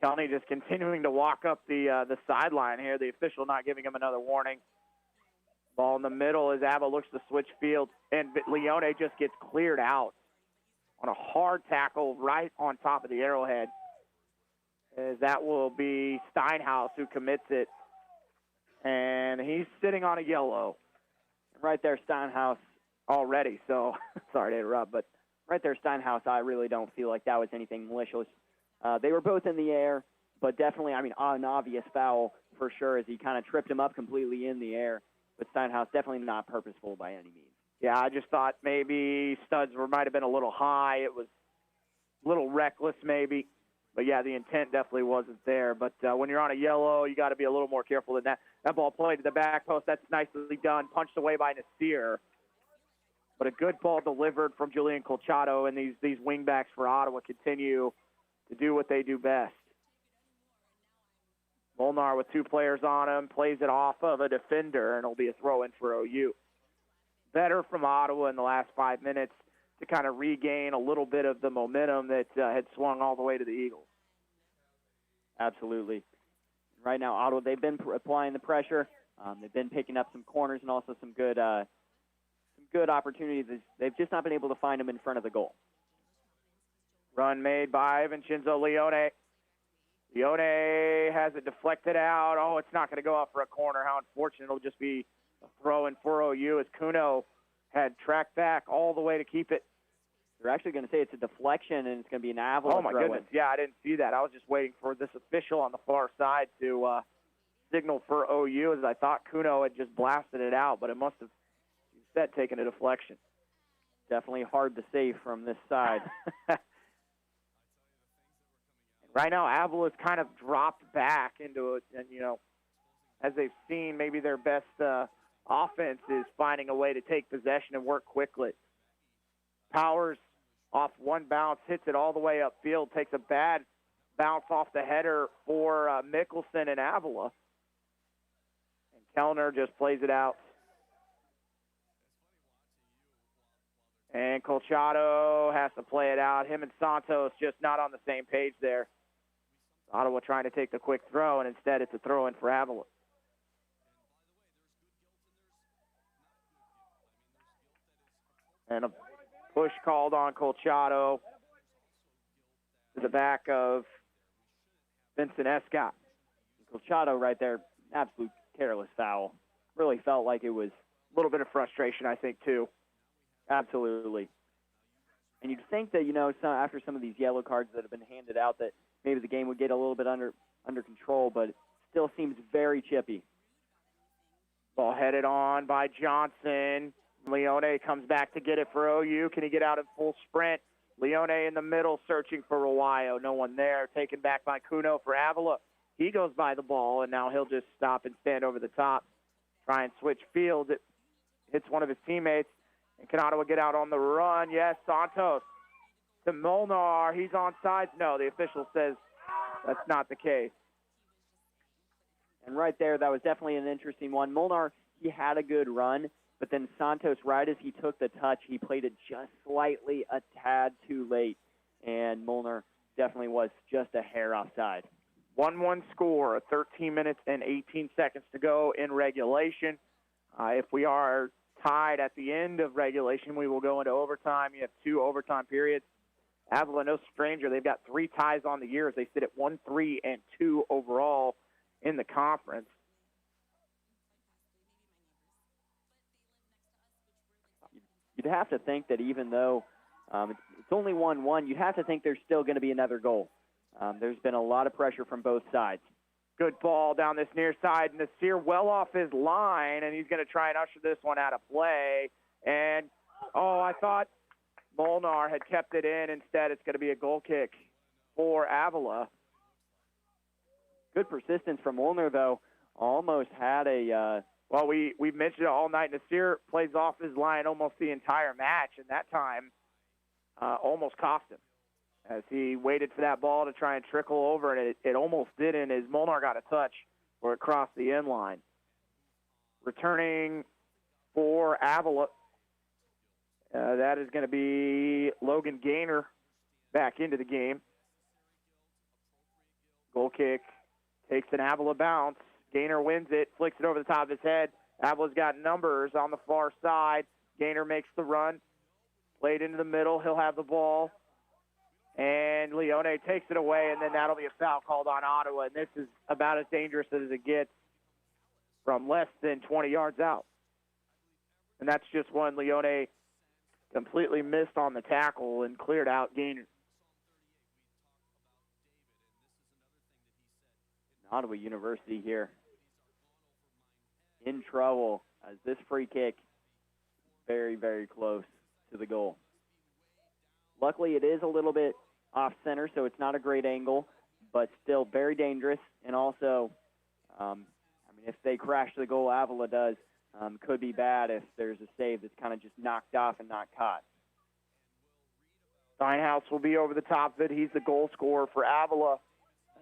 Kelny just continuing to walk up the sideline here. The official not giving him another warning. Ball in the middle as Avila looks to switch fields, and Leone just gets cleared out on a hard tackle right on top of the arrowhead. As that will be Steinhaus who commits it, and he's sitting on a yellow. Right there, Steinhaus already, so sorry to interrupt, but right there, Steinhaus, I really don't feel like that was anything malicious. They were both in the air, but definitely, an obvious foul for sure as he kind of tripped him up completely in the air. But Steinhaus definitely not purposeful by any means. Yeah, I just thought maybe studs might have been a little high. It was a little reckless maybe. But, yeah, the intent definitely wasn't there. But when you're on a yellow, you got to be a little more careful than that. That ball played to the back post. That's nicely done. Punched away by Nasir. But a good ball delivered from Julian Colchado, and these wingbacks for Ottawa continue to do what they do best. Molnar with 2 players on him, plays it off of a defender, and it'll be a throw-in for OU. Better from Ottawa in the last 5 minutes to kind of regain a little bit of the momentum that had swung all the way to the Eagles. Absolutely. Right now, Ottawa, they've been applying the pressure. They've been picking up some corners and also some good opportunities. They've just not been able to find them in front of the goal. Run made by Vincenzo Leone. Leone has it deflected out. Oh, it's not going to go out for a corner. How unfortunate. It'll just be a throw-in for OU as Kuno had tracked back all the way to keep it. They're actually going to say it's a deflection, and it's going to be an Avila Oh, my throw-in. goodness. Yeah, I didn't see that. I was just waiting for this official on the far side to signal for OU, as I thought Kuno had just blasted it out, but it must have instead taken a deflection. Definitely hard to save from this side. Right now, Avila's kind of dropped back into it, and, as they've seen, maybe their best offense is finding a way to take possession and work quickly. Powers off one bounce, hits it all the way upfield, takes a bad bounce off the header for Mickelson and Avila. And Kellner just plays it out. And Colchado has to play it out. Him and Santos just not on the same page there. Ottawa trying to take the quick throw, and instead it's a throw-in for Avila. And a push called on Colchado to the back of Vincent Escott. Colchado right there, absolute careless foul. Really felt like it was a little bit of frustration, I think, too. Absolutely. And you'd think that, after some of these yellow cards that have been handed out, that maybe the game would get a little bit under control, but it still seems very chippy. Ball headed on by Johnson. Leone comes back to get it for OU. Can he get out in full sprint? Leone in the middle searching for Rawayo. No one there. Taken back by Kuno for Avila. He goes by the ball, and now he'll just stop and stand over the top. Try and switch fields. It hits one of his teammates. And can Ottawa get out on the run? Yes, Santos to Molnar. He's onside. No, the official says that's not the case. And right there, that was definitely an interesting one. Molnar, he had a good run, but then Santos, right as he took the touch, he played it just slightly a tad too late. And Molnar definitely was just a hair offside. 1-1 score, 13 minutes and 18 seconds to go in regulation. If we are tied at the end of regulation, we will go into overtime. You have 2 overtime periods. Avila, no stranger. They've got 3 ties on the year as they sit at 1-3 and 2 overall in the conference. You'd have to think that even though it's only 1-1, you'd have to think there's still going to be another goal. There's been a lot of pressure from both sides. Good ball down this near side. Nasir well off his line, and he's going to try and usher this one out of play. And, I thought Molnar had kept it in. Instead, it's going to be a goal kick for Avila. Good persistence from Molnar, though. Almost had a... Well, we've mentioned it all night. Nasir plays off his line almost the entire match, and that time almost cost him as he waited for that ball to try and trickle over, and it almost didn't as Molnar got a touch or it crossed the end line. Returning for Avila, that is going to be Logan Gaynor back into the game. Goal kick takes an Avila bounce. Gaynor wins it, flicks it over the top of his head. Avila's got numbers on the far side. Gaynor makes the run. Played into the middle. He'll have the ball. And Leone takes it away, and then that'll be a foul called on Ottawa. And this is about as dangerous as it gets from less than 20 yards out. And that's just one Leone completely missed on the tackle and cleared out Gaynor. Ottawa University here in trouble as this free kick very, very close to the goal. Luckily, it is a little bit off center, so it's not a great angle, but still very dangerous. And also, if they crash the goal, Avila does, could be bad if there's a save that's kind of just knocked off and not caught. Steinhaus will be over the top of it. He's the goal scorer for Avila.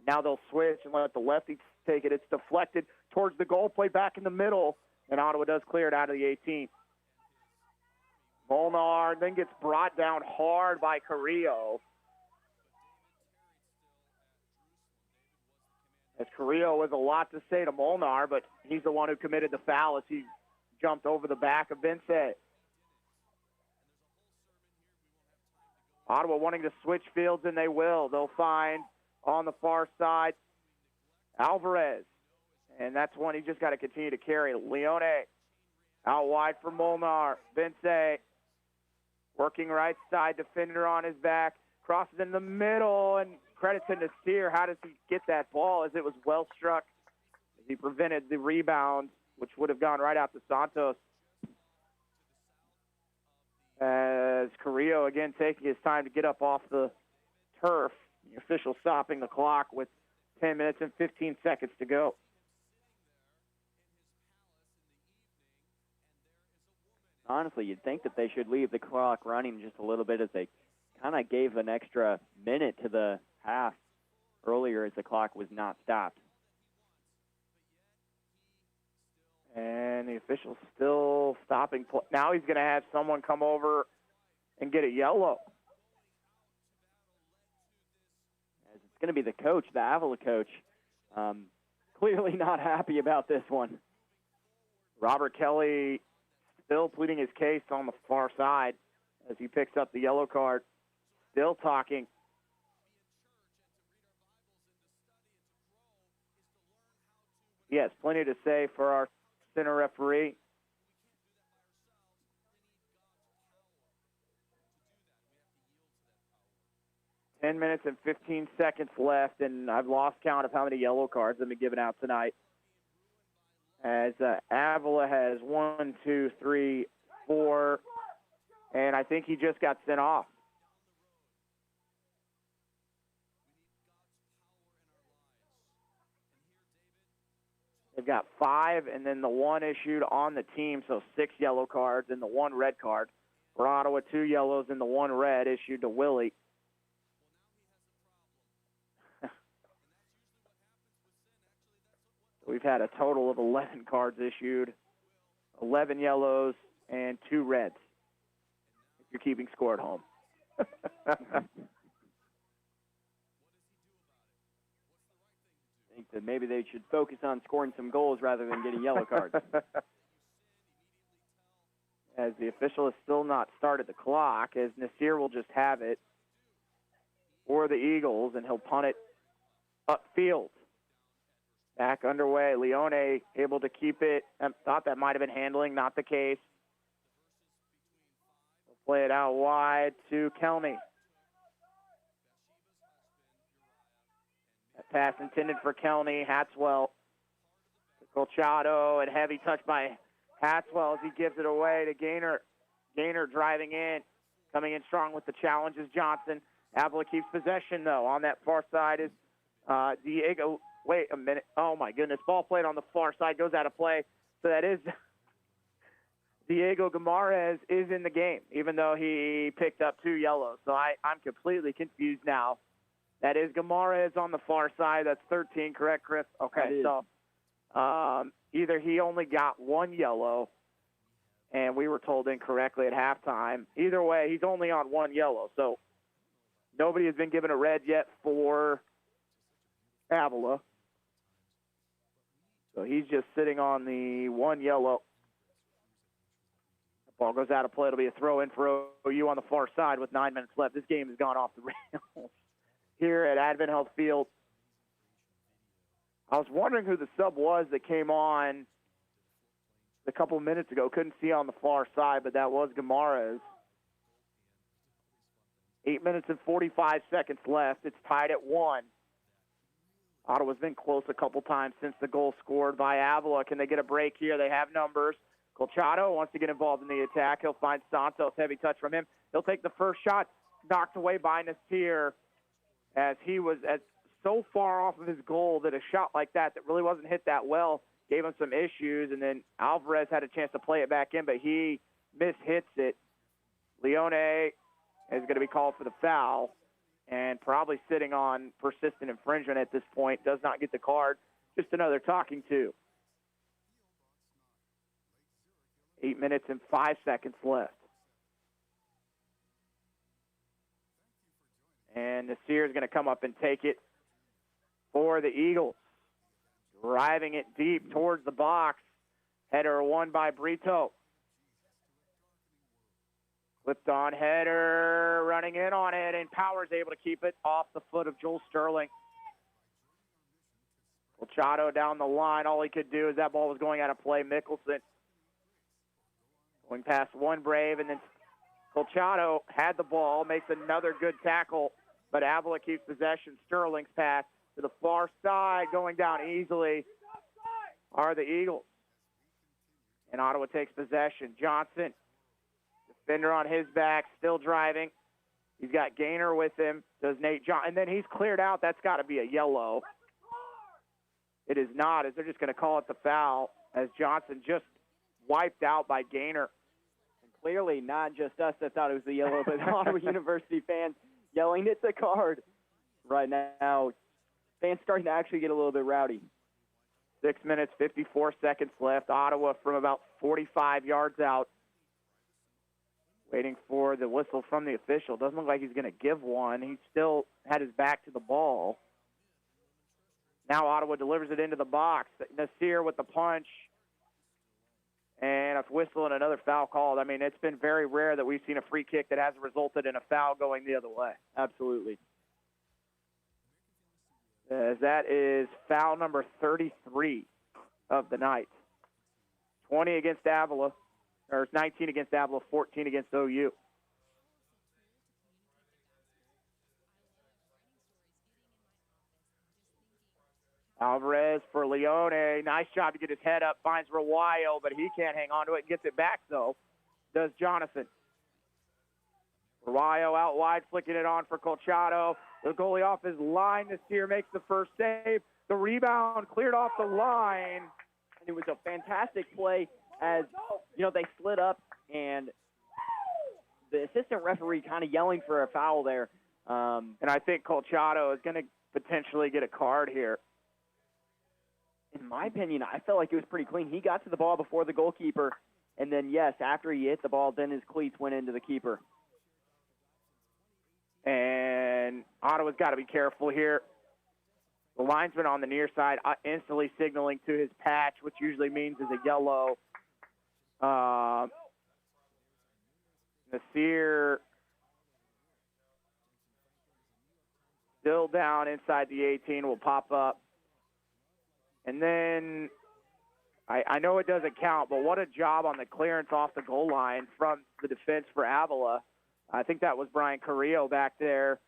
Now they'll switch and let the lefty take it. It's deflected towards the goal, play back in the middle, and Ottawa does clear it out of the 18. Molnar then gets brought down hard by Carrillo. As Carrillo has a lot to say to Molnar, but he's the one who committed the foul as he jumped over the back of Vincent. Ottawa wanting to switch fields, and they will. They'll find on the far side Alvarez, and that's one he just got to continue to carry. Leone out wide for Molnar. Vincent working right side, defender on his back, crosses in the middle, and credit to Nasir. How does he get that ball as it was well struck? He prevented the rebound, which would have gone right out to Santos. As Carrillo again taking his time to get up off the turf. The official stopping the clock with 10 minutes and 15 seconds to go. Honestly, you'd think that they should leave the clock running just a little bit, as they kind of gave an extra minute to the half earlier as the clock was not stopped. And the official's still stopping play. Now he's going to have someone come over and get a yellow. As it's going to be the coach, the Avila coach, clearly not happy about this one. Robert Kelly still pleading his case on the far side as he picks up the yellow card. Still talking. He has plenty to say for our center referee. Ten minutes and 15 seconds left, and I've lost count of how many yellow cards have been given out tonight. As Avila has 1, 2, 3, 4, and I think he just got sent off. They've got 5, and then the 1 issued on the team, so 6 yellow cards and the 1 red card. For Ottawa, 2 yellows and the 1 red issued to Willie. We've had a total of 11 cards issued, 11 yellows and 2 reds, if you're keeping score at home. I think that maybe they should focus on scoring some goals rather than getting yellow cards. As the official has still not started the clock, as Nasir will just have it for the Eagles, and he'll punt it upfield. Back underway. Leone able to keep it. Thought that might have been handling, not the case. We'll play it out wide to Kelney. That pass intended for Kelney. Hatswell. Colchado, and heavy touch by Hatswell as he gives it away to Gaynor. Gaynor driving in. Coming in strong with the challenge is Johnson. Avila keeps possession, though. On that far side is Diego. Wait a minute. Oh, my goodness. Ball played on the far side. Goes out of play. So that is Diego Gamarez is in the game, even though he picked up 2 yellows. So I'm completely confused now. That is Gamarez on the far side. That's 13, correct, Chris? Okay, so either he only got 1 yellow, and we were told incorrectly at halftime. Either way, he's only on 1 yellow. So nobody has been given a red yet for Avila. So he's just sitting on the 1 yellow. The ball goes out of play. It'll be a throw in for OU on the far side with 9 minutes left. This game has gone off the rails here at Advent Health Field. I was wondering who the sub was that came on a couple minutes ago. Couldn't see on the far side, but that was Gamarez. 8 minutes and 45 seconds left. It's tied at 1. Ottawa's been close a couple times since the goal scored by Avila. Can they get a break here? They have numbers. Colchado wants to get involved in the attack. He'll find Santos. Heavy touch from him. He'll take the first shot. Knocked away by Nasir. as he was so far off of his goal that a shot like that really wasn't hit that well gave him some issues, and then Alvarez had a chance to play it back in, but he mishits it. Leone is going to be called for the foul and probably sitting on persistent infringement at this point. Does not get the card. Just another talking to. 8 minutes and 5 seconds left. And Nasir is going to come up and take it for the Eagles. Driving it deep towards the box. Header won by Brito. Flipped on header, running in on it, and Power's able to keep it off the foot of Joel Sterling. Colchado down the line. All he could do is that ball was going out of play. Mickelson going past one Brave, and then Colchado had the ball, makes another good tackle, but Avila keeps possession. Sterling's pass to the far side, going down easily are the Eagles. And Ottawa takes possession. Johnson, defender on his back, still driving. He's got Gaynor with him. Does Nate John, and then he's cleared out. That's got to be a yellow. It is not, as they're just going to call it the foul, as Johnson just wiped out by Gaynor. And clearly not just us that thought it was the yellow, but Ottawa University fans yelling it's a card right now. Fans starting to actually get a little bit rowdy. 6 minutes, 54 seconds left. Ottawa from about 45 yards out. Waiting for the whistle from the official. Doesn't look like he's going to give one. He still had his back to the ball. Now Ottawa delivers it into the box. Nasir with the punch. And a whistle and another foul called. I mean, it's been very rare that we've seen a free kick that hasn't resulted in a foul going the other way. Absolutely. As that is foul number 33 of the night. 20 against Avila, or 19 against Avila, 14 against OU. Alvarez for Leone. Nice job to get his head up. Finds Rawayo, but he can't hang on to it. Gets it back, though. Does Jonathan. Rawayo out wide, flicking it on for Colchado. The goalie off his line. Nasir makes the first save. The rebound cleared off the line. And it was a fantastic play as, they slid up, and the assistant referee kind of yelling for a foul there. And I think Colchado is going to potentially get a card here. In my opinion, I felt like it was pretty clean. He got to the ball before the goalkeeper, and then, yes, after he hit the ball, then his cleats went into the keeper. And Ottawa's got to be careful here. The linesman on the near side instantly signaling to his patch, which usually means is a yellow. Nasir still down inside the 18, will pop up. And then I know it doesn't count, but what a job on the clearance off the goal line from the defense for Avila. I think that was Brian Carrillo back there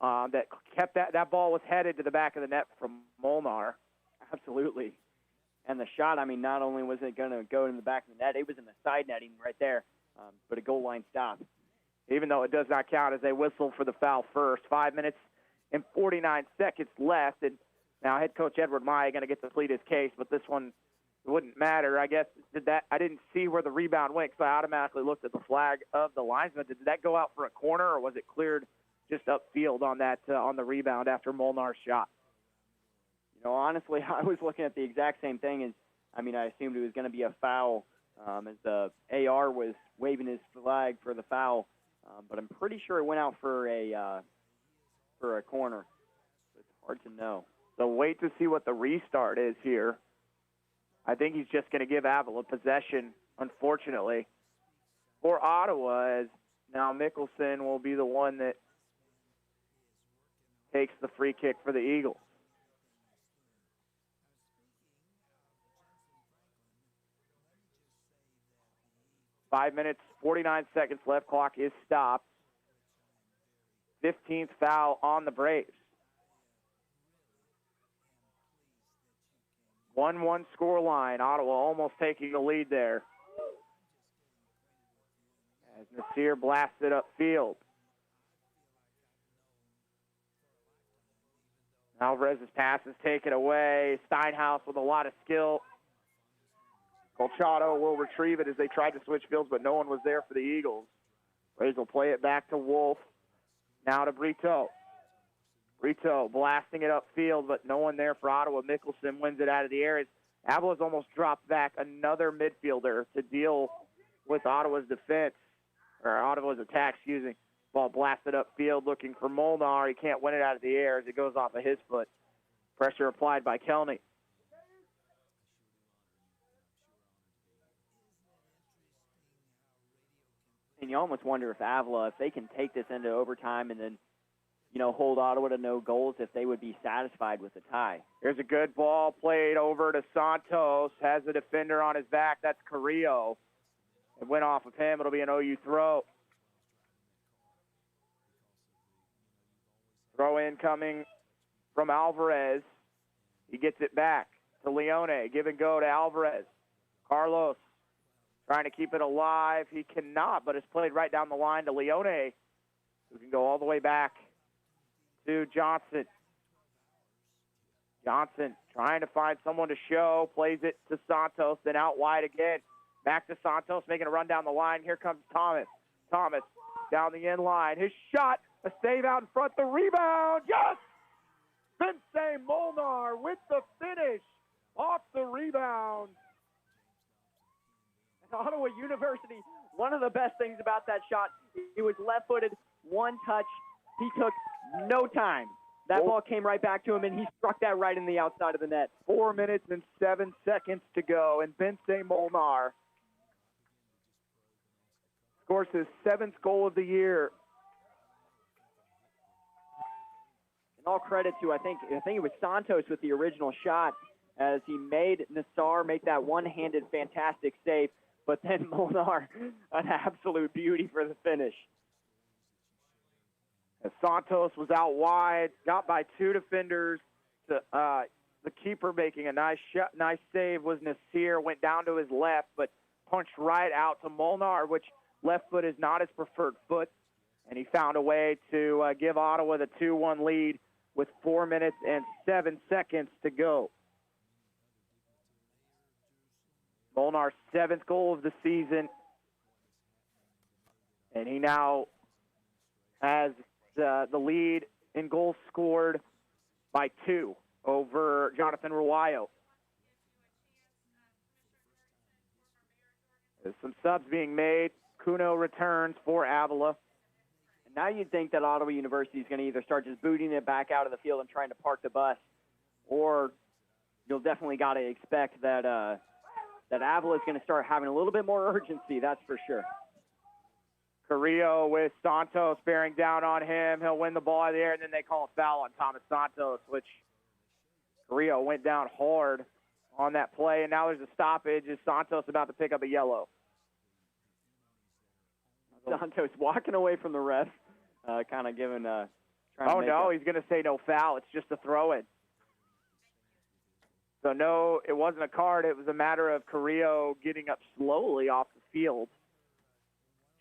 that kept that ball was headed to the back of the net from Molnar. Absolutely. And the shot, not only was it going to go in the back of the net, it was in the side netting right there, but a goal line stop. Even though it does not count as they whistle for the foul first. 5 minutes and 49 seconds left, and now head coach Edward Maya going to get to plead his case, but this one wouldn't matter. I guess I didn't see where the rebound went, so I automatically looked at the flag of the linesman. Did that go out for a corner, or was it cleared just upfield on that on the rebound after Molnar's shot? Honestly, I was looking at the exact same thing. I assumed it was going to be a foul as the AR was waving his flag for the foul, but I'm pretty sure it went out for a corner. It's hard to know. So wait to see what the restart is here. I think he's just going to give Avila possession, unfortunately, for Ottawa, as now Mickelson will be the one that takes the free kick for the Eagles. Five minutes, 49 seconds left. Clock is stopped. 15th foul on the Braves. 1-1 score line. Ottawa almost taking the lead there. As Nasir blasts it upfield. Alvarez's pass is taken away. Steinhaus with a lot of skill. Colchado will retrieve it as they tried to switch fields, but no one was there for the Eagles. Braves will play it back to Wolf. Now to Brito. Brito blasting it upfield, but no one there for Ottawa. Mickelson wins it out of the air. Avila's almost dropped back another midfielder to deal with Ottawa's defense, or Ottawa's attack, excuse me. Ball blasted upfield looking for Molnar. He can't win it out of the air as it goes off of his foot. Pressure applied by Kelney. And you almost wonder if Avila, if they can take this into overtime and then, hold Ottawa to no goals, if they would be satisfied with the tie. Here's a good ball played over to Santos. Has the defender on his back. That's Carrillo. It went off of him. It'll be an OU throw. Throw in coming from Alvarez. He gets it back to Leone. Give and go to Alvarez. Carlos trying to keep it alive. He cannot, but it's played right down the line to Leone, who can go all the way back to Johnson. Johnson trying to find someone to show. Plays it to Santos, then out wide again. Back to Santos, making a run down the line. Here comes Thomas. Thomas down the end line. His shot, a save out in front. The rebound, yes! Vince Molnar with the finish off the rebound. Ottawa University, one of the best things about that shot, he was left-footed, one touch. He took no time. That ball came right back to him, and he struck that right in the outside of the net. 4 minutes and 7 seconds to go, and Vince Molnar scores his 7th goal of the year. And all credit to, I think it was Santos with the original shot, as he made Nassar make that one-handed fantastic save. But then Molnar, an absolute beauty for the finish. As Santos was out wide, got by 2 defenders. The keeper making a nice save was Nasir. Went down to his left, but punched right out to Molnar, which left foot is not his preferred foot. And he found a way to give Ottawa the 2-1 lead with 4 minutes and 7 seconds to go. Molnar's 7th goal of the season. And he now has the lead in goals scored by 2 over Jonathan Ruayo. There's some subs being made. Kuno returns for Avila. And now you'd think that Ottawa University is going to either start just booting it back out of the field and trying to park the bus, or you'll definitely got to expect that that Avila is going to start having a little bit more urgency, that's for sure. Carrillo with Santos bearing down on him. He'll win the ball out of the air, and then they call a foul on Thomas Santos, which Carrillo went down hard on that play, and now there's a stoppage. Is Santos about to pick up a yellow? Santos walking away from the ref, kind of giving he's going to say no foul. It's just a throw-in. So, no, it wasn't a card. It was a matter of Carrillo getting up slowly off the field.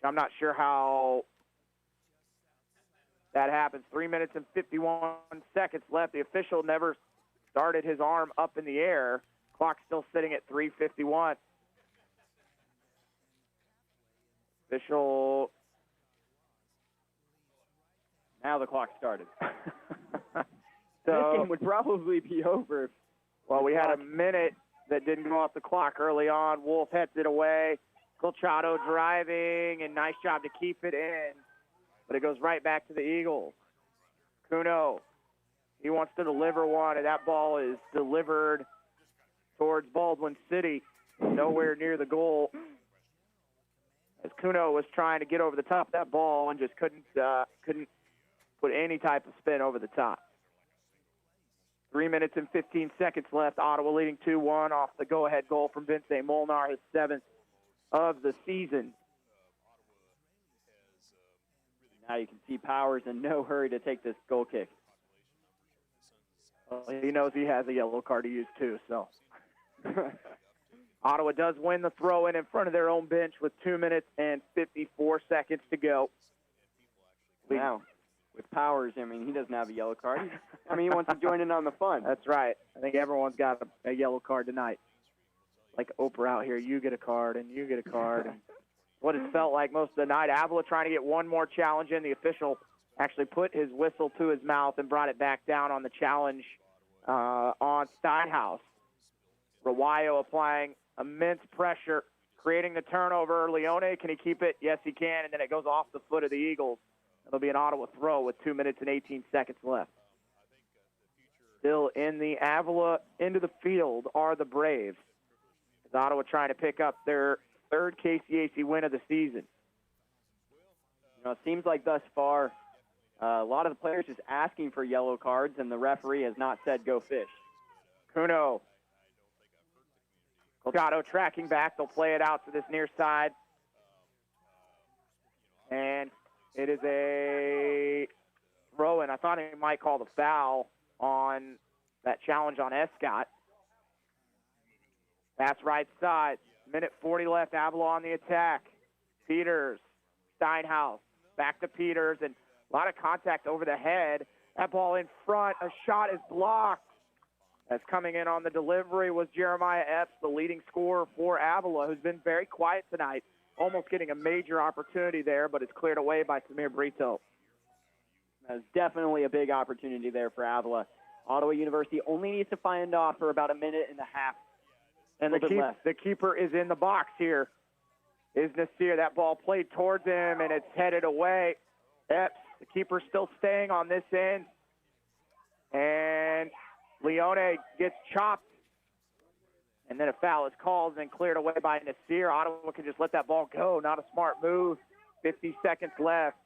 I'm not sure how that happens. 3 minutes and 51 seconds left. The official never started his arm up in the air. Clock still sitting at 3:51. Official. Now the clock started. So, this game would probably be over. Well, we had a minute that didn't go off the clock early on. Wolf heads it away. Colchado driving, and nice job to keep it in. But it goes right back to the Eagles. Kuno, he wants to deliver one, and that ball is delivered towards Baldwin City, nowhere near the goal. As Kuno was trying to get over the top of that ball and just couldn't put any type of spin over the top. 3 minutes and 15 seconds left. Ottawa leading 2-1 off the go-ahead goal from Vince Molnar, his 7th of the season. Now you can see Powers in no hurry to take this goal kick. Well, he knows he has a yellow card to use too, so. Ottawa does win the throw-in in front of their own bench with 2 minutes and 54 seconds to go. Wow. with Powers, I mean, he doesn't have a yellow card. He wants to join in on the fun. That's right. I think everyone's got a yellow card tonight. Like Oprah out here, you get a card and you get a card. And what it felt like most of the night. Avila trying to get one more challenge in. The official actually put his whistle to his mouth and brought it back down on the challenge on Steinhaus. Rawayo applying immense pressure, creating the turnover. Leone, can he keep it? Yes, he can. And then it goes off the foot of the Eagles. It'll be an Ottawa throw with 2 minutes and 18 seconds left. Still in the Avila into the field are the Braves. As Ottawa trying to pick up their third KCAC win of the season. It seems like thus far, a lot of the players just asking for yellow cards, and the referee has not said go fish. Kuno. Colgado tracking back. They'll play it out to this near side. And it is a throw-in. I thought he might call the foul on that challenge on Escott. Pass right side. Minute 40 left. Avila on the attack. Peters. Steinhaus. Back to Peters. And a lot of contact over the head. That ball in front. A shot is blocked. As coming in on the delivery was Jeremiah Epps, the leading scorer for Avila, who's been very quiet tonight. Almost getting a major opportunity there, but it's cleared away by Samir Brito. That's definitely a big opportunity there for Avila. Ottawa University only needs to find off for about a minute and a half. And the keeper is in the box here. Is Nasir. That ball played towards him, and it's headed away. Epps, the keeper still staying on this end. And Leone gets chopped. And then a foul is called and then cleared away by Nasir. Ottawa can just let that ball go. Not a smart move. 50 seconds left.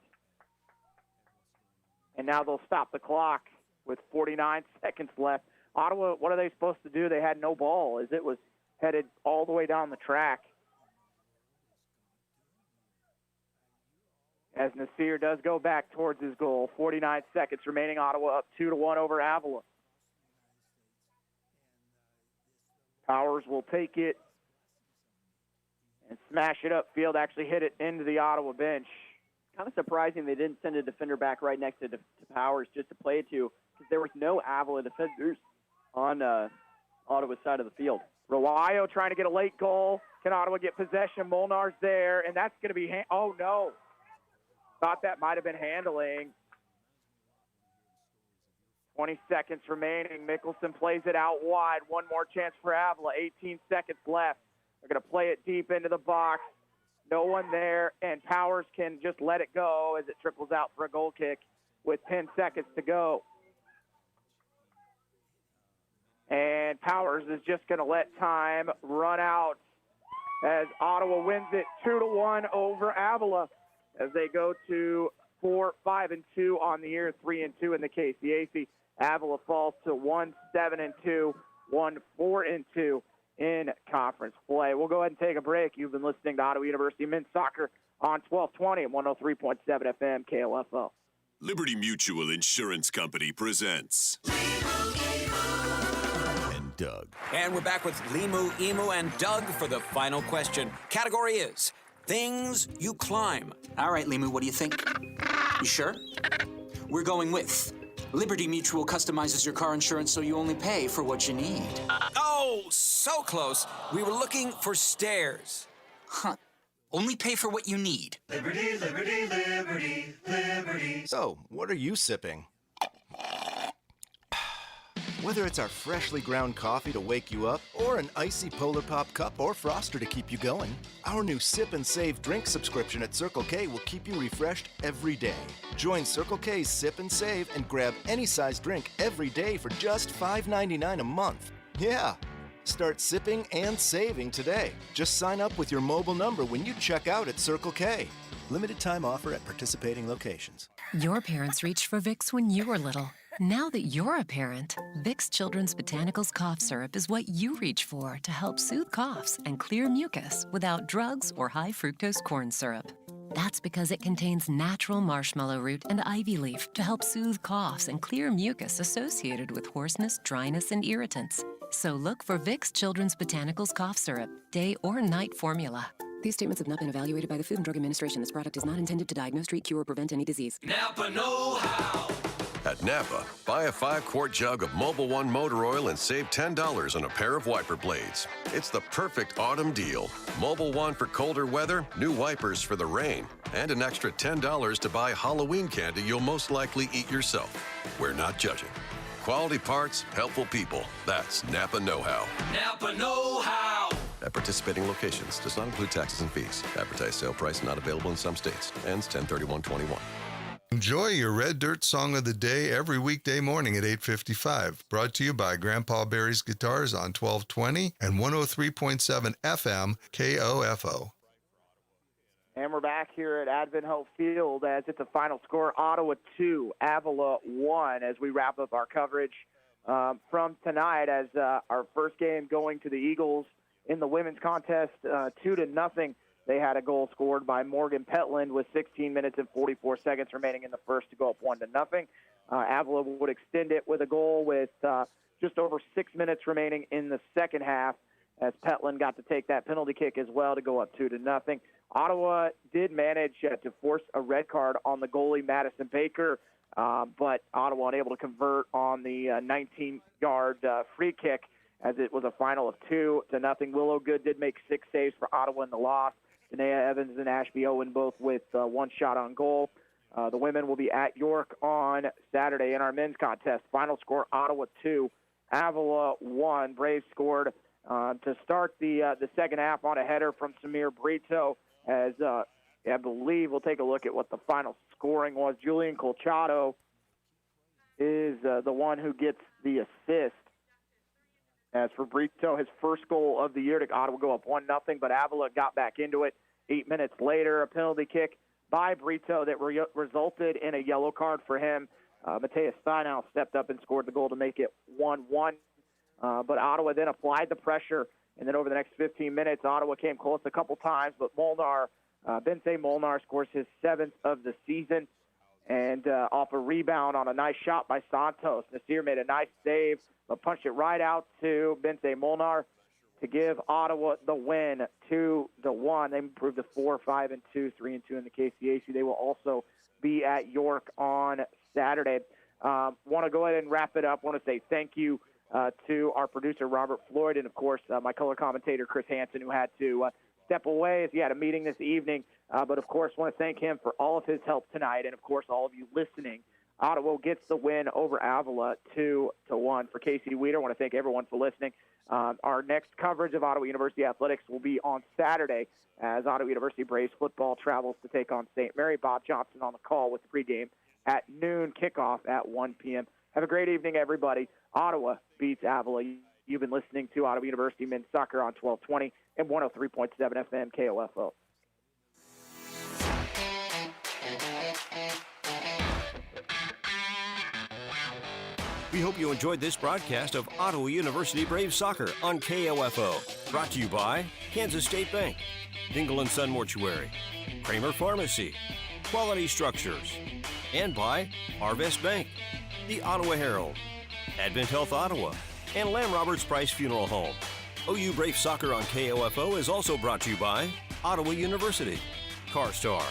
And now they'll stop the clock with 49 seconds left. Ottawa, what are they supposed to do? They had no ball as it was headed all the way down the track. As Nasir does go back towards his goal. 49 seconds remaining. Ottawa up 2-1 over Avila. Powers will take it and smash it upfield, actually hit it into the Ottawa bench. Kind of surprising they didn't send a defender back right next to Powers just to play it to, because there was no Avila defenders on Ottawa's side of the field. Rawayo trying to get a late goal. Can Ottawa get possession? Molnar's there, and that's going to be oh, no. Thought that might have been handling. 20 seconds remaining. Mickelson plays it out wide. One more chance for Avila. 18 seconds left. They're going to play it deep into the box. No one there, and Powers can just let it go as it trickles out for a goal kick with 10 seconds to go. And Powers is just going to let time run out as Ottawa wins it 2-1 over Avila as they go to 4-5-2 on the year, 3-2 in the KCAC. Avila falls to 1-7-2, 1-4-2 in conference play. We'll go ahead and take a break. You've been listening to Ottawa University Men's Soccer on 1220 and 103.7 FM KOFO. Liberty Mutual Insurance Company presents and Doug. And we're back with Limu, Emu, and Doug for the final question. Category is things you climb. All right, Limu, what do you think? You sure? We're going with Liberty Mutual customizes your car insurance so you only pay for what you need. Oh, so close. We were looking for stairs. Huh. Only pay for what you need. Liberty, liberty, liberty, liberty. So, what are you sipping? Whether it's our freshly ground coffee to wake you up, or an icy Polar Pop cup or Froster to keep you going, our new Sip and Save drink subscription at Circle K will keep you refreshed every day. Join Circle K's Sip and Save and grab any size drink every day for just $5.99 a month. Yeah! Start sipping and saving today. Just sign up with your mobile number when you check out at Circle K. Limited time offer at participating locations. Your parents reached for Vicks when you were little. Now that you're a parent, Vicks Children's Botanicals Cough Syrup is what you reach for to help soothe coughs and clear mucus without drugs or high fructose corn syrup. That's because it contains natural marshmallow root and ivy leaf to help soothe coughs and clear mucus associated with hoarseness, dryness, and irritants. So look for Vicks Children's Botanicals Cough Syrup, day or night formula. These statements have not been evaluated by the Food and Drug Administration. This product is not intended to diagnose, treat, cure, or prevent any disease. Napa know-how. At Napa, buy a 5-quart jug of Mobil 1 motor oil and save $10 on a pair of wiper blades. It's the perfect autumn deal. Mobil 1 for colder weather, new wipers for the rain, and an extra $10 to buy Halloween candy you'll most likely eat yourself. We're not judging. Quality parts, helpful people. That's Napa know-how. Napa know-how. At participating locations, does not include taxes and fees. Advertised sale price not available in some states. Ends 10/31/21. Enjoy your Red Dirt Song of the Day every weekday morning at 8:55. Brought to you by Grandpa Barry's Guitars on 1220 and 103.7 FM KOFO. And we're back here at Advent Health Field as it's a final score, Ottawa 2, Avila 1, as we wrap up our coverage from tonight as our first game going to the Eagles in the women's contest, 2-0. They had a goal scored by Morgan Petland with 16 minutes and 44 seconds remaining in the first to go up 1-0. Avila would extend it with a goal with just over 6 minutes remaining in the second half as Petland got to take that penalty kick as well to go up 2-0. Ottawa did manage to force a red card on the goalie, Madison Baker, but Ottawa unable to convert on the 19-yard free kick as it was a final of 2-0. Willow Good did make 6 saves for Ottawa in the loss. Danae Evans and Ashby Owen both with one shot on goal. The women will be at York on Saturday in our men's contest. Final score, Ottawa 2, Avila 1. Braves scored to start the second half on a header from Samir Brito as I believe we'll take a look at what the final scoring was. Julian Colchado is the one who gets the assist. As for Brito, his first goal of the year to Ottawa go up 1-0, but Avila got back into it 8 minutes later. A penalty kick by Brito that resulted in a yellow card for him. Mateus Steinau stepped up and scored the goal to make it 1-1. But Ottawa then applied the pressure, and then over the next 15 minutes, Ottawa came close a couple times, but Bensei Molnar scores his 7th of the season. And off a rebound on a nice shot by Santos. Nasir made a nice save, but punched it right out to Bensei Molnar to give Ottawa the win, 2-1. They improved to 4-5-2, 3-2 in the KCAC. They will also be at York on Saturday. Want to go ahead and wrap it up. Want to say thank you to our producer, Robert Floyd, and, of course, my color commentator, Chris Hansen, who had to step away as he had a meeting this evening. But, of course, want to thank him for all of his help tonight and, of course, all of you listening. Ottawa gets the win over Avila 2-1. For Casey Weeder, I want to thank everyone for listening. Our next coverage of Ottawa University Athletics will be on Saturday as Ottawa University Braves football travels to take on St. Mary. Bob Johnson on the call with the pregame at noon, kickoff at 1 p.m. Have a great evening, everybody. Ottawa beats Avila. You've been listening to Ottawa University Men's Soccer on 1220 and 103.7 FM KOFO. We hope you enjoyed this broadcast of Ottawa University Braves Soccer on KOFO. Brought to you by Kansas State Bank, Dingle & Son Mortuary, Kramer Pharmacy, Quality Structures, and by Arvest Bank, the Ottawa Herald, Advent Health Ottawa, and Lamb Roberts Price Funeral Home. OU Braves Soccer on KOFO is also brought to you by Ottawa University, CarStar,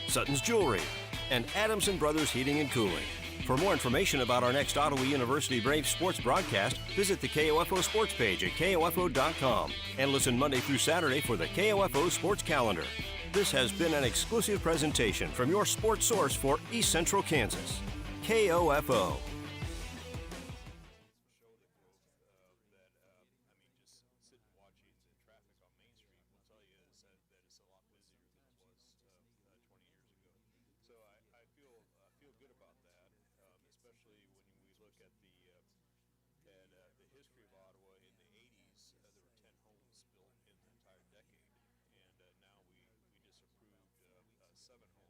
Sutton's Jewelry, and Adamson Brothers Heating and Cooling. For more information about our next Ottawa University Braves sports broadcast, visit the KOFO sports page at KOFO.com and listen Monday through Saturday for the KOFO sports calendar. This has been an exclusive presentation from your sports source for East Central Kansas, KOFO. Seven